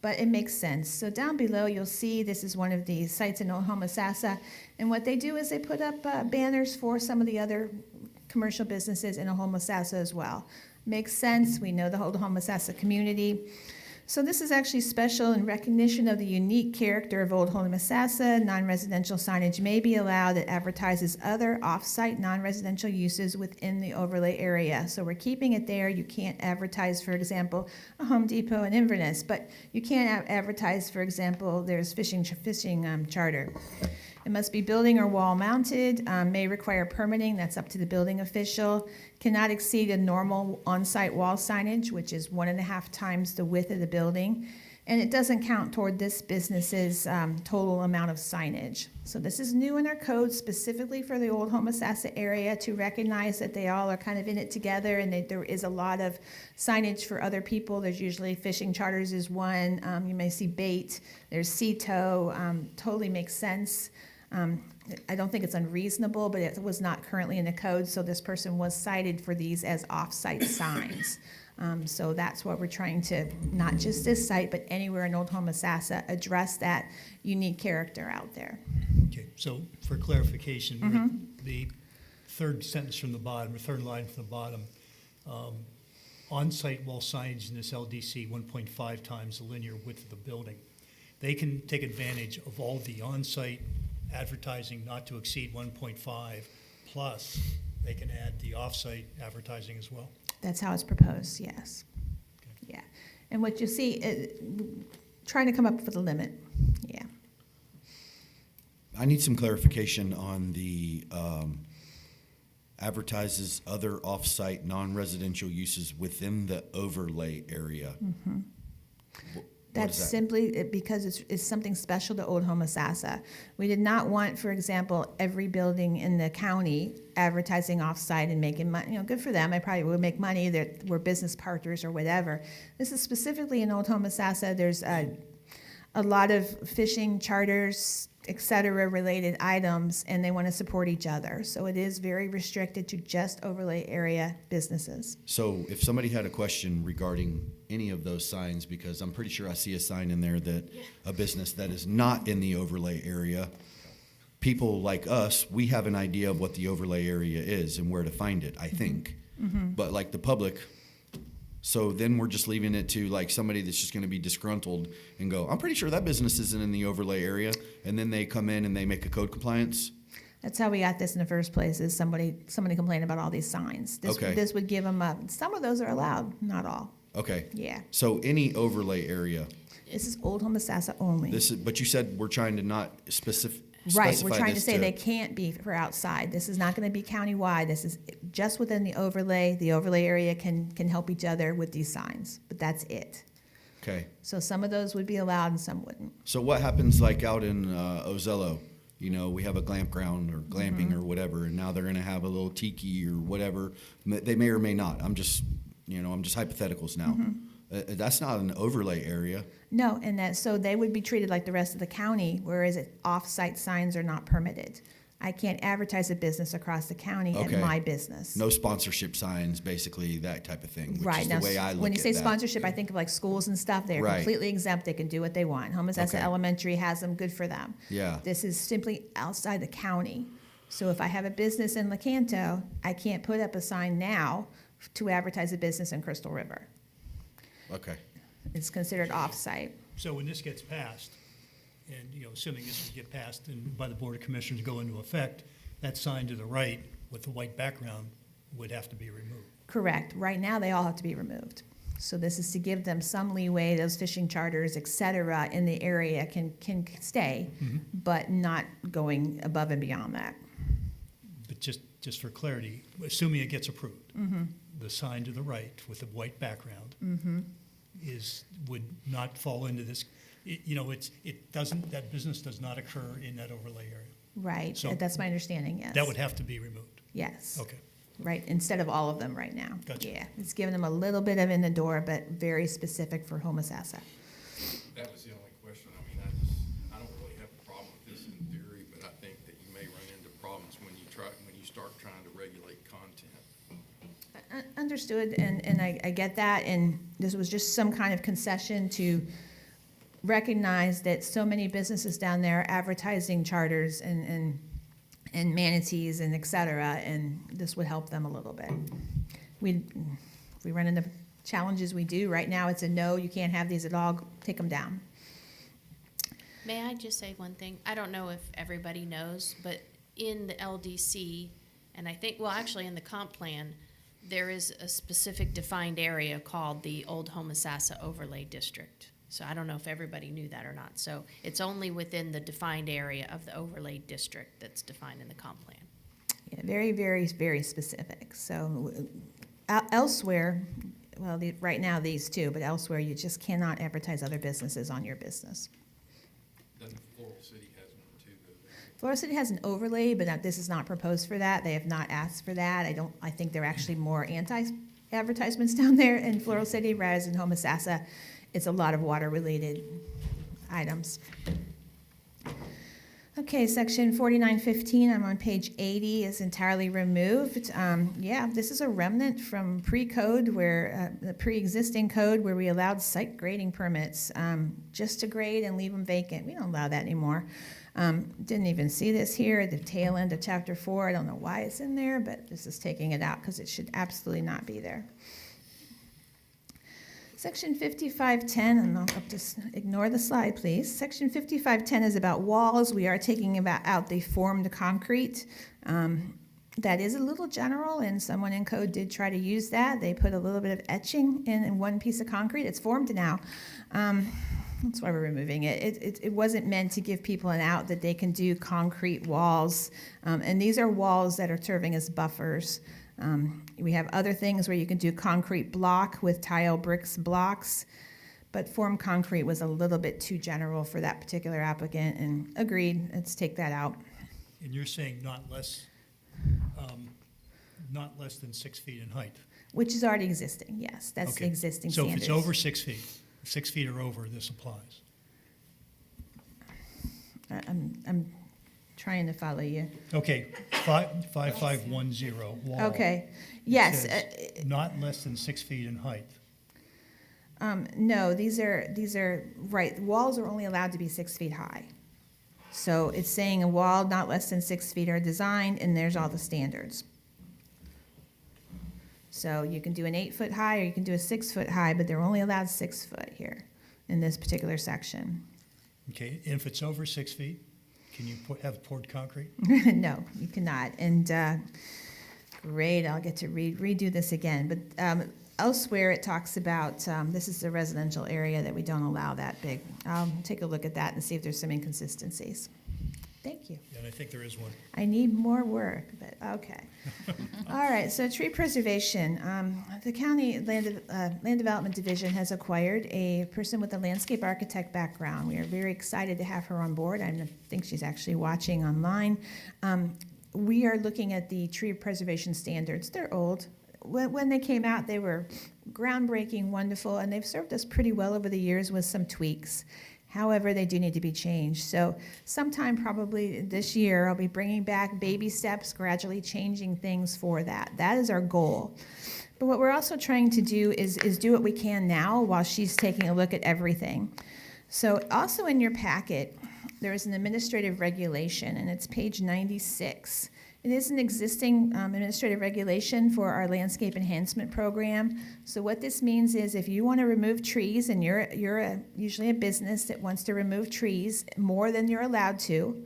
but it makes sense. So down below, you'll see this is one of the sites in Old Homosassa, and what they do is they put up banners for some of the other commercial businesses in Old Homosassa as well. Makes sense, we know the Old Homosassa community. So this is actually special in recognition of the unique character of Old Homosassa. Non-residential signage may be allowed that advertises other off-site non-residential uses within the overlay area. So we're keeping it there. You can't advertise, for example, a Home Depot in Inverness, but you can't advertise, for example, there's fishing charter. It must be building or wall mounted, may require permitting, that's up to the building official, cannot exceed a normal on-site wall signage, which is 1.5 times the width of the building, and it doesn't count toward this business's total amount of signage. So this is new in our code specifically for the Old Homosassa area to recognize that they all are kind of in it together, and there is a lot of signage for other people. There's usually fishing charters is one, you may see bait, there's sea tow, totally makes sense. I don't think it's unreasonable, but it was not currently in the code, so this person was cited for these as off-site signs. So that's what we're trying to, not just this site, but anywhere in Old Homosassa, address that unique character out there. Okay, so for clarification, the third sentence from the bottom, or third line from the bottom, on-site wall signage in this LDC 1.5 times the linear width of the building. They can take advantage of all the on-site advertising not to exceed 1.5, plus they can add the off-site advertising as well? That's how it's proposed, yes. Okay. Yeah, and what you see, trying to come up with a limit, yeah. I need some clarification on the advertises other off-site non-residential uses within the overlay area. That's simply because it's something special to Old Homosassa. We did not want, for example, every building in the county advertising off-site and making money. Good for them. I probably would make money that we're business partners or whatever. This is specifically in Old Homosassa. There's a lot of fishing charters, et cetera, related items, and they want to support each other. So it is very restricted to just overlay area businesses. So if somebody had a question regarding any of those signs, because I'm pretty sure I see a sign in there that a business that is not in the overlay area, people like us, we have an idea of what the overlay area is and where to find it, I think. But like the public, so then we're just leaving it to like somebody that's just going to be disgruntled and go, I'm pretty sure that business isn't in the overlay area, and then they come in and they make a code compliance. That's how we got this in the first place, is somebody complained about all these signs. This would give them some of those are allowed, not all. Okay. Yeah. So any overlay area. This is Old Homosassa only. But you said we're trying to not specify. Right, we're trying to say they can't be for outside. This is not going to be countywide. This is just within the overlay. The overlay area can help each other with these signs, but that's it. Okay. So some of those would be allowed and some wouldn't. So what happens like out in Ozello? We have a glamp ground or glamping or whatever, and now they're going to have a little tiki or whatever. They may or may not. I'm just hypotheticals now. That's not an overlay area. No, and that, so they would be treated like the rest of the county, whereas off-site signs are not permitted. I can't advertise a business across the county at Okay. my business. No sponsorship signs, basically, that type of thing, which Right. is Now, the way I look at that. when you say sponsorship, I think of like schools and stuff. They're Right. completely exempt. They can do what they want. Homosassa Okay. Elementary has them, good for them. Yeah. This is simply outside the county. So if I have a business in Lecanto, I can't put up a sign now to advertise a business in Crystal River. Okay. It's considered off-site. So when this gets passed, and, you know, assuming this would get passed and by the Board of Commissioners go into effect, that sign to the right with the white background would have to be removed. Correct. Right now, they all have to be removed. So this is to give them some leeway, those fishing charters, et cetera, in the area can stay, but not going above and beyond that. But just for clarity, assuming it gets approved, Mm-hmm. the sign to the right with the white background Mm-hmm. would not fall into this, that business does not occur in that overlay area. Right. So That's my understanding, yes. That would have to be removed. Yes. Okay. Right, instead of all of them right now. Gotcha. Yeah, it's giving them a little bit of in the door, but very specific for Homosassa. That was the only question. I mean, I don't really have a problem with this in theory, but I think that you may run into problems when you start trying to regulate content. Understood, and I get that, and this was just some kind of concession to recognize that so many businesses down there are advertising charters and manatees and et cetera, and this would help them a little bit. We run into challenges, we do. Right now, it's a no, you can't have these at all, take them down. May I just say one thing? I don't know if everybody knows, but in the LDC, and I think, well, actually in the comp plan, there is a specific defined area called the Old Homosassa Overlay District. So I don't know if everybody knew that or not. So it's only within the defined area of the overlay district that's defined in the comp plan. Yeah, very, very, very specific. So elsewhere, well, right now these two, but elsewhere you just cannot advertise other businesses on your business. Doesn't Floral City has one too, though? Florida City has an overlay, but this is not proposed for that. They have not asked for that. I think they're actually more anti-advertisements down there in Floral City, whereas in Homosassa, it's a lot of water-related items. Okay, section 4915, I'm on page 80, is entirely removed. Yeah, this is a remnant from pre-code where, the pre-existing code where we allowed site grading permits just to grade and leave them vacant. We don't allow that anymore. Didn't even see this here at the tail end of chapter 4. I don't know why it's in there, but this is taking it out because it should absolutely not be there. Section 5510, and I'll just ignore the slide, please. Section 5510 is about walls. We are taking out the formed concrete. That is a little general, and someone in code did try to use that. They put a little bit of etching in one piece of concrete. It's formed now. That's why we're removing it. It wasn't meant to give people an out that they can do concrete walls. And these are walls that are serving as buffers. We have other things where you can do concrete block with tile bricks blocks, but formed concrete was a little bit too general for that particular applicant, and agreed, let's take that out. And you're saying not less than 6 feet in height? Which is already existing, yes, that's the Okay. existing So standards. if it's over 6 feet, 6 feet or over, this applies? I'm trying to follow you. Okay, 5510. Wall. Okay, It yes. says not less than 6 feet in height. No, these are, right, walls are only allowed to be 6 feet high. So it's saying a wall not less than 6 feet are designed, and there's all the standards. So you can do an 8 foot high, or you can do a 6 foot high, but they're only allowed 6 foot here in this particular section. Okay, if it's over 6 feet, can you have poured concrete? No, you cannot. And great, I'll get to redo this again. But elsewhere, it talks about, this is the residential area that we don't allow that big. I'll take a look at that and see if there's some inconsistencies. Thank you. And I think there is one. I need more work, but okay. All right, so tree preservation. The County Land Development Division has acquired a person with a landscape architect background. We are very excited to have her on board. I think she's actually watching online. We are looking at the tree preservation standards. They're old. When they came out, they were groundbreaking, wonderful, and they've served us pretty well over the years with some tweaks. However, they do need to be changed. So sometime probably this year, I'll be bringing back baby steps, gradually changing things for that. That is our goal. But what we're also trying to do is do what we can now while she's taking a look at everything. So also in your packet, there is an administrative regulation, and it's page 96. It is an existing administrative regulation for our landscape enhancement program. So what this means is if you want to remove trees, and you're usually a business that wants to remove trees more than you're allowed to,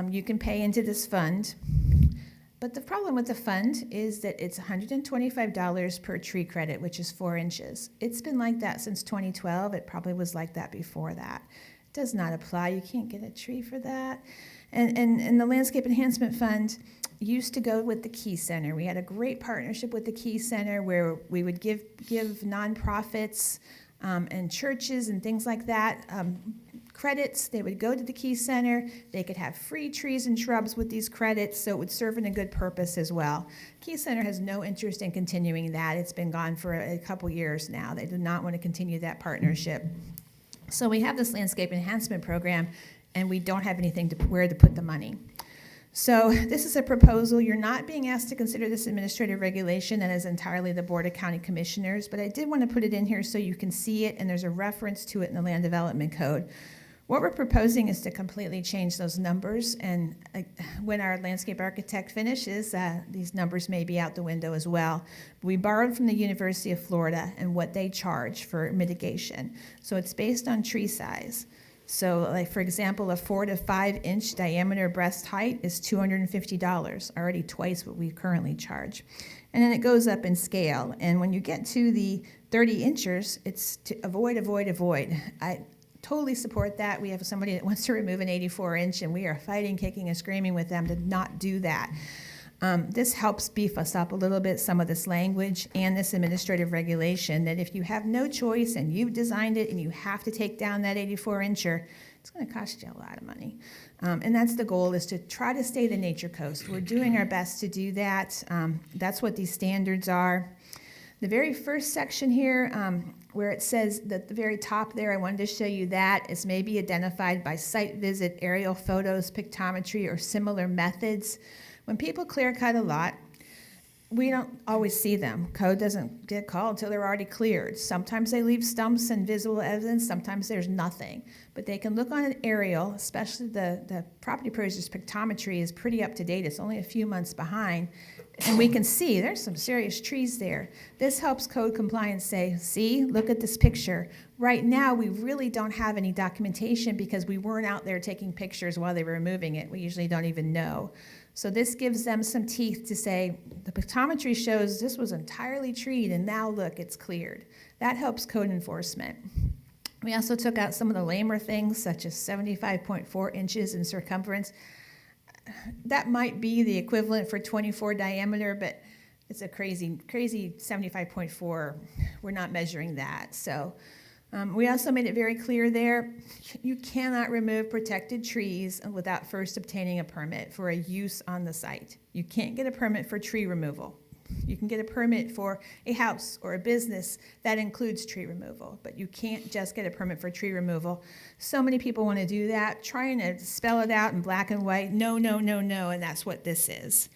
you can pay into this fund. But the problem with the fund is that it's $125 per tree credit, which is 4 inches. It's been like that since 2012. It probably was like that before that. It does not apply. You can't get a tree for that. And the Landscape Enhancement Fund used to go with the Key Center. We had a great partnership with the Key Center where we would give nonprofits and churches and things like that credits. They would go to the Key Center. They could have free trees and shrubs with these credits, so it would serve in a good purpose as well. Key Center has no interest in continuing that. It's been gone for a couple years now. They do not want to continue that partnership. So we have this landscape enhancement program, and we don't have anything where to put the money. So this is a proposal. You're not being asked to consider this administrative regulation. That is entirely the Board of County Commissioners, but I did want to put it in here so you can see it, and there's a reference to it in the Land Development Code. What we're proposing is to completely change those numbers, and when our landscape architect finishes, these numbers may be out the window as well. We borrowed from the University of Florida and what they charge for mitigation. So it's based on tree size. So like, for example, a 4 to 5 inch diameter breast height is $250, already twice what we currently charge. And then it goes up in scale. And when you get to the 30 inches, it's to avoid. I totally support that. We have somebody that wants to remove an 84 inch, and we are fighting, kicking, and screaming with them to not do that. This helps beef us up a little bit, some of this language and this administrative regulation, that if you have no choice and you've designed it and you have to take down that 84 incher, it's going to cost you a lot of money. And that's the goal, is to try to stay the nature coast. We're doing our best to do that. That's what these standards are. The very first section here, where it says that the very top there, I wanted to show you that, is maybe identified by site visit, aerial photos, pictometry, or similar methods. When people clear cut a lot, we don't always see them. Code doesn't get called until they're already cleared. Sometimes they leave stumps and visible evidence, sometimes there's nothing. But they can look on an aerial, especially the property appraiser's pictometry is pretty up to date. It's only a few months behind. And we can see there's some serious trees there. This helps code compliance say, see, look at this picture. Right now, we really don't have any documentation because we weren't out there taking pictures while they were removing it. We usually don't even know. So this gives them some teeth to say, the pictometry shows this was entirely treed, and now look, it's cleared. That helps code enforcement. We also took out some of the lamer things, such as 75.4 inches in circumference. That might be the equivalent for 24 diameter, but it's a crazy 75.4. We're not measuring that. So we also made it very clear there, you cannot remove protected trees without first obtaining a permit for a use on the site. You can't get a permit for tree removal. You can get a permit for a house or a business that includes tree removal, but you can't just get a permit for tree removal. So many people want to do that, trying to spell it out in black and white. No, and that's what this is.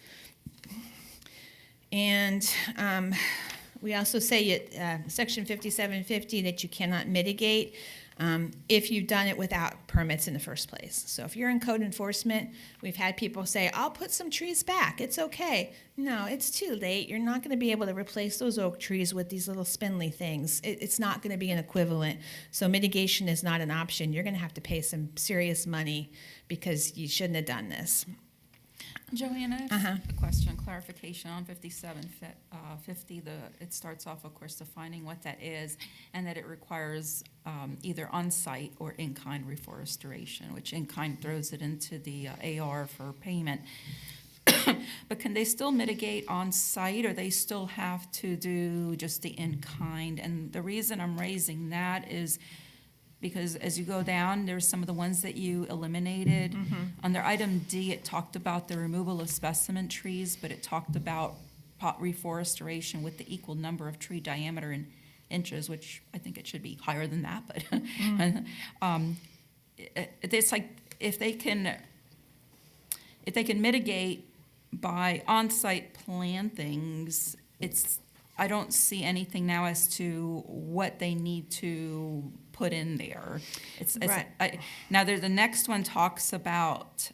And we also say Section 5750 that you cannot mitigate if you've done it without permits in the first place. So if you're in code enforcement, we've had people say, I'll put some trees back, it's okay. No, it's too late. You're not going to be able to replace those oak trees with these little spindly things. It's not going to be an equivalent. So mitigation is not an option. You're going to have to pay some serious money because you shouldn't have done this. Joanna, I have a question, clarification on 5750. It starts off, of course, defining what that is, and that it requires either on-site or in-kind reforestation, which in-kind throws it into the AR for payment. But can they still mitigate on-site, or they still have to do just the in-kind? And the reason I'm raising that is because as you go down, there's some of the ones that you eliminated. Under item D, it talked about the removal of specimen trees, but it talked about reforestation with the equal number of tree diameter in inches, which I think it should be higher than that, but it's like if they can mitigate by on-site plantings, I don't see anything now as to what they need to put in there. Right. Now, the next one talks about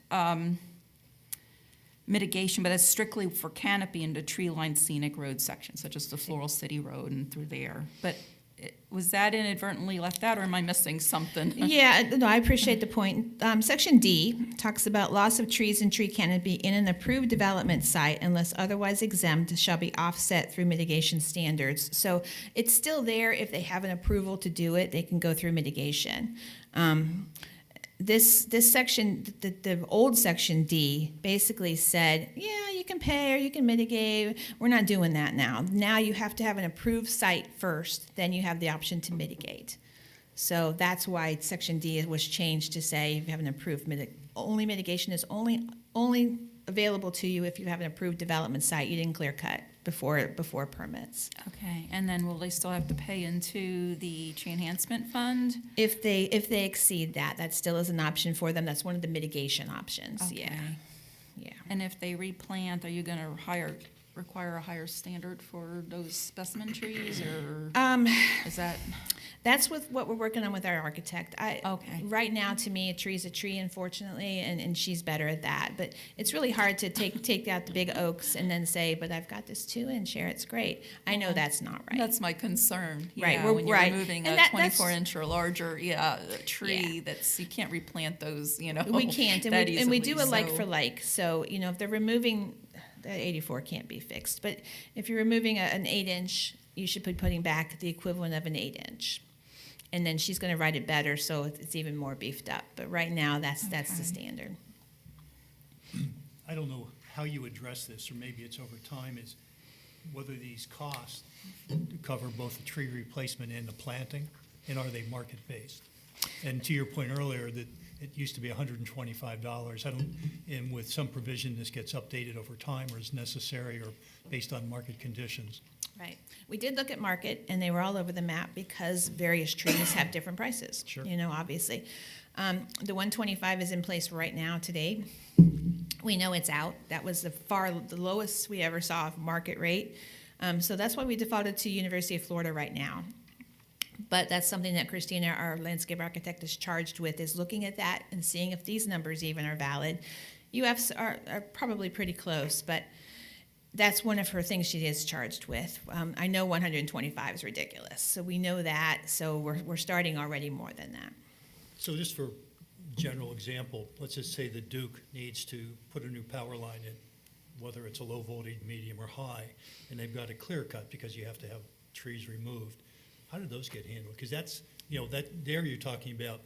mitigation, but it's strictly for canopy into tree-lined scenic road sections, such as the Floral City Road and through there. But was that inadvertently left out, or am I missing something? Yeah, no, I appreciate the point. Section D talks about loss of trees and tree canopy in an approved development site unless otherwise exempt shall be offset through mitigation standards. So it's still there. If they have an approval to do it, they can go through mitigation. This section, the old section D, basically said, yeah, you can pay or you can mitigate. We're not doing that now. Now you have to have an approved site first, then you have the option to mitigate. So that's why section D was changed to say if you have an approved only mitigation is only available to you if you have an approved development site. You didn't clear cut before permits. Okay, and then will they still have to pay into the tree enhancement fund? If they exceed that still is an option for them. That's one of the mitigation options. Okay. Yeah. And if they replant, are you going to require a higher standard for those specimen trees, or is that? That's what we're working on with our architect. Okay. Right now, to me, a tree is a tree, unfortunately, and she's better at that. But it's really hard to take out the big oaks and then say, but I've got this 2-inch here, it's great. I know that's not right. That's my concern. Right, Yeah, when you're right. removing And a that's 24-inch or larger, tree, you can't replant those, We can't, and we do a like for like. So, if they're removing, the 84 can't be fixed. But if you're removing an 8-inch, you should be putting back the equivalent of an 8-inch. And then she's going to write it better, so it's even more beefed up. But right now, that's the standard. I don't know how you address this, or maybe it's over time, is whether these costs cover both the tree replacement and the planting, and are they market-based? And to your point earlier, that it used to be $125. And with some provision, this gets updated over time, or is necessary, or based on market conditions. Right. We did look at market, and they were all over the map because various trees have different prices. Sure. Obviously. The 125 is in place right now today. We know it's out. That was the lowest we ever saw of market rate. So that's why we defaulted to University of Florida right now. But that's something that Christina, our landscape architect, is charged with, is looking at that and seeing if these numbers even are valid. UFs are probably pretty close, but that's one of her things she is charged with. I know 125 is ridiculous, so we know that, so we're starting already more than that. So just for general example, let's just say the Duke needs to put a new power line in, whether it's a low voltage, medium, or high, and they've got a clear cut because you have to have trees removed. How do those get handled? Because that's, there you're talking about,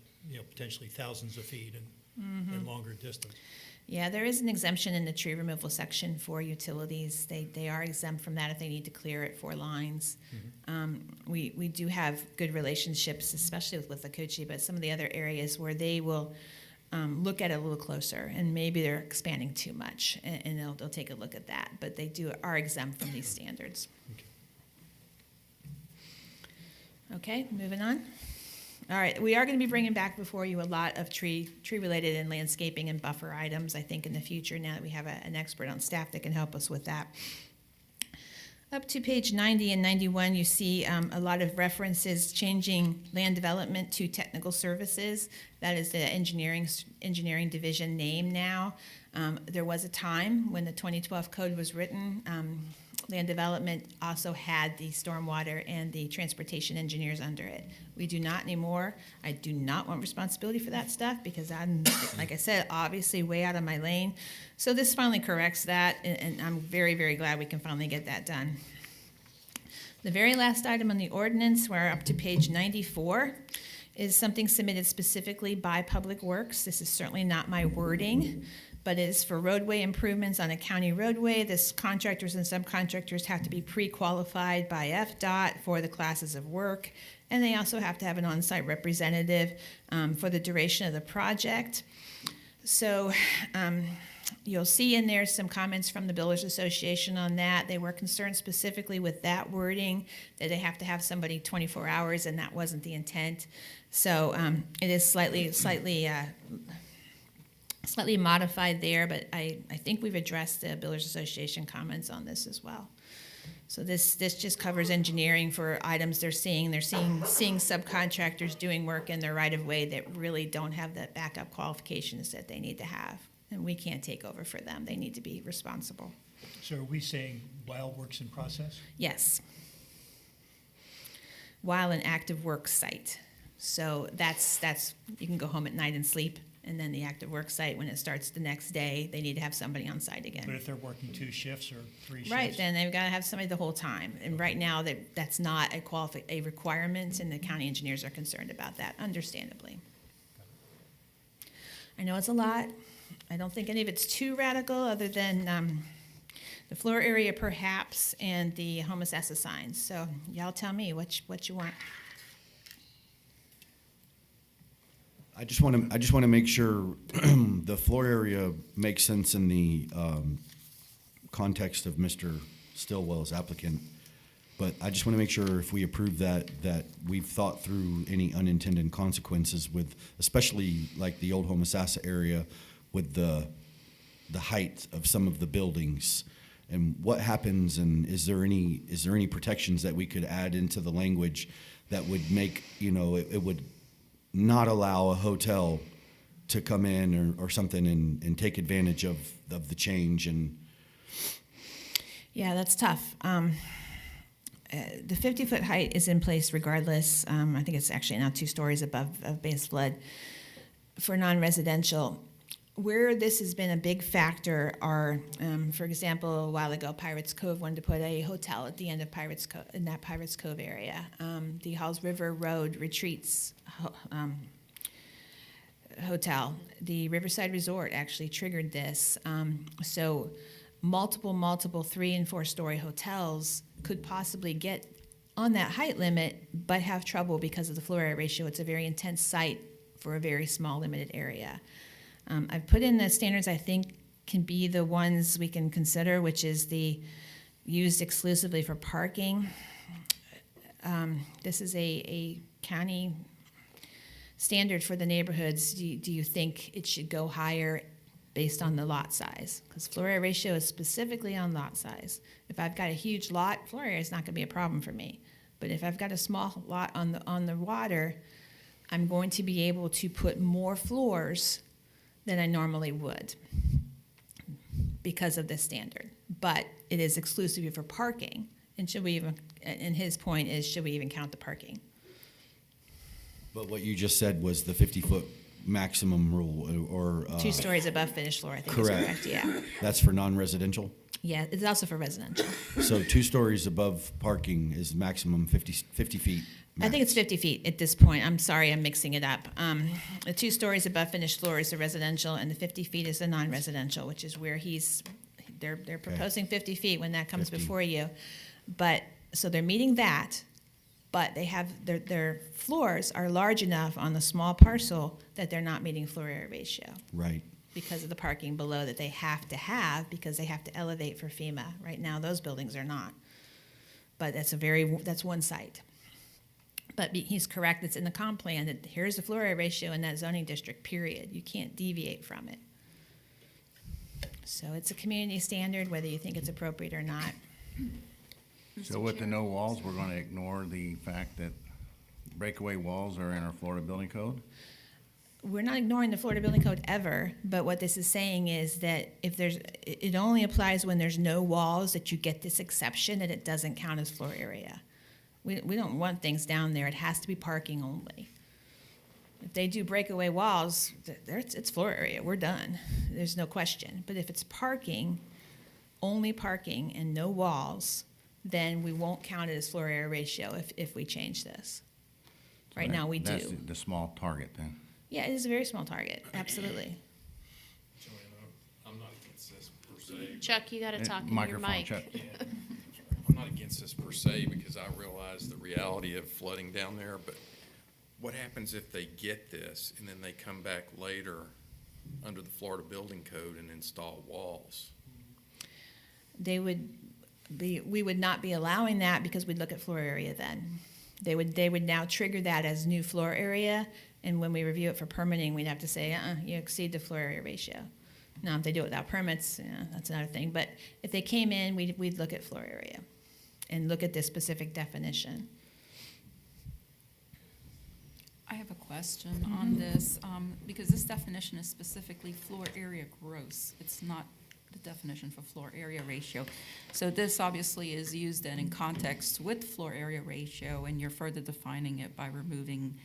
potentially thousands of feet and longer distance. Yeah, there is an exemption in the tree removal section for utilities. They are exempt from that if they need to clear it 4 lines. We do have good relationships, especially with Lacochi, but some of the other areas where they will look at it a little closer, and maybe they're expanding too much, and they'll take a look at that. But they are exempt from these standards. Okay, moving on. All right, we are going to be bringing back before you a lot of tree-related and landscaping and buffer items, I think, in the future, now that we have an expert on staff that can help us with that. Up to page 90 and 91, you see a lot of references changing land development to technical services. That is the engineering division name now. There was a time when the 2012 code was written, land development also had the stormwater and the transportation engineers under it. We do not anymore. I do not want responsibility for that stuff because I'm, like I said, obviously way out of my lane. So this finally corrects that, and I'm very, very glad we can finally get that done. The very last item on the ordinance, we're up to page 94, is something submitted specifically by Public Works. This is certainly not my wording, but it is for roadway improvements on a county roadway. This contractors and subcontractors have to be pre-qualified by FDOT for the classes of work, and they also have to have an on-site representative for the duration of the project. So You'll see in there some comments from the Builders Association on that. They were concerned specifically with that wording, that they have to have somebody 24 hours, and that wasn't the intent. So it is slightly modified there, but I think we've addressed the Builders Association comments on this as well. So this just covers engineering for items they're seeing. They're seeing subcontractors doing work in their right of way that really don't have the backup qualifications that they need to have. And we can't take over for them. They need to be responsible. So are we saying while work's in process? Yes. While an active work site. So that's you can go home at night and sleep, and then the active work site, when it starts the next day, they need to have somebody on site again. But if they're working 2 shifts or 3 shifts? Right, then they've got to have somebody the whole time. And right now, that's not a requirement, and the county engineers are concerned about that, understandably. I know it's a lot. I don't think any of it's too radical, other than the floor area perhaps, and the home assessor signs. So y'all tell me what you want. I just want to make sure the floor area makes sense in the context of Mr. Stillwell's applicant. But I just want to make sure if we approve that we've thought through any unintended consequences with, especially like the old Homosassa area, with the height of some of the buildings, and what happens, and is there any protections that we could add into the language that would make, it would not allow a hotel to come in or something and take advantage of the change? And Yeah, that's tough. The 50-foot height is in place regardless. I think it's actually now 2 stories above base flood for non-residential. Where this has been a big factor are, for example, a while ago, Pirates Cove wanted to put a hotel at the end of Pirates Cove, in that Pirates Cove area. The Halls River Road Retreats Hotel, the Riverside Resort actually triggered this. So multiple 3- and 4-story hotels could possibly get on that height limit, but have trouble because of the floor area ratio. It's a very intense site for a very small, limited area. I've put in the standards I think can be the ones we can consider, which is the used exclusively for parking. This is a county standard for the neighborhoods. Do you think it should go higher based on the lot size? Because floor area ratio is specifically on lot size. If I've got a huge lot, floor area is not going to be a problem for me. But if I've got a small lot on the water, I'm going to be able to put more floors than I normally would because of this standard. But it is exclusively for parking. And his point is, should we even count the parking? but what you just said was the 50-foot maximum rule, or 2 stories above finished floor, I think is correct, yeah. That's for non-residential. Yeah, it's also for residential. So 2 stories above parking is maximum 50 feet. I think it's 50 feet at this point. I'm sorry, I'm mixing it up. The 2 stories above finished floor is the residential, and the 50 feet is the non-residential, which is where they're proposing 50 feet when that comes 50. before you. But, so they're meeting that, but they have, their floors are large enough on the small parcel that they're not meeting floor area ratio. Right. Because of the parking below that they have to have, because they have to elevate for FEMA. Right now, those buildings are not. But that's one site. But he's correct, it's in the comp plan that here's the floor area ratio in that zoning district, period. You can't deviate from it. So it's a community standard, whether you think it's appropriate or not. So with the no walls, we're gonna ignore the fact that breakaway walls are in our Florida building code? We're not ignoring the Florida Building Code ever, but what this is saying is that if it only applies when there's no walls, that you get this exception, that it doesn't count as floor area. We don't want things down there. It has to be parking only. If they do breakaway walls, it's floor area. We're done. There's no question. But if it's parking, only parking and no walls, then we won't count it as floor area ratio if we change this. Right now we do. That's the small target then. Yeah, it is a very small target, absolutely. I'm not against this per se. Chuck, you got to talk in your Microphone, mic. Chuck. I'm not against this per se because I realize the reality of flooding down there, but what happens if they get this and then they come back later under the Florida Building Code and install walls? We would not be allowing that because we'd look at floor area then. They would now trigger that as new floor area, and when we review it for permitting, we'd have to say, you exceed the floor area ratio. Now, if they do it without permits, that's another thing. But if they came in, we'd look at floor area and look at this specific definition. I have a question on this, because this definition is specifically floor area gross. It's not the definition for floor area ratio. So this obviously is used then in context with floor area ratio, and you're further defining it by removing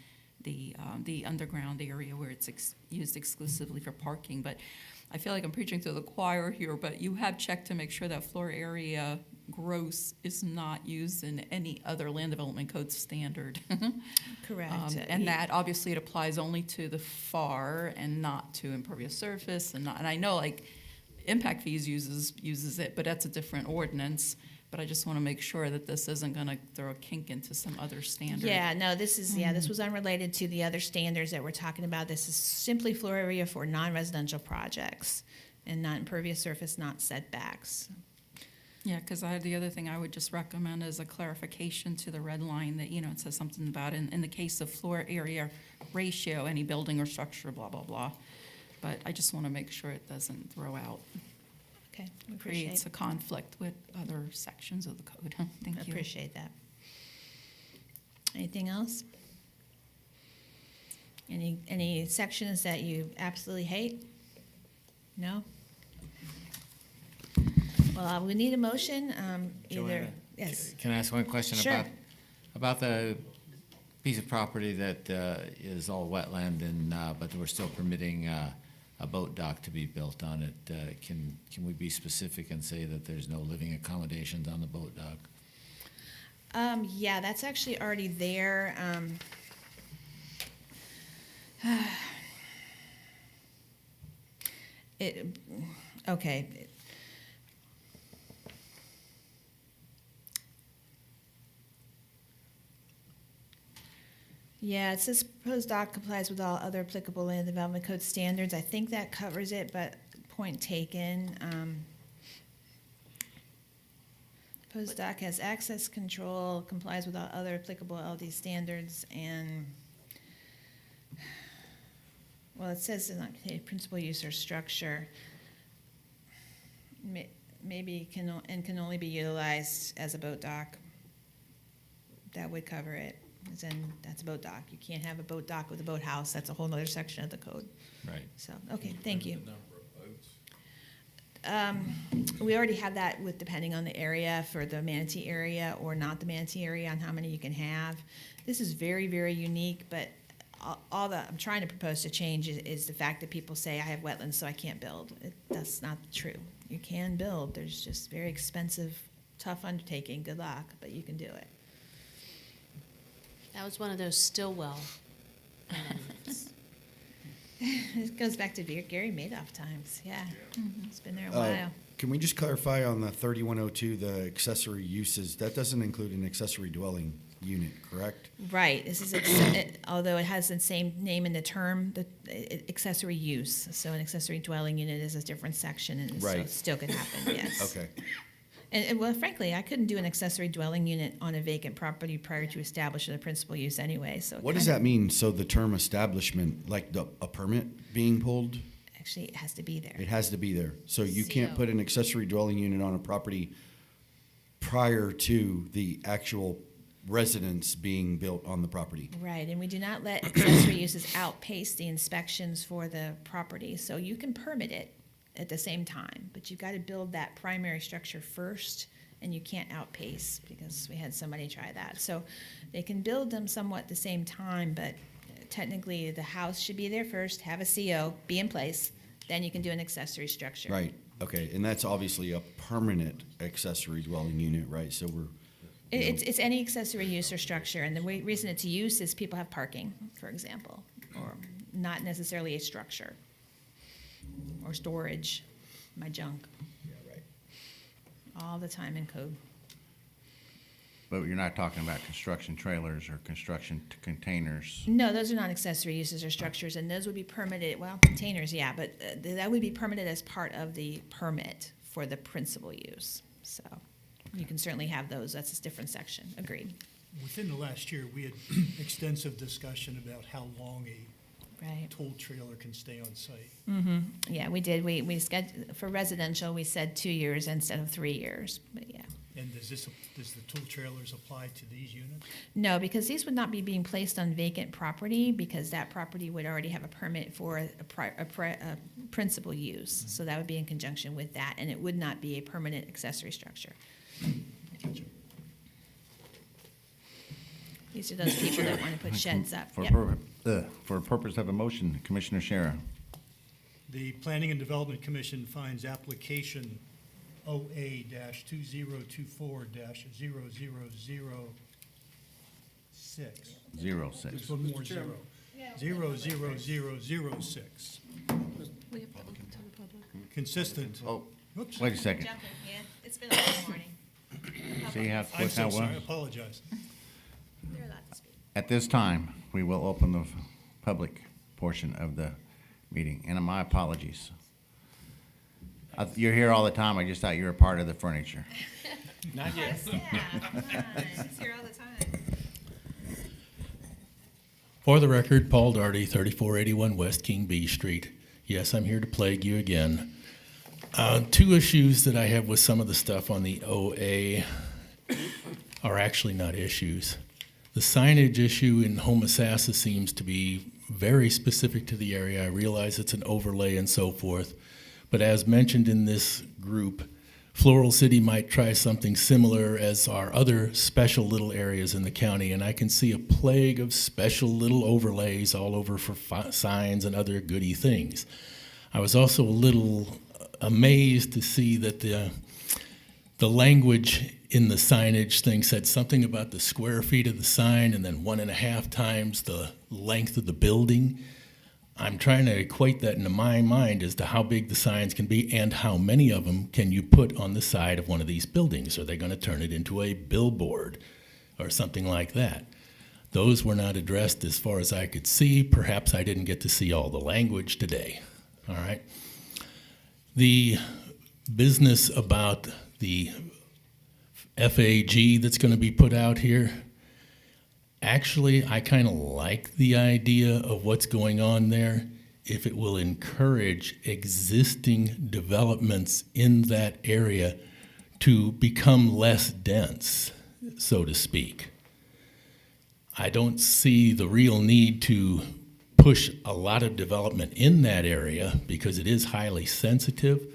the underground area where it's used exclusively for parking. But I feel like I'm preaching to the choir here, but you have checked to make sure that floor area gross is not used in any other land development code standard. Correct. And that obviously it applies only to the FAR and not to impervious surface, and I know like impact fees uses it, but that's a different ordinance. But I just want to make sure that this isn't going to throw a kink into some other standard. Yeah, no, this was unrelated to the other standards that we're talking about. This is simply floor area for non-residential projects and not impervious surface, not setbacks. Yeah, because the other thing I would just recommend is a clarification to the red line that, it says something about in the case of floor area ratio, any building or structure, blah, blah, blah. But I just want to make sure it doesn't throw out. Okay, Creates a conflict with other sections of the code. Thank you. Appreciate that. Anything else? Any sections that you absolutely hate? No? Well, we need a motion, Joanna, yes. Can I ask one question? Sure. About the piece of property that is all wetland and, but we're still permitting a boat dock to be built on it. Can we be specific and say that there's no living accommodations on the boat dock? Yeah, that's actually already there. Okay. Yeah, it says proposed dock complies with all other applicable land development code standards. I think that covers it, but point taken. Proposed dock has access control, complies with all other applicable LD standards, and, well, it says it's not a principal use or structure. Maybe can only be utilized as a boat dock. That would cover it. Then that's a boat dock. You can't have a boat dock with a boathouse. That's a whole other section of the code. Right. So, okay, thank you. The number of boats? We already have that with depending on the area for the manatee area or not the manatee area on how many you can have. This is very, very unique, but all that I'm trying to propose to change is the fact that people say I have wetlands so I can't build. That's not true. You can build. There's just very expensive, tough undertaking. Good luck, but you can do it. That was one of those Stillwell. It goes back to Gary Madoff times. Yeah, it's been there a while. Can we just clarify on the 3102, the accessory uses, that doesn't include an accessory dwelling unit, correct? Right. This is although it has the same name in the term, the accessory use. So an accessory dwelling unit is a different section, and so Right. it still could happen. Yes. Okay. And well, frankly, I couldn't do an accessory dwelling unit on a vacant property prior to establishing the principal use anyway. So What does that mean? So the term establishment, like a permit being pulled? Actually, it has to be there. It has to be there. So you can't CO. put an accessory dwelling unit on a property prior to the actual residence being built on the property. Right, and we do not let accessory uses outpace the inspections for the property. So you can permit it at the same time, but you've got to build that primary structure first, and you can't outpace, because we had somebody try that. So they can build them somewhat at the same time, but technically the house should be there first, have a CO, be in place, then you can do an accessory structure. Right, okay, and that's obviously a permanent accessory dwelling unit, right? So we're, It's any accessory use or structure, and the reason it's use is people have parking, for example, or not necessarily a structure, or storage, my junk. yeah, right. All the time in code. But you're not talking about construction trailers or construction containers. No, those are not accessory uses or structures, and those would be permitted, well, containers, yeah, but that would be permitted as part of the permit for the principal use. So you can certainly have those, that's a different section, agreed. Within the last year, we had extensive discussion about how long a Right. tow trailer can stay on site. Mm-hmm. Yeah, we did, we scheduled, for residential, we said 2 years instead of 3 years, but yeah. And does the tow trailers apply to these units? No, because these would not be being placed on vacant property, because that property would already have a permit for a principal use. So that would be in conjunction with that, and it would not be a permanent accessory structure. These are those people that want to put sheds up. For Yep. for purpose of a motion, Commissioner Shara. The Planning and Development Commission finds application OA-2024-0006. 06. There's one more zero. 00006. Consistent. Oh, Whoops. wait a second. Jump in, yeah, it's been a long morning. See how I'm quick so that sorry, I was? apologize. You're allowed to speak. At this time, we will open the public portion of the meeting, and my apologies. You're here all the time, I just thought you were a part of the furniture. Not yet. Yes, yeah, come on, he's here all the time. For the record, Paul Darty, 3481 West King B Street. Yes, I'm here to plague you again. Two issues that I have with some of the stuff on the OA are actually not issues. The signage issue in Homosassa seems to be very specific to the area. I realize it's an overlay and so forth. But as mentioned in this group, Floral City might try something similar as our other special little areas in the county, and I can see a plague of special little overlays all over for signs and other goody things. I was also a little amazed to see that the language in the signage thing said something about the square feet of the sign and then 1.5 times the length of the building. I'm trying to equate that into my mind as to how big the signs can be and how many of them can you put on the side of one of these buildings. Are they going to turn it into a billboard or something like that? Those were not addressed as far as I could see. Perhaps I didn't get to see all the language today. All right. The business about the FAG that's going to be put out here, actually, I kind of like the idea of what's going on there if it will encourage existing developments in that area to become less dense, so to speak. I don't see the real need to push a lot of development in that area because it is highly sensitive,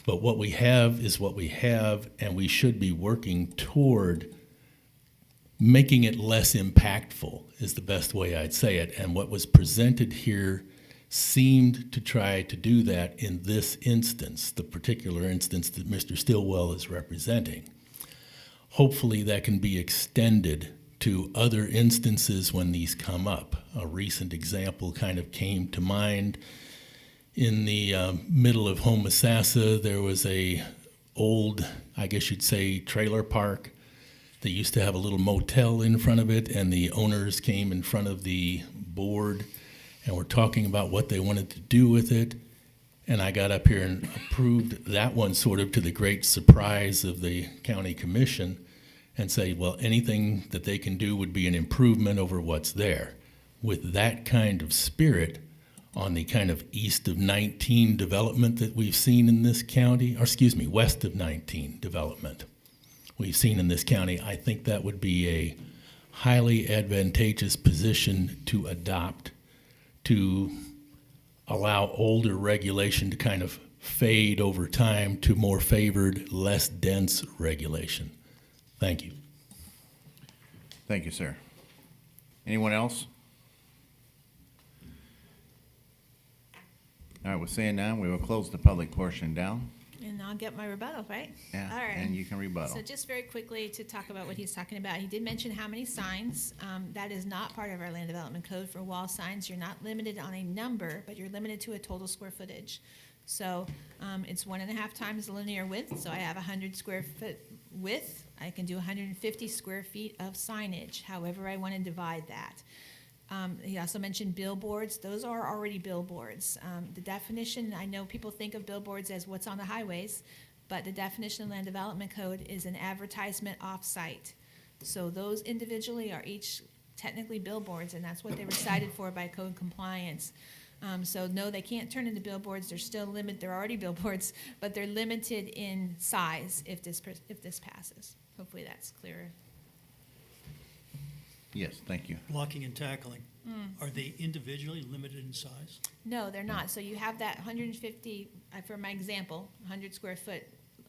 but what we have is what we have, and we should be working toward making it less impactful is the best way I'd say it. And what was presented here seemed to try to do that in this instance, the particular instance that Mr. Stillwell is representing. Hopefully that can be extended to other instances when these come up. A recent example kind of came to mind. In the middle of Homosassa, there was a old, I guess you'd say, trailer park. They used to have a little motel in front of it, and the owners came in front of the board and were talking about what they wanted to do with it. And I got up here and approved that one sort of to the great surprise of the county commission and say, well, anything that they can do would be an improvement over what's there. With that kind of spirit on the kind of east of 19 development that we've seen in this county, or excuse me, west of 19 development we've seen in this county, I think that would be a highly advantageous position to adopt to allow older regulation to kind of fade over time to more favored, less dense regulation. Thank you. Thank you, sir. Anyone else? All right, with saying none, we will close the public portion down. And I'll get my rebuttal, right? Yeah, All right. and you can rebuttal. So just very quickly to talk about what he's talking about, he did mention how many signs. That is not part of our land development code for wall signs. You're not limited on a number, but you're limited to a total square footage. So it's 1.5 times the linear width, so I have 100 square foot width, I can do 150 square feet of signage, however I want to divide that. He also mentioned billboards. Those are already billboards. The definition, I know people think of billboards as what's on the highways, but the definition of Land Development Code is an advertisement off-site. So those individually are each technically billboards, and that's what they were cited for by code compliance. So no, they can't turn into billboards. They're still they're already billboards, but they're limited in size if this passes. Hopefully that's clearer. Yes, thank you. Blocking and tackling, are they individually limited in size? No, they're not. So you have that 150, for my example, 100 square foot,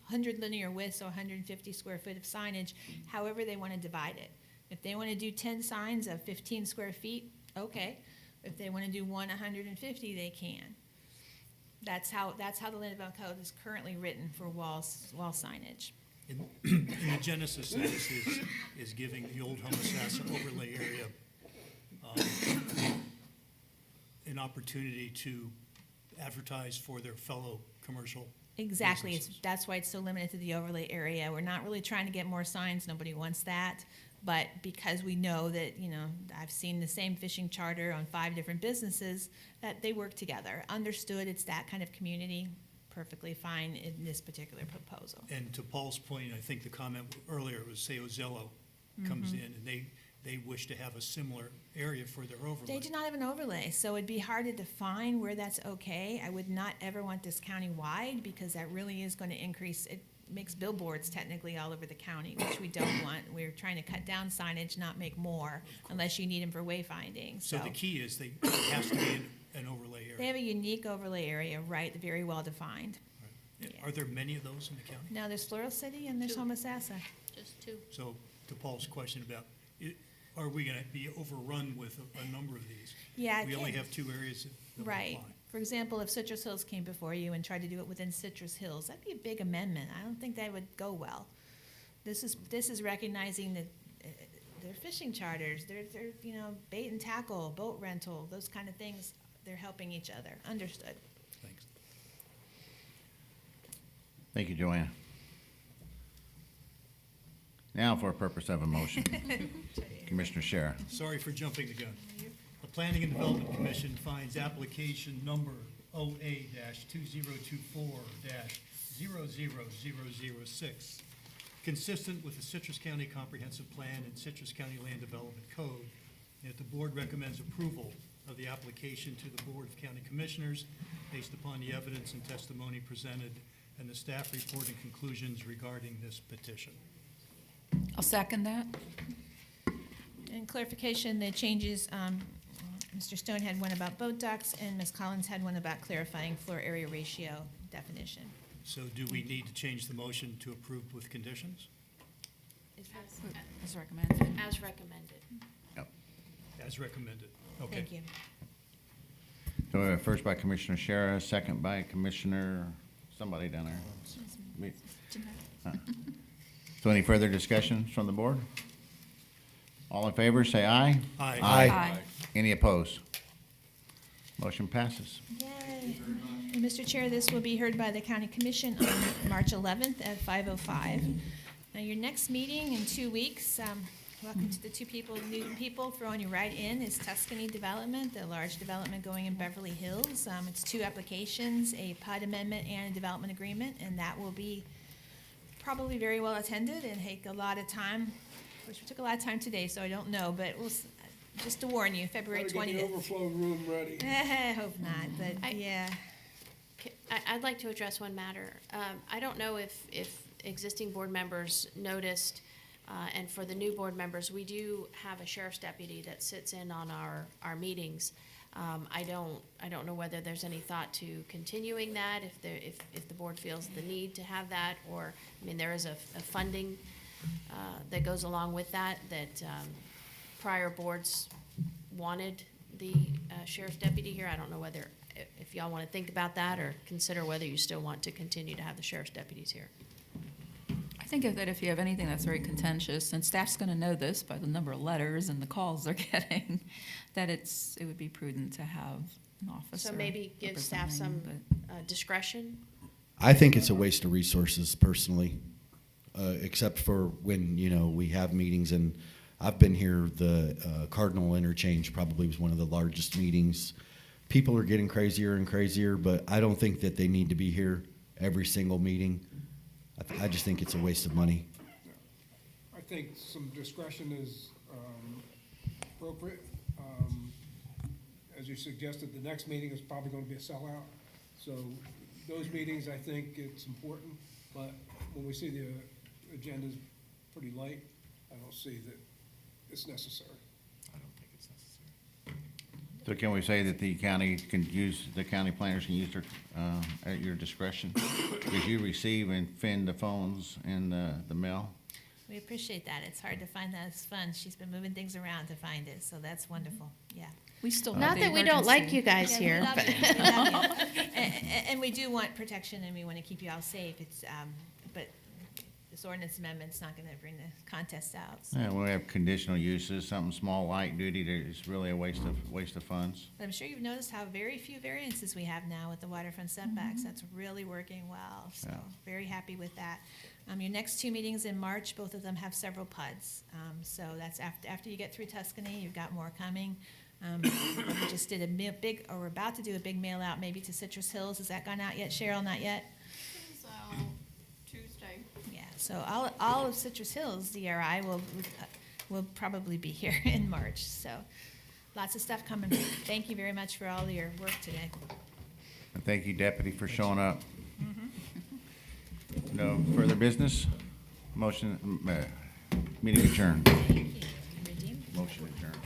100 linear width, so 150 square foot of signage, however they want to divide it. If they want to do 10 signs of 15 square feet, okay. If they want to do 150, they can. That's how the Land Development Code is currently written for wall signage. In the genesis of this is giving the old Homosassa overlay area an opportunity to advertise for their fellow commercial Exactly. businesses. That's why it's so limited to the overlay area. We're not really trying to get more signs. Nobody wants that. But because we know that, I've seen the same fishing charter on 5 different businesses, that they work together. Understood, it's that kind of community, perfectly fine in this particular proposal. And to Paul's point, I think the comment earlier was, say, Ozello comes in and they wish to have a similar area for their overlay. They do not have an overlay, so it'd be hard to define where that's okay. I would not ever want this county-wide, because that really is going to increase, it makes billboards technically all over the county, which we don't want. We're trying to cut down signage, not make more, unless you need them for wayfinding. So the key is it has to be an overlay area. They have a unique overlay area, right, very well defined. Are there many of those in the county? Now, there's Floral City and there's Homosassa. Just 2. So to Paul's question about, are we going to be overrun with a number of these? Yeah, We only have 2 areas that will right. apply. For example, if Citrus Hills came before you and tried to do it within Citrus Hills, that'd be a big amendment. I don't think that would go well. This is recognizing that they're fishing charters, they're bait and tackle, boat rental, those kind of things. They're helping each other. Understood. Thanks. Thank you, Joanne. Now for a purpose of a motion. Commissioner Shara. Sorry for jumping the gun. The Planning and Development Commission finds application number OA-2024-00006 consistent with the Citrus County Comprehensive Plan and Citrus County Land Development Code. And that the board recommends approval of the application to the Board of County Commissioners based upon the evidence and testimony presented and the staff report and conclusions regarding this petition. I'll second that. And clarification, the changes, Mr. Stone had one about boat docks, and Ms. Collins had one about clarifying floor area ratio definition. So do we need to change the motion to approve with conditions? As recommended. As recommended. Yep. As recommended. Okay. Thank you. So we have first by Commissioner Shara, second by Commissioner, somebody down there. So any further discussions from the board? All in favor, say aye. Aye. Aye. Any opposed? Motion passes. Yay. And Mr. Chair, this will be heard by the County Commission on March 11th at 5:05. Now, your next meeting in 2 weeks, welcome to the new people throwing you right in, is Tuscany Development, the large development going in Beverly Hills. It's 2 applications, a PUD amendment and a development agreement, and that will be probably very well attended and take a lot of time. Of course, we took a lot of time today, so I don't know, but just to warn you, February 20th. Gotta get the overflow room ready. I hope not, but yeah. I'd like to address one matter. I don't know if existing board members noticed, and for the new board members, we do have a sheriff's deputy that sits in on our meetings. I don't know whether there's any thought to continuing that, if the board feels the need to have that, or, I mean, there is a funding that goes along with that prior boards wanted the sheriff's deputy here. I don't know whether, if y'all want to think about that or consider whether you still want to continue to have the sheriff's deputies here. I think that if you have anything that's very contentious, and staff's going to know this by the number of letters and the calls they're getting, that it would be prudent to have an officer. So maybe give staff some representing, discretion. I think it's a waste of resources, personally. except for when, you know, we have meetings, and I've been here, the Cardinal Interchange probably was one of the largest meetings. People are getting crazier and crazier, but I don't think that they need to be here every single meeting. I just think it's a waste of money. I think some discretion is appropriate. As you suggested, the next meeting is probably going to be a sellout. So those meetings, I think it's important, but when we see the agenda's pretty light, I don't see that it's necessary. I don't think it's necessary. So can we say that the county planners can use their, at your discretion? Because you receive and fend the phones in the mail? We appreciate that. It's hard to find those funds. She's been moving things around to find it, so that's wonderful, yeah. We still have Not the that we don't like emergency. you guys Yeah, here, we love but. you. We love you. And we do want protection, and we want to keep you all safe. It's, but this ordinance amendment's not going to bring the contest out. So. Yeah, we have conditional uses, something small, light duty, it's really a waste of funds. But I'm sure you've noticed how very few variances we have now with the waterfront setbacks. That's really working well, so Yeah. very happy with that. Your next two meetings in March, both of them have several PUDs. So that's after you get through Tuscany, you've got more coming. We just did or we're about to do a big mail out maybe to Citrus Hills. Has that gone out yet? Cheryl, not yet? Tuesday. Yeah, so all of Citrus Hills, DRI will probably be here in March. So lots of stuff coming. Thank you very much for all your work today. And thank you, Deputy, for showing up. No further business? Motion, meeting adjourned. Redeemed? Motion adjourned.